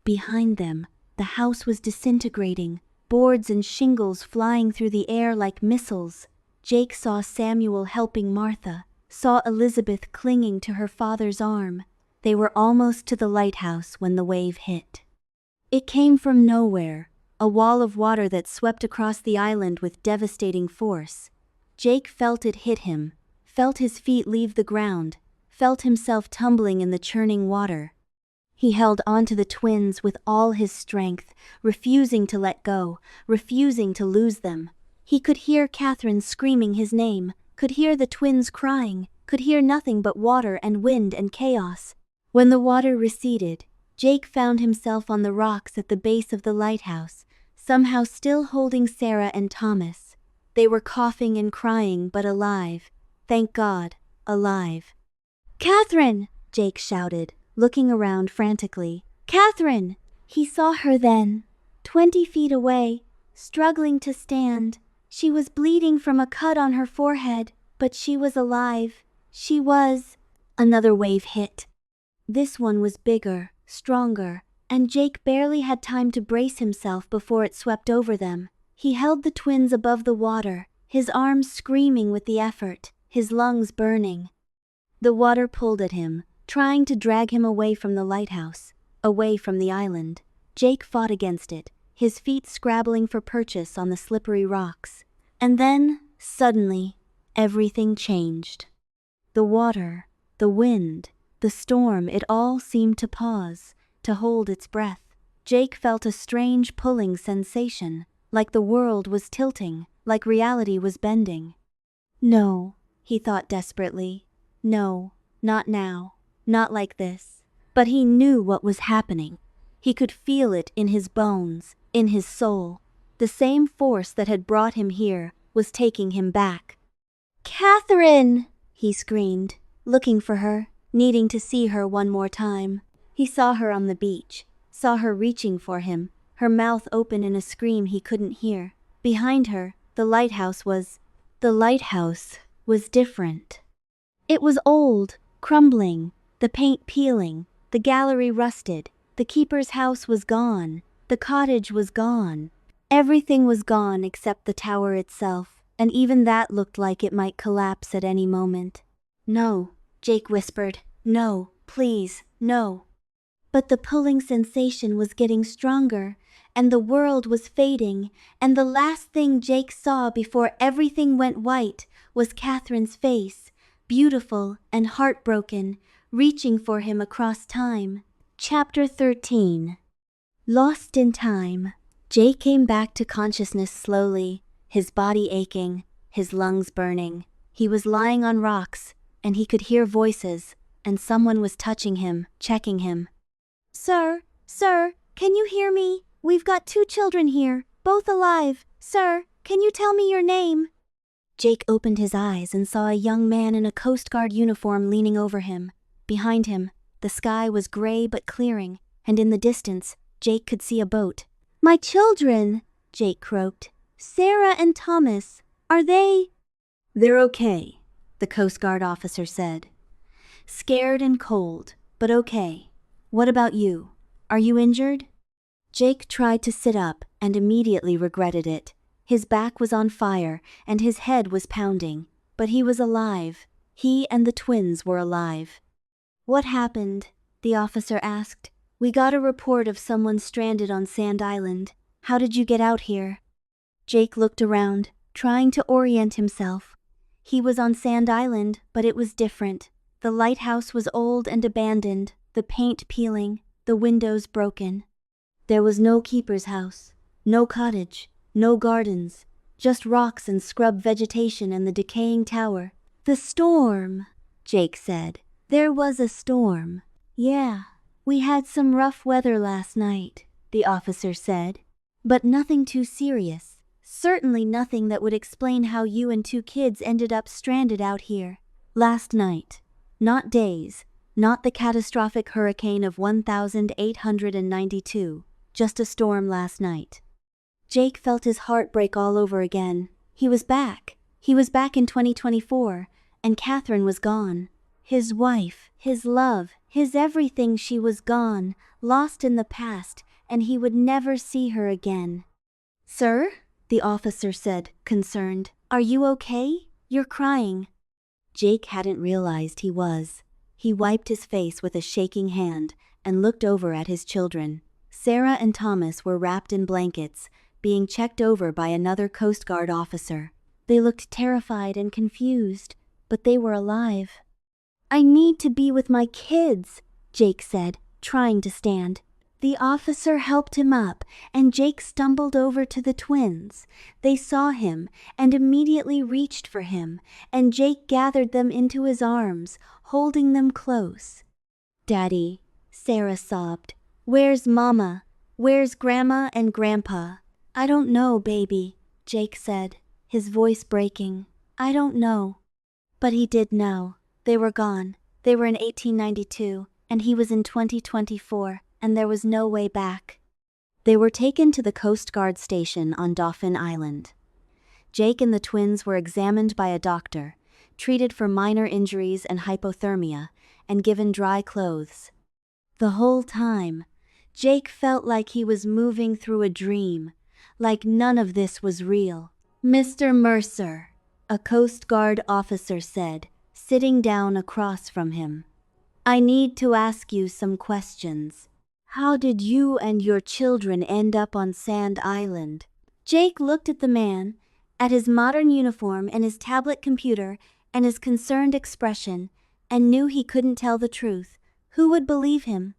Behind them, the house was disintegrating, boards and shingles flying through the air like missiles. Jake saw Samuel helping Martha, saw Elizabeth clinging to her father's arm. They were almost to the lighthouse when the wave hit. It came from nowhere, a wall of water that swept across the island with devastating force. Jake felt it hit him, felt his feet leave the ground, felt himself tumbling in the churning water. He held onto the twins with all his strength, refusing to let go, refusing to lose them. He could hear Catherine screaming his name, could hear the twins crying, could hear nothing but water and wind and chaos. When the water receded, Jake found himself on the rocks at the base of the lighthouse, somehow still holding Sarah and Thomas. They were coughing and crying, but alive. Thank God, alive. "Catherine!" Jake shouted, looking around frantically. "Catherine!" He saw her then, 20 feet away, struggling to stand. She was bleeding from a cut on her forehead, but she was alive. She was... Another wave hit. This one was bigger, stronger, and Jake barely had time to brace himself before it swept over them. He held the twins above the water, his arms screaming with the effort, his lungs burning. The water pulled at him, trying to drag him away from the lighthouse, away from the island. Jake fought against it, his feet scrabbling for purchase on the slippery rocks. And then, suddenly, everything changed. The water, the wind, the storm, it all seemed to pause, to hold its breath. Jake felt a strange pulling sensation, like the world was tilting, like reality was bending. "No," he thought desperately. "No, not now. Not like this. But he knew what was happening. He could feel it in his bones, in his soul. The same force that had brought him here was taking him back. Catherine! He screamed, looking for her, needing to see her one more time. He saw her on the beach, saw her reaching for him, her mouth open in a scream he couldn't hear. Behind her, the lighthouse was different. It was old, crumbling, the paint peeling, the gallery rusted, the keeper's house was gone, the cottage was gone. Everything was gone except the tower itself, and even that looked like it might collapse at any moment. No, Jake whispered. No, please, no. But the pulling sensation was getting stronger, and the world was fading, and the last thing Jake saw before everything went white was Catherine's face, beautiful and heartbroken, reaching for him across time. Chapter 13. Lost in time. Jake came back to consciousness slowly, his body aching, his lungs burning. He was lying on rocks, and he could hear voices, and someone was touching him, checking him. Sir, can you hear me? We've got 2 children here, both alive. Sir, can you tell me your name? Jake opened his eyes and saw a young man in a Coast Guard uniform leaning over him. Behind him, the sky was gray but clearing, and in the distance, Jake could see a boat. My children, Jake croaked. Sarah and Thomas, are they? They're okay, the Coast Guard officer said. Scared and cold, but okay. What about you? Are you injured? Jake tried to sit up and immediately regretted it. His back was on fire and his head was pounding, but he was alive. He and the twins were alive. What happened? The officer asked. We got a report of someone stranded on Sand Island. How did you get out here? Jake looked around, trying to orient himself. He was on Sand Island, but it was different. The lighthouse was old and abandoned, the paint peeling, the windows broken. There was no keeper's house, no cottage, no gardens, just rocks and scrub vegetation and the decaying tower. The storm, Jake said. There was a storm. Yeah, we had some rough weather last night, the officer said. But nothing too serious. Certainly nothing that would explain how you and 2 kids ended up stranded out here. Last night. Not days. Not the catastrophic hurricane of 1892. Just a storm last night. Jake felt his heart break all over again. He was back. He was back in 2024, and Catherine was gone. His wife, his love, his everything, she was gone, lost in the past, and he would never see her again. Sir? The officer said, concerned. Are you okay? You're crying. Jake hadn't realized he was. He wiped his face with a shaking hand and looked over at his children. Sarah and Thomas were wrapped in blankets, being checked over by another Coast Guard officer. They looked terrified and confused, but they were alive. I need to be with my kids, Jake said, trying to stand. The officer helped him up, and Jake stumbled over to the twins. They saw him and immediately reached for him, and Jake gathered them into his arms, holding them close. Daddy, Sarah sobbed. Where's Mama? Where's Grandma and Grandpa? I don't know, baby, Jake said, his voice breaking. I don't know. But he did know. They were gone. They were in 1892, and he was in 2024. And there was no way back. They were taken to the Coast Guard station on Dauphin Island. Jake and the twins were examined by a doctor, treated for minor injuries and hypothermia, and given dry clothes. The whole time, Jake felt like he was moving through a dream, like none of this was real. Mr. Mercer, a Coast Guard officer said, sitting down across from him. I need to ask you some questions. How did you and your children end up on Sand Island? Jake looked at the man, at his modern uniform and his tablet computer and his concerned expression, and knew he couldn't tell the truth. Who would believe him?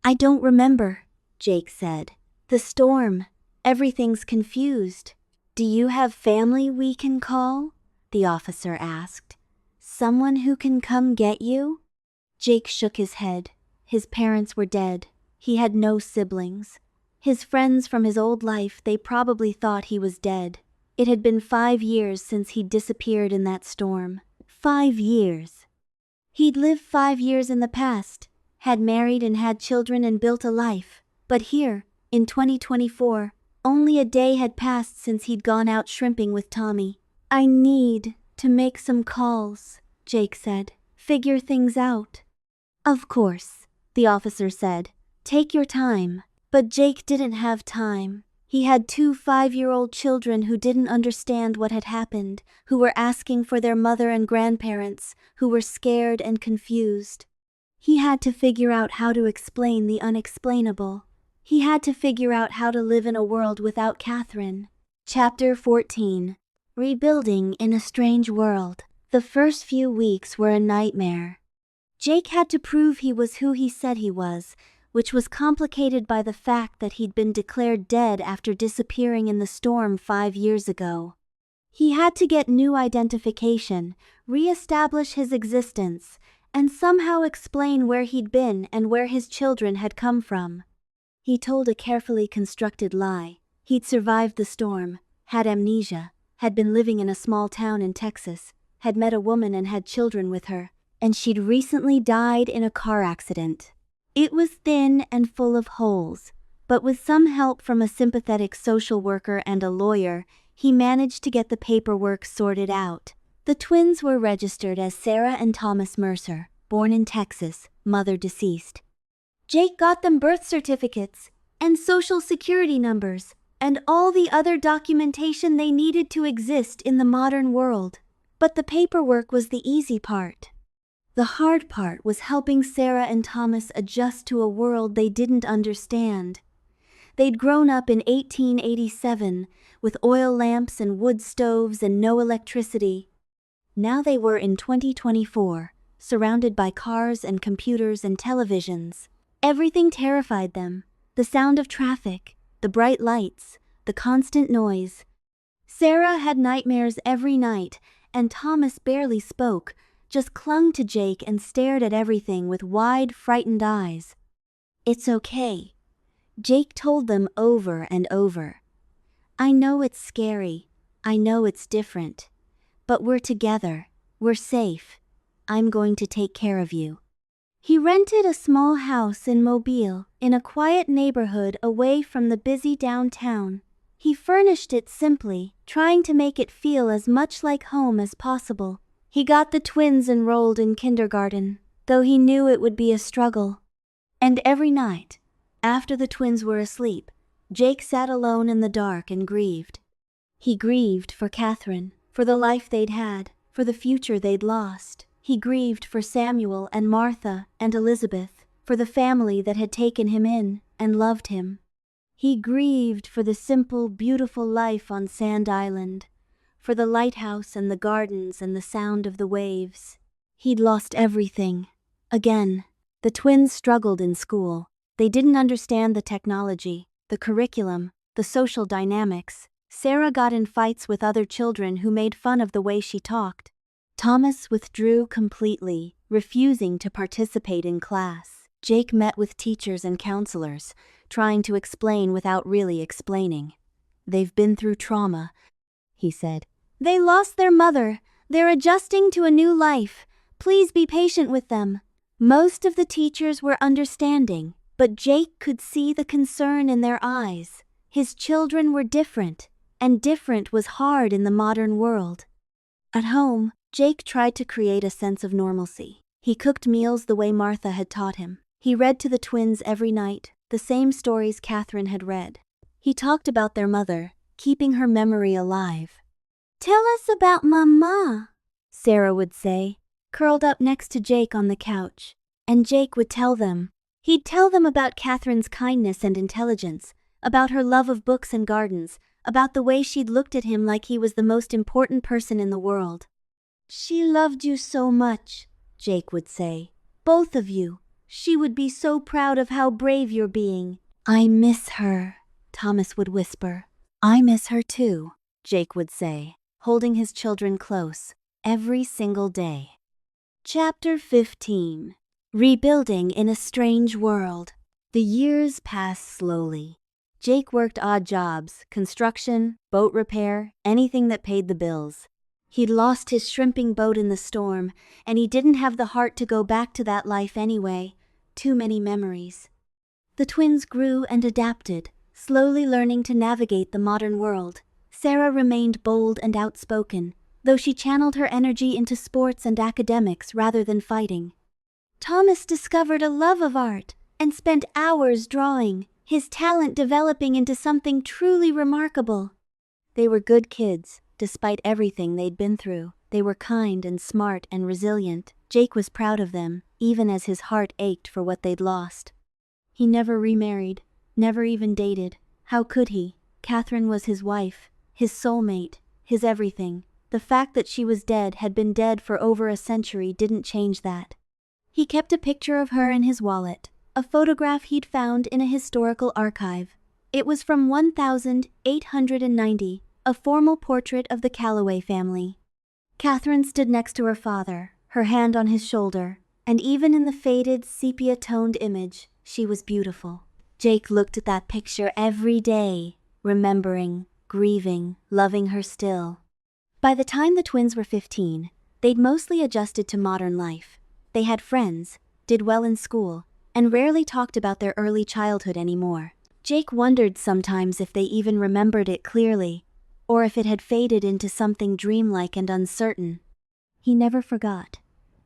I don't remember, Jake said. The storm. Everything's confused. Do you have family we can call? The officer asked. Someone who can come get you? Jake shook his head. His parents were dead. He had no siblings. His friends from his old life, they probably thought he was dead. It had been 5 years since he'd disappeared in that storm. 5 years. He'd lived 5 years in the past, had married and had children and built a life. But here, in 2024, only a day had passed since he'd gone out shrimping with Tommy. "I need to make some calls," Jake said. "Figure things out." "Of course," the officer said. "Take your time." But Jake didn't have time. He had 2 5-year-old children who didn't understand what had happened, who were asking for their mother and grandparents, who were scared and confused. He had to figure out how to explain the unexplainable. He had to figure out how to live in a world without Catherine. Chapter 14. Rebuilding in a Strange World. The first few weeks were a nightmare. Jake had to prove he was who he said he was, which was complicated by the fact that he'd been declared dead after disappearing in the storm 5 years ago. He had to get new identification, re-establish his existence, and somehow explain where he'd been and where his children had come from. He told a carefully constructed lie. He'd survived the storm, had amnesia, had been living in a small town in Texas, had met a woman and had children with her, and she'd recently died in a car accident. It was thin and full of holes, but with some help from a sympathetic social worker and a lawyer, he managed to get the paperwork sorted out. The twins were registered as Sarah and Thomas Mercer, born in Texas, mother deceased. Jake got them birth certificates and social security numbers and all the other documentation they needed to exist in the modern world. But the paperwork was the easy part. The hard part was helping Sarah and Thomas adjust to a world they didn't understand. They'd grown up in 1887 with oil lamps and wood stoves and no electricity. Now they were in 2024, surrounded by cars and computers and televisions. Everything terrified them. The sound of traffic, the bright lights, the constant noise. Sarah had nightmares every night, and Thomas barely spoke, just clung to Jake and stared at everything with wide, frightened eyes. "It's okay," Jake told them over and over. "I know it's scary. I know it's different. But we're together. We're safe. I'm going to take care of you." He rented a small house in Mobile, in a quiet neighborhood away from the busy downtown. He furnished it simply, trying to make it feel as much like home as possible. He got the twins enrolled in kindergarten, though he knew it would be a struggle. And every night, after the twins were asleep, Jake sat alone in the dark and grieved. He grieved for Catherine, for the life they'd had, for the future they'd lost. He grieved for Samuel and Martha and Elizabeth, for the family that had taken him in and loved him. He grieved for the simple, beautiful life on Sand Island, for the lighthouse and the gardens and the sound of the waves. He'd lost everything. Again. The twins struggled in school. They didn't understand the technology, the curriculum, the social dynamics. Sarah got in fights with other children who made fun of the way she talked. Thomas withdrew completely, refusing to participate in class. Jake met with teachers and counselors, trying to explain without really explaining. "They've been through trauma," he said. "They lost their mother. They're adjusting to a new life. Please be patient with them." Most of the teachers were understanding, but Jake could see the concern in their eyes. His children were different, and different was hard in the modern world. At home, Jake tried to create a sense of normalcy. He cooked meals the way Martha had taught him. He read to the twins every night, the same stories Catherine had read. He talked about their mother, keeping her memory alive. "Tell us about Mama," Sarah would say, curled up next to Jake on the couch. And Jake would tell them. He'd tell them about Catherine's kindness and intelligence, about her love of books and gardens, about the way she'd looked at him like he was the most important person in the world. "She loved you so much," Jake would say. "Both of you. She would be so proud of how brave you're being." "I miss her," Thomas would whisper. "I miss her too," Jake would say, holding his children close, every single day. Chapter 15. Rebuilding in a strange world. The years passed slowly. Jake worked odd jobs, construction, boat repair, anything that paid the bills. He'd lost his shrimping boat in the storm, and he didn't have the heart to go back to that life anyway. Too many memories. The twins grew and adapted, slowly learning to navigate the modern world. Sarah remained bold and outspoken, though she channeled her energy into sports and academics rather than fighting. Thomas discovered a love of art and spent hours drawing, his talent developing into something truly remarkable. They were good kids, despite everything they'd been through. They were kind and smart and resilient. Jake was proud of them, even as his heart ached for what they'd lost. He never remarried, never even dated. How could he? Catherine was his wife, his soulmate, his everything. The fact that she was dead, had been dead for over a century, didn't change that. He kept a picture of her in his wallet, a photograph he'd found in a historical archive. It was from 1890, a formal portrait of the Calloway family. Catherine stood next to her father, her hand on his shoulder, and even in the faded, sepia-toned image, she was beautiful. Jake looked at that picture every day, remembering, grieving, loving her still. By the time the twins were 15, they'd mostly adjusted to modern life. They had friends, did well in school, and rarely talked about their early childhood anymore. Jake wondered sometimes if they even remembered it clearly, or if it had faded into something dreamlike and uncertain. He never forgot.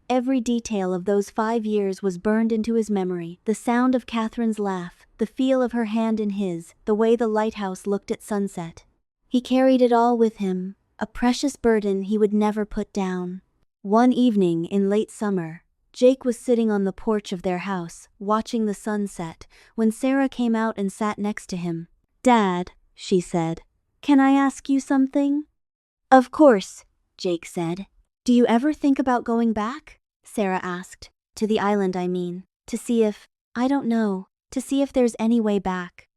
Every detail of those 5 years was burned into his memory. The sound of Catherine's laugh, the feel of her hand in his, the way the lighthouse looked at sunset. He carried it all with him, a precious burden he would never put down. One evening in late summer, Jake was sitting on the porch of their house, watching the sunset, when Sarah came out and sat next to him. "Dad," she said, "can I ask you something?" "Of course," Jake said. "Do you ever think about going back?" Sarah asked. "To the island, I mean. To see if, I don't know, to see if there's any way back."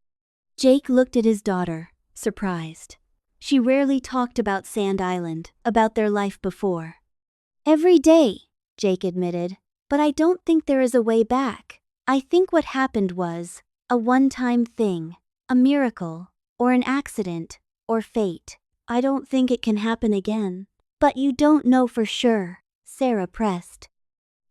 Jake looked at his daughter, surprised. She rarely talked about Sand Island, about their life before. "Every day," Jake admitted, "but I don't think there is a way back. I think what happened was a one-time thing, a miracle, or an accident, or fate. I don't think it can happen again." "But you don't know for sure," Sarah pressed.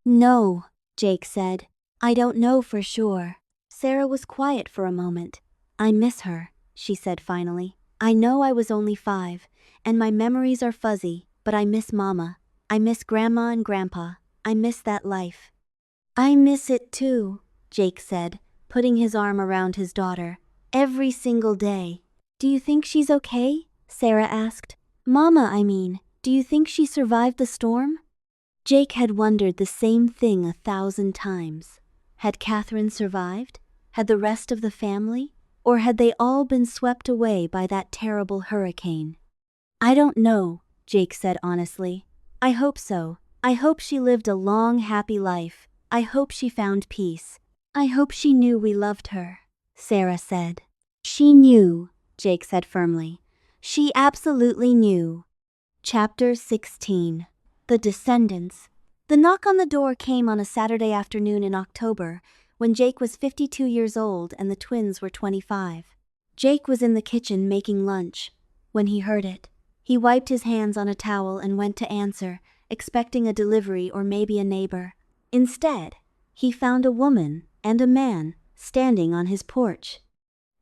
"No," Jake said. "I don't know for sure." Sarah was quiet for a moment. "I miss her," she said finally. "I know I was only 5, and my memories are fuzzy, but I miss Mama. I miss Grandma and Grandpa. I miss that life." "I miss it too," Jake said, putting his arm around his daughter. "Every single day." "Do you think she's okay?" Sarah asked. "Mama, I mean, do you think she survived the storm?" Jake had wondered the same thing 1,000 times. Had Catherine survived? Had the rest of the family? Or had they all been swept away by that terrible hurricane? "I don't know," Jake said honestly. "I hope so. I hope she lived a long, happy life. I hope she found peace. I hope she knew we loved her," Sarah said. "She knew," Jake said firmly. "She absolutely knew." Chapter 16. The Descendants. The knock on the door came on a Saturday afternoon in October, when Jake was 52 years old and the twins were 25. Jake was in the kitchen making lunch when he heard it. He wiped his hands on a towel and went to answer, expecting a delivery or maybe a neighbor. Instead, he found a woman and a man standing on his porch.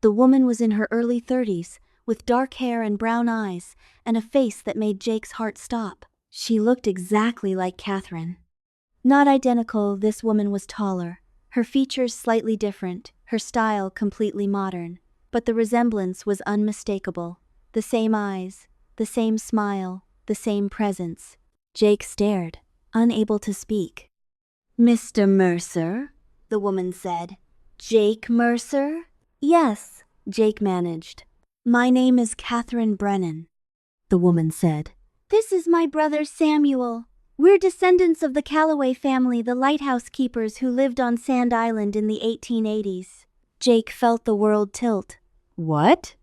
The woman was in her early 30s, with dark hair and brown eyes, and a face that made Jake's heart stop. She looked exactly like Catherine. Not identical, this woman was taller, her features slightly different, her style completely modern, but the resemblance was unmistakable. The same eyes, the same smile, the same presence. Jake stared, unable to speak. "Mr. Mercer?" the woman said. "Jake Mercer?" "Yes," Jake managed. "My name is Catherine Brennan," the woman said. "This is my brother Samuel. We're descendants of the Calloway family, the lighthouse keepers who lived on Sand Island in the 1880s. Jake felt the world tilt. "What?"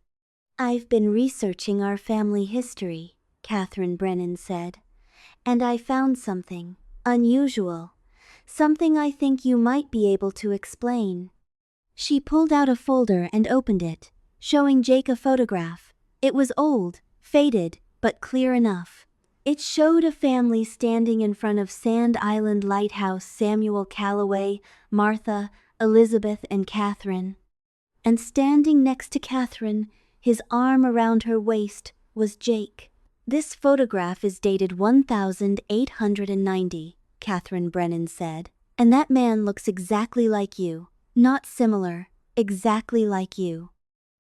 "I've been researching our family history," Catherine Brennan said, "and I found something unusual, Something I think you might be able to explain." She pulled out a folder and opened it, showing Jake a photograph. It was old, faded, but clear enough. It showed a family standing in front of Sand Island Lighthouse: Samuel Calloway, Martha, Elizabeth, and Catherine. And standing next to Catherine, his arm around her waist, was Jake. "This photograph is dated 1890, Catherine Brennan said. "And that man looks exactly like you. Not similar, exactly like you."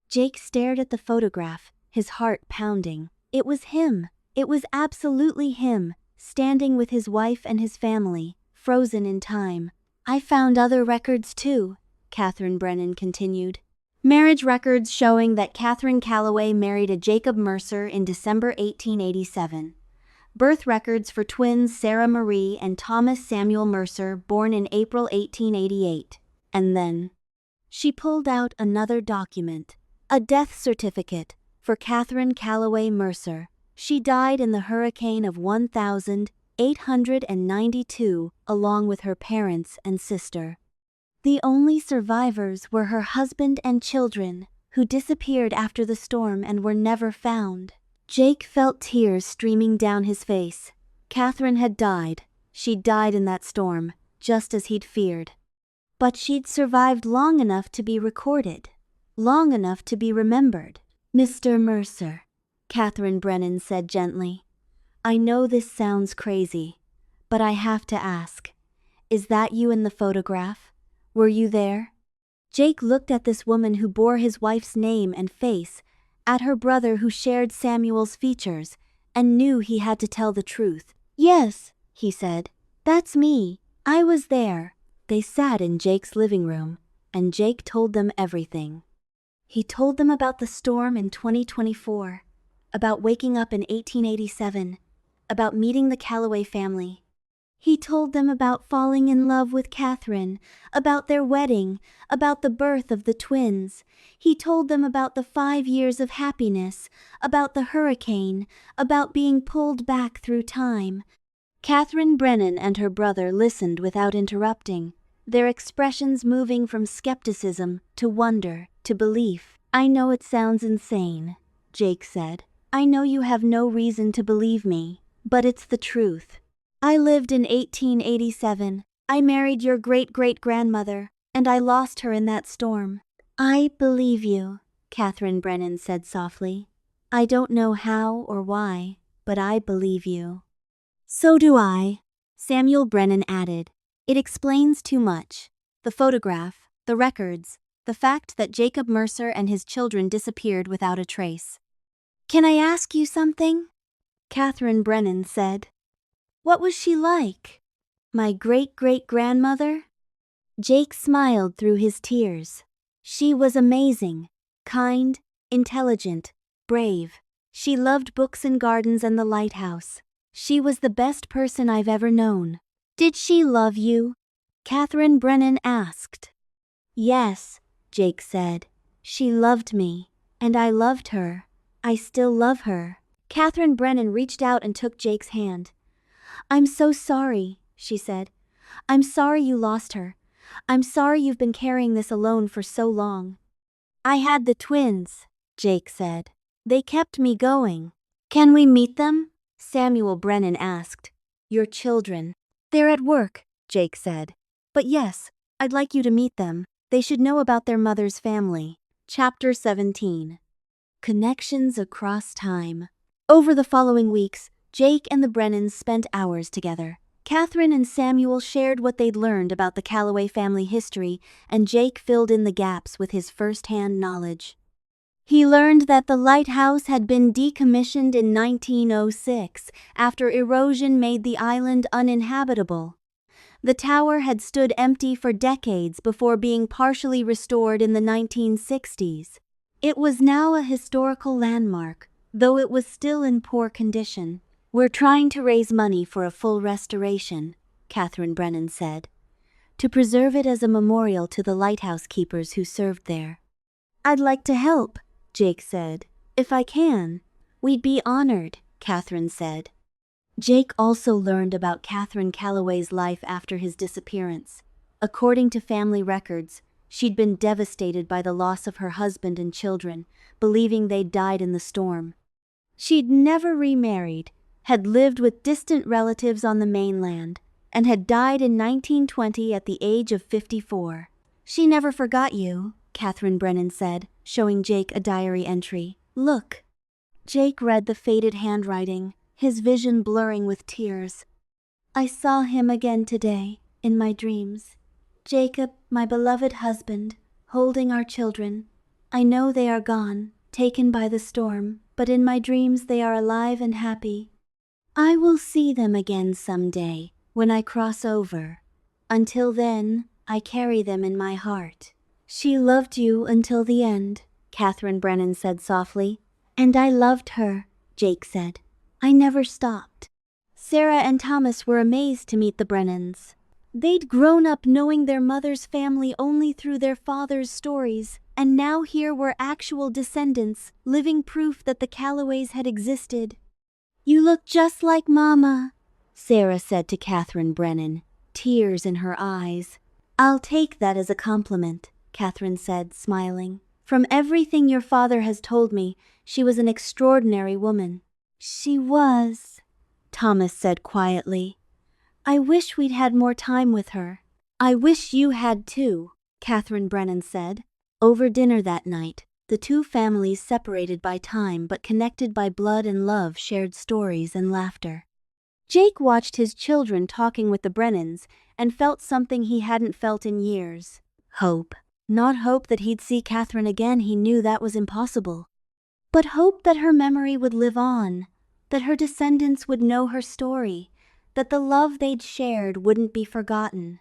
Jake stared at the photograph, his heart pounding. It was him. It was absolutely him, standing with his wife and his family, frozen in time. "I found other records too," Catherine Brennan continued. "Marriage records showing that Catherine Calloway married a Jacob Mercer in December 1887. Birth records for twins Sarah Marie and Thomas Samuel Mercer, born in April 1888. And then she pulled out another document, a death certificate for Catherine Calloway Mercer. She died in the hurricane of 1892 along with her parents and sister. The only survivors were her husband and children, who disappeared after the storm and were never found." Jake felt tears streaming down his face. Catherine had died. She'd died in that storm, just as he'd feared. But she'd survived long enough to be recorded, long enough to be remembered. "Mr. Mercer," Catherine Brennan said gently, "I know this sounds crazy, but I have to ask, is that you in the photograph? Were you there?" Jake looked at this woman who bore his wife's name and face, at her brother who shared Samuel's features, and knew he had to tell the truth. "Yes," he said, "that's me. I was there." They sat in Jake's living room, and Jake told them everything. He told them about the storm in 2024, about waking up in 1887, about meeting the Calloway family. He told them about falling in love with Catherine, about their wedding, about the birth of the twins. He told them about the 5 years of happiness, about the hurricane, about being pulled back through time. Catherine Brennan and her brother listened without interrupting, their expressions moving from skepticism to wonder to belief. "I know it sounds insane," Jake said. "I know you have no reason to believe me, but it's the truth. I lived in 1887. I married your great-great-grandmother, and I lost her in that storm." "I believe you," Catherine Brennan said softly. "I don't know how or why, but I believe you." "So do I," Samuel Brennan added. "It explains too much. The photograph, the records, the fact that Jacob Mercer and his children disappeared without a trace." "Can I ask you something?" Catherine Brennan said. "What was she like? My great-great-grandmother?" Jake smiled through his tears. "She was amazing, kind, intelligent, brave. She loved books and gardens and the lighthouse. She was the best person I've ever known." "Did she love you?" Catherine Brennan asked. "Yes," Jake said. "She loved me, and I loved her. I still love her." Catherine Brennan reached out and took Jake's hand. "I'm so sorry," she said. "I'm sorry you lost her. I'm sorry you've been carrying this alone for so long." "I had the twins," Jake said. "They kept me going." "Can we meet them?" Samuel Brennan asked. "Your children." "They're at work," Jake said. "But yes, I'd like you to meet them. They should know about their mother's family." Chapter 17. Connections across time. Over the following weeks, Jake and the Brennans spent hours together. Catherine and Samuel shared what they'd learned about the Calloway family history, and Jake filled in the gaps with his first-hand knowledge. He learned that the lighthouse had been decommissioned in 1906 after erosion made the island uninhabitable. The tower had stood empty for decades before being partially restored in the 1960s. It was now a historical landmark, though it was still in poor condition. "We're trying to raise money for a full restoration," Catherine Brennan said, "to preserve it as a memorial to the lighthouse keepers who served there." "I'd like to help," Jake said. "If I can." "We'd be honored," Catherine said. Jake also learned about Catherine Calloway's life after his disappearance. According to family records, she'd been devastated by the loss of her husband and children, believing they'd died in the storm. She'd never remarried, had lived with distant relatives on the mainland, and had died in 1920 at the age of 54. "She never forgot you," Catherine Brennan said, showing Jake a diary entry. "Look." Jake read the faded handwriting, his vision blurring with tears. "I saw him again today, in my dreams. Jacob, my beloved husband, holding our children. I know they are gone, taken by the storm, but in my dreams they are alive and happy. I will see them again someday, when I cross over. Until then, I carry them in my heart." "She loved you until the end," Catherine Brennan said softly. "And I loved her," Jake said. "I never stopped." Sarah and Thomas were amazed to meet the Brennans. They'd grown up knowing their mother's family only through their father's stories, and now here were actual descendants, living proof that the Calloways had existed. "You look just like Mama," Sarah said to Catherine Brennan, tears in her eyes. "I'll take that as a compliment," Catherine said, smiling. "From everything your father has told me, she was an extraordinary woman." "She was," Thomas said quietly. "I wish we'd had more time with her." "I wish you had too," Catherine Brennan said. Over dinner that night, the two families, separated by time but connected by blood and love, shared stories and laughter. Jake watched his children talking with the Brennans and felt something he hadn't felt in years. Hope. Not hope that he'd see Catherine again, he knew that was impossible. But hope that her memory would live on, that her descendants would know her story, that the love they'd shared wouldn't be forgotten.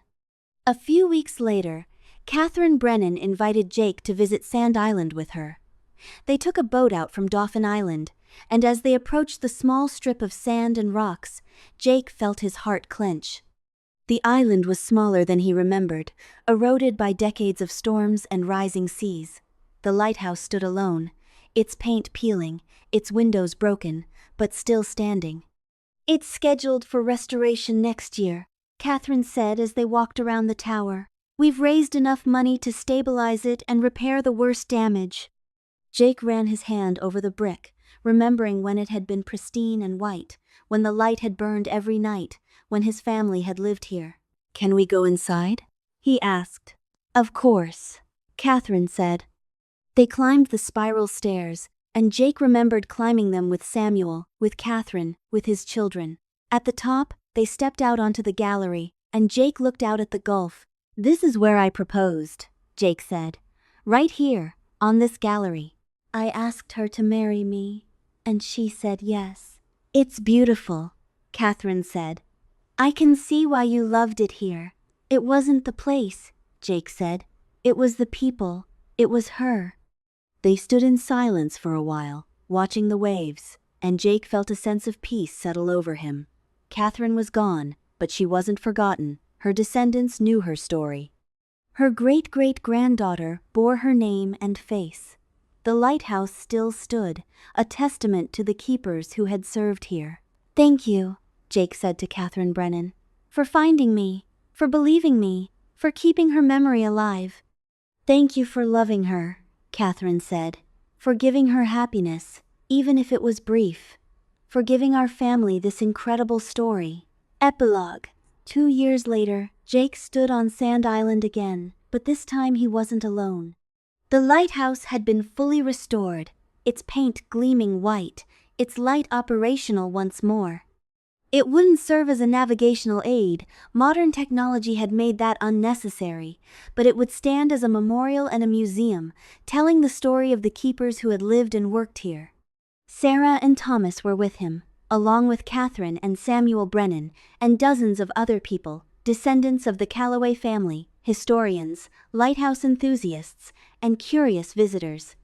A few weeks later, Catherine Brennan invited Jake to visit Sand Island with her. They took a boat out from Dauphin Island, and as they approached the small strip of sand and rocks, Jake felt his heart clench. The island was smaller than he remembered, eroded by decades of storms and rising seas. The lighthouse stood alone, its paint peeling, its windows broken, but still standing. "It's scheduled for restoration next year," Catherine said as they walked around the tower. "We've raised enough money to stabilize it and repair the worst damage." Jake ran his hand over the brick, remembering when it had been pristine and white, when the light had burned every night, when his family had lived here. "Can we go inside?" he asked. "Of course," Catherine said. They climbed the spiral stairs, and Jake remembered climbing them with Samuel, with Catherine, with his children. At the top, they stepped out onto the gallery, and Jake looked out at the gulf. "This is where I proposed," Jake said. "Right here, on this gallery. I asked her to marry me, and she said yes." "It's beautiful," Catherine said. "I can see why you loved it here." "It wasn't the place," Jake said. "It was the people. It was her." They stood in silence for a while, watching the waves, and Jake felt a sense of peace settle over him. Catherine was gone, but she wasn't forgotten. Her descendants knew her story. Her great-great-granddaughter bore her name and face. The lighthouse still stood, a testament to the keepers who had served here. "Thank you," Jake said to Catherine Brennan, "for finding me, for believing me, for keeping her memory alive." "Thank you for loving her," Catherine said, "for giving her happiness, even if it was brief, for giving our family this incredible story." Epilogue. 2 years later, Jake stood on Sand Island again, but this time he wasn't alone. The lighthouse had been fully restored, its paint gleaming white, its light operational once more. It wouldn't serve as a navigational aid, modern technology had made that unnecessary, but it would stand as a memorial and a museum, telling the story of the keepers who had lived and worked here. Sarah and Thomas were with him, along with Catherine and Samuel Brennan, and dozens of other people, descendants of the Calloway family, historians, lighthouse enthusiasts, and curious visitors.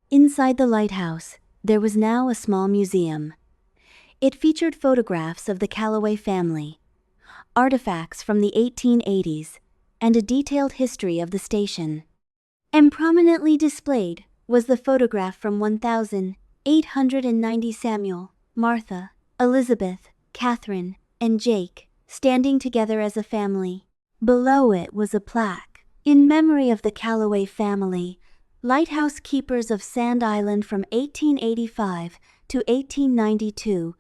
Inside the lighthouse, there was now a small museum. It featured photographs of the Calloway family, artifacts from the 1880s, and a detailed history of the station. And prominently displayed was the photograph from 1890 Samuel, Martha, Elizabeth, Catherine, and Jake, standing together as a family. Below it was a plaque, in memory of the Calloway family, lighthouse keepers of Sand Island from 1885 to 1892.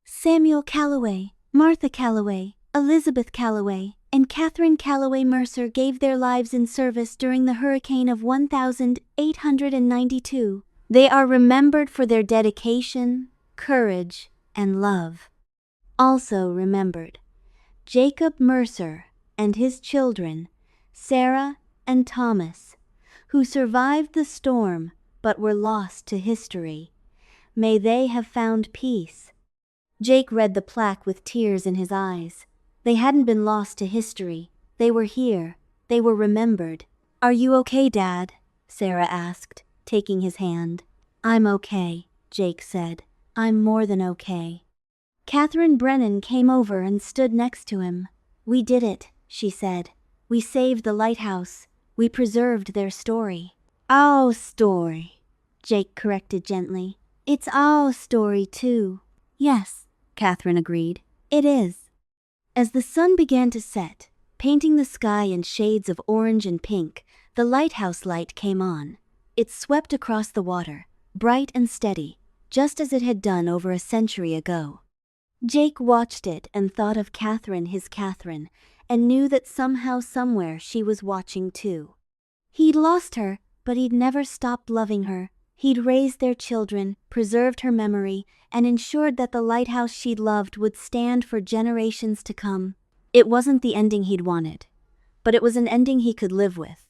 Samuel Calloway, Martha Calloway, Elizabeth Calloway, and Catherine Calloway Mercer gave their lives in service during the hurricane of 1892. They are remembered for their dedication, courage, and love. Also remembered, Jacob Mercer and his children, Sarah and Thomas, who survived the storm but were lost to history. May they have found peace. Jake read the plaque with tears in his eyes. They hadn't been lost to history. They were here. They were remembered. "Are you okay, Dad?" Sarah asked, taking his hand. "I'm okay," Jake said. "I'm more than okay." Catherine Brennan came over and stood next to him. "We did it," she said. "We saved the lighthouse. We preserved their story." "Our story," Jake corrected gently. "It's our story too." "Yes," Catherine agreed. "It is." As the sun began to set, painting the sky in shades of orange and pink, the lighthouse light came on. It swept across the water, bright and steady, just as it had done over a century ago. Jake watched it and thought of Catherine, his Catherine, and knew that somehow, somewhere, she was watching too. He'd lost her, but he'd never stopped loving her. He'd raised their children, preserved her memory, and ensured that the lighthouse she'd loved would stand for generations to come. It wasn't the ending he'd wanted, but it was an ending he could live with.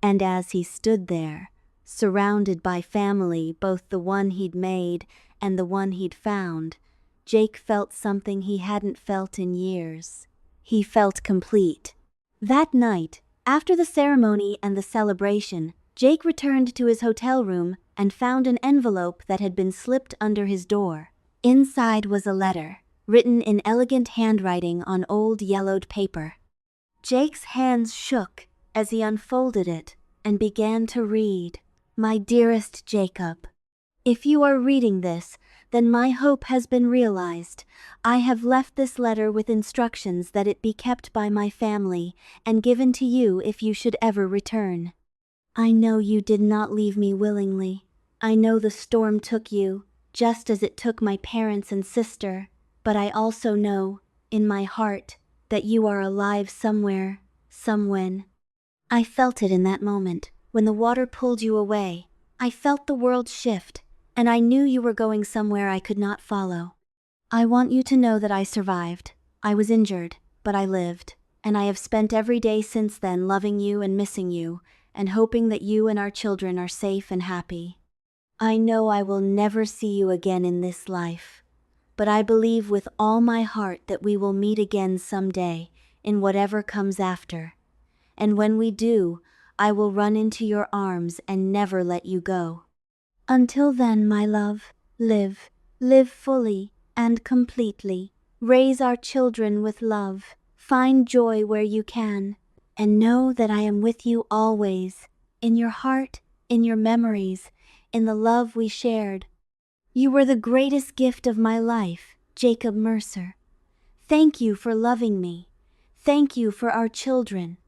And as he stood there, surrounded by family, both the one he'd made and the one he'd found, Jake felt something he hadn't felt in years. He felt complete. That night, after the ceremony and the celebration, Jake returned to his hotel room and found an envelope that had been slipped under his door. Inside was a letter, written in elegant handwriting on old yellowed paper. Jake's hands shook as he unfolded it and began to read. "My dearest Jacob, if you are reading this, then my hope has been realized. I have left this letter with instructions that it be kept by my family and given to you if you should ever return. I know you did not leave me willingly. I know the storm took you, just as it took my parents and sister, but I also know, in my heart, that you are alive somewhere, somewhen. I felt it in that moment, when the water pulled you away. I felt the world shift, and I knew you were going somewhere I could not follow. I want you to know that I survived. I was injured, but I lived, and I have spent every day since then loving you and missing you, and hoping that you and our children are safe and happy. I know I will never see you again in this life, but I believe with all my heart that we will meet again someday, in whatever comes after. And when we do, I will run into your arms and never let you go. Until then, my love, live fully and completely. Raise our children with love. Find joy where you can. And know that I am with you always, in your heart, in your memories, in the love we shared. You were the greatest gift of my life, Jacob Mercer. Thank you for loving me. Thank you for our children.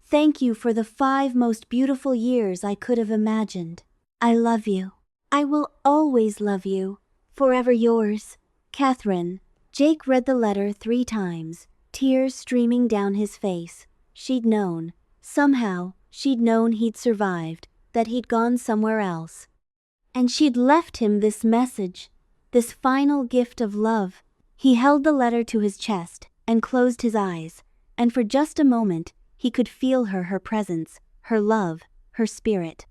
Thank you for the 5 most beautiful years I could have imagined. I love you. I will always love you. Forever yours, Catherine." Jake read the letter 3 times, tears streaming down his face. She'd known. Somehow, she'd known he'd survived, that he'd gone somewhere else. And she'd left him this message, this final gift of love. He held the letter to his chest and closed his eyes, and for just a moment, he could feel her presence, her love, her spirit.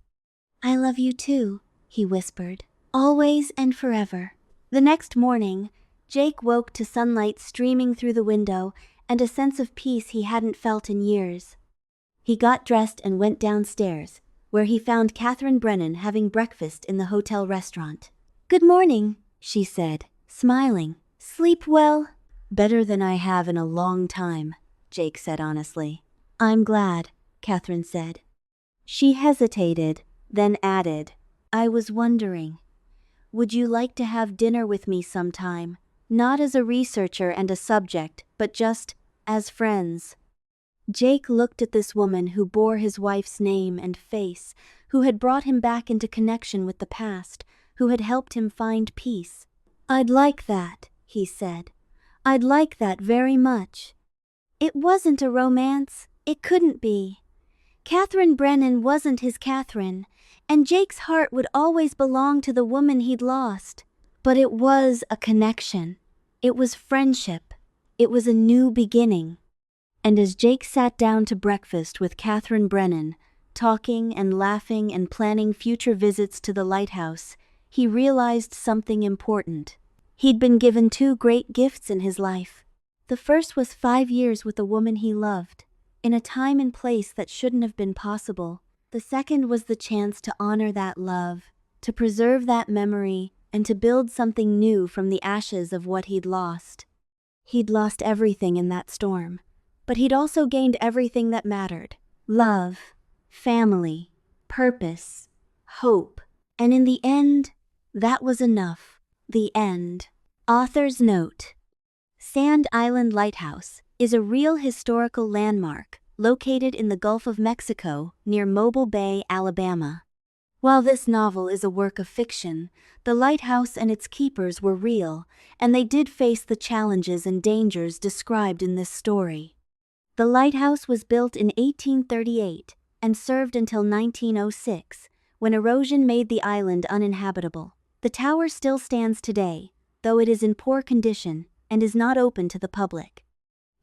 "I love you too," he whispered, "always and forever." The next morning, Jake woke to sunlight streaming through the window and a sense of peace he hadn't felt in years. He got dressed and went downstairs, where he found Catherine Brennan having breakfast in the hotel restaurant. "Good morning," she said, smiling. "Sleep well?" "Better than I have in a long time," Jake said honestly. "I'm glad," Catherine said. She hesitated, then added, "I was wondering, would you like to have dinner with me sometime? Not as a researcher and a subject, but just as friends. Jake looked at this woman who bore his wife's name and face, who had brought him back into connection with the past, who had helped him find peace. "I'd like that," he said. "I'd like that very much." It wasn't a romance. It couldn't be. Catherine Brennan wasn't his Catherine, and Jake's heart would always belong to the woman he'd lost. But it was a connection. It was friendship. It was a new beginning. And as Jake sat down to breakfast with Catherine Brennan, talking and laughing and planning future visits to the lighthouse, he realized something important. He'd been given two great gifts in his life. The first was 5 years with a woman he loved, in a time and place that shouldn't have been possible. The second was the chance to honor that love, to preserve that memory, and to build something new from the ashes of what he'd lost. He'd lost everything in that storm, but he'd also gained everything that mattered: love, family, purpose, hope. And in the end, that was enough. The end. Author's note: Sand Island Lighthouse is a real historical landmark located in the Gulf of Mexico near Mobile Bay, Alabama. While this novel is a work of fiction, the lighthouse and its keepers were real, and they did face the challenges and dangers described in this story. The lighthouse was built in 1838 and served until 1906, when erosion made the island uninhabitable. The tower still stands today, though it is in poor condition and is not open to the public.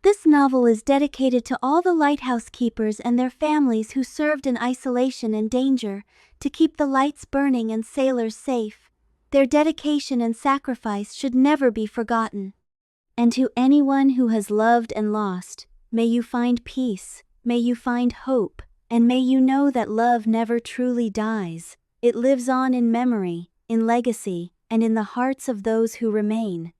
This novel is dedicated to all the lighthouse keepers and their families who served in isolation and danger to keep the lights burning and sailors safe. Their dedication and sacrifice should never be forgotten. And to anyone who has loved and lost, may you find peace, may you find hope, and may you know that love never truly dies. It lives on in memory, in legacy, and in the hearts of those who remain.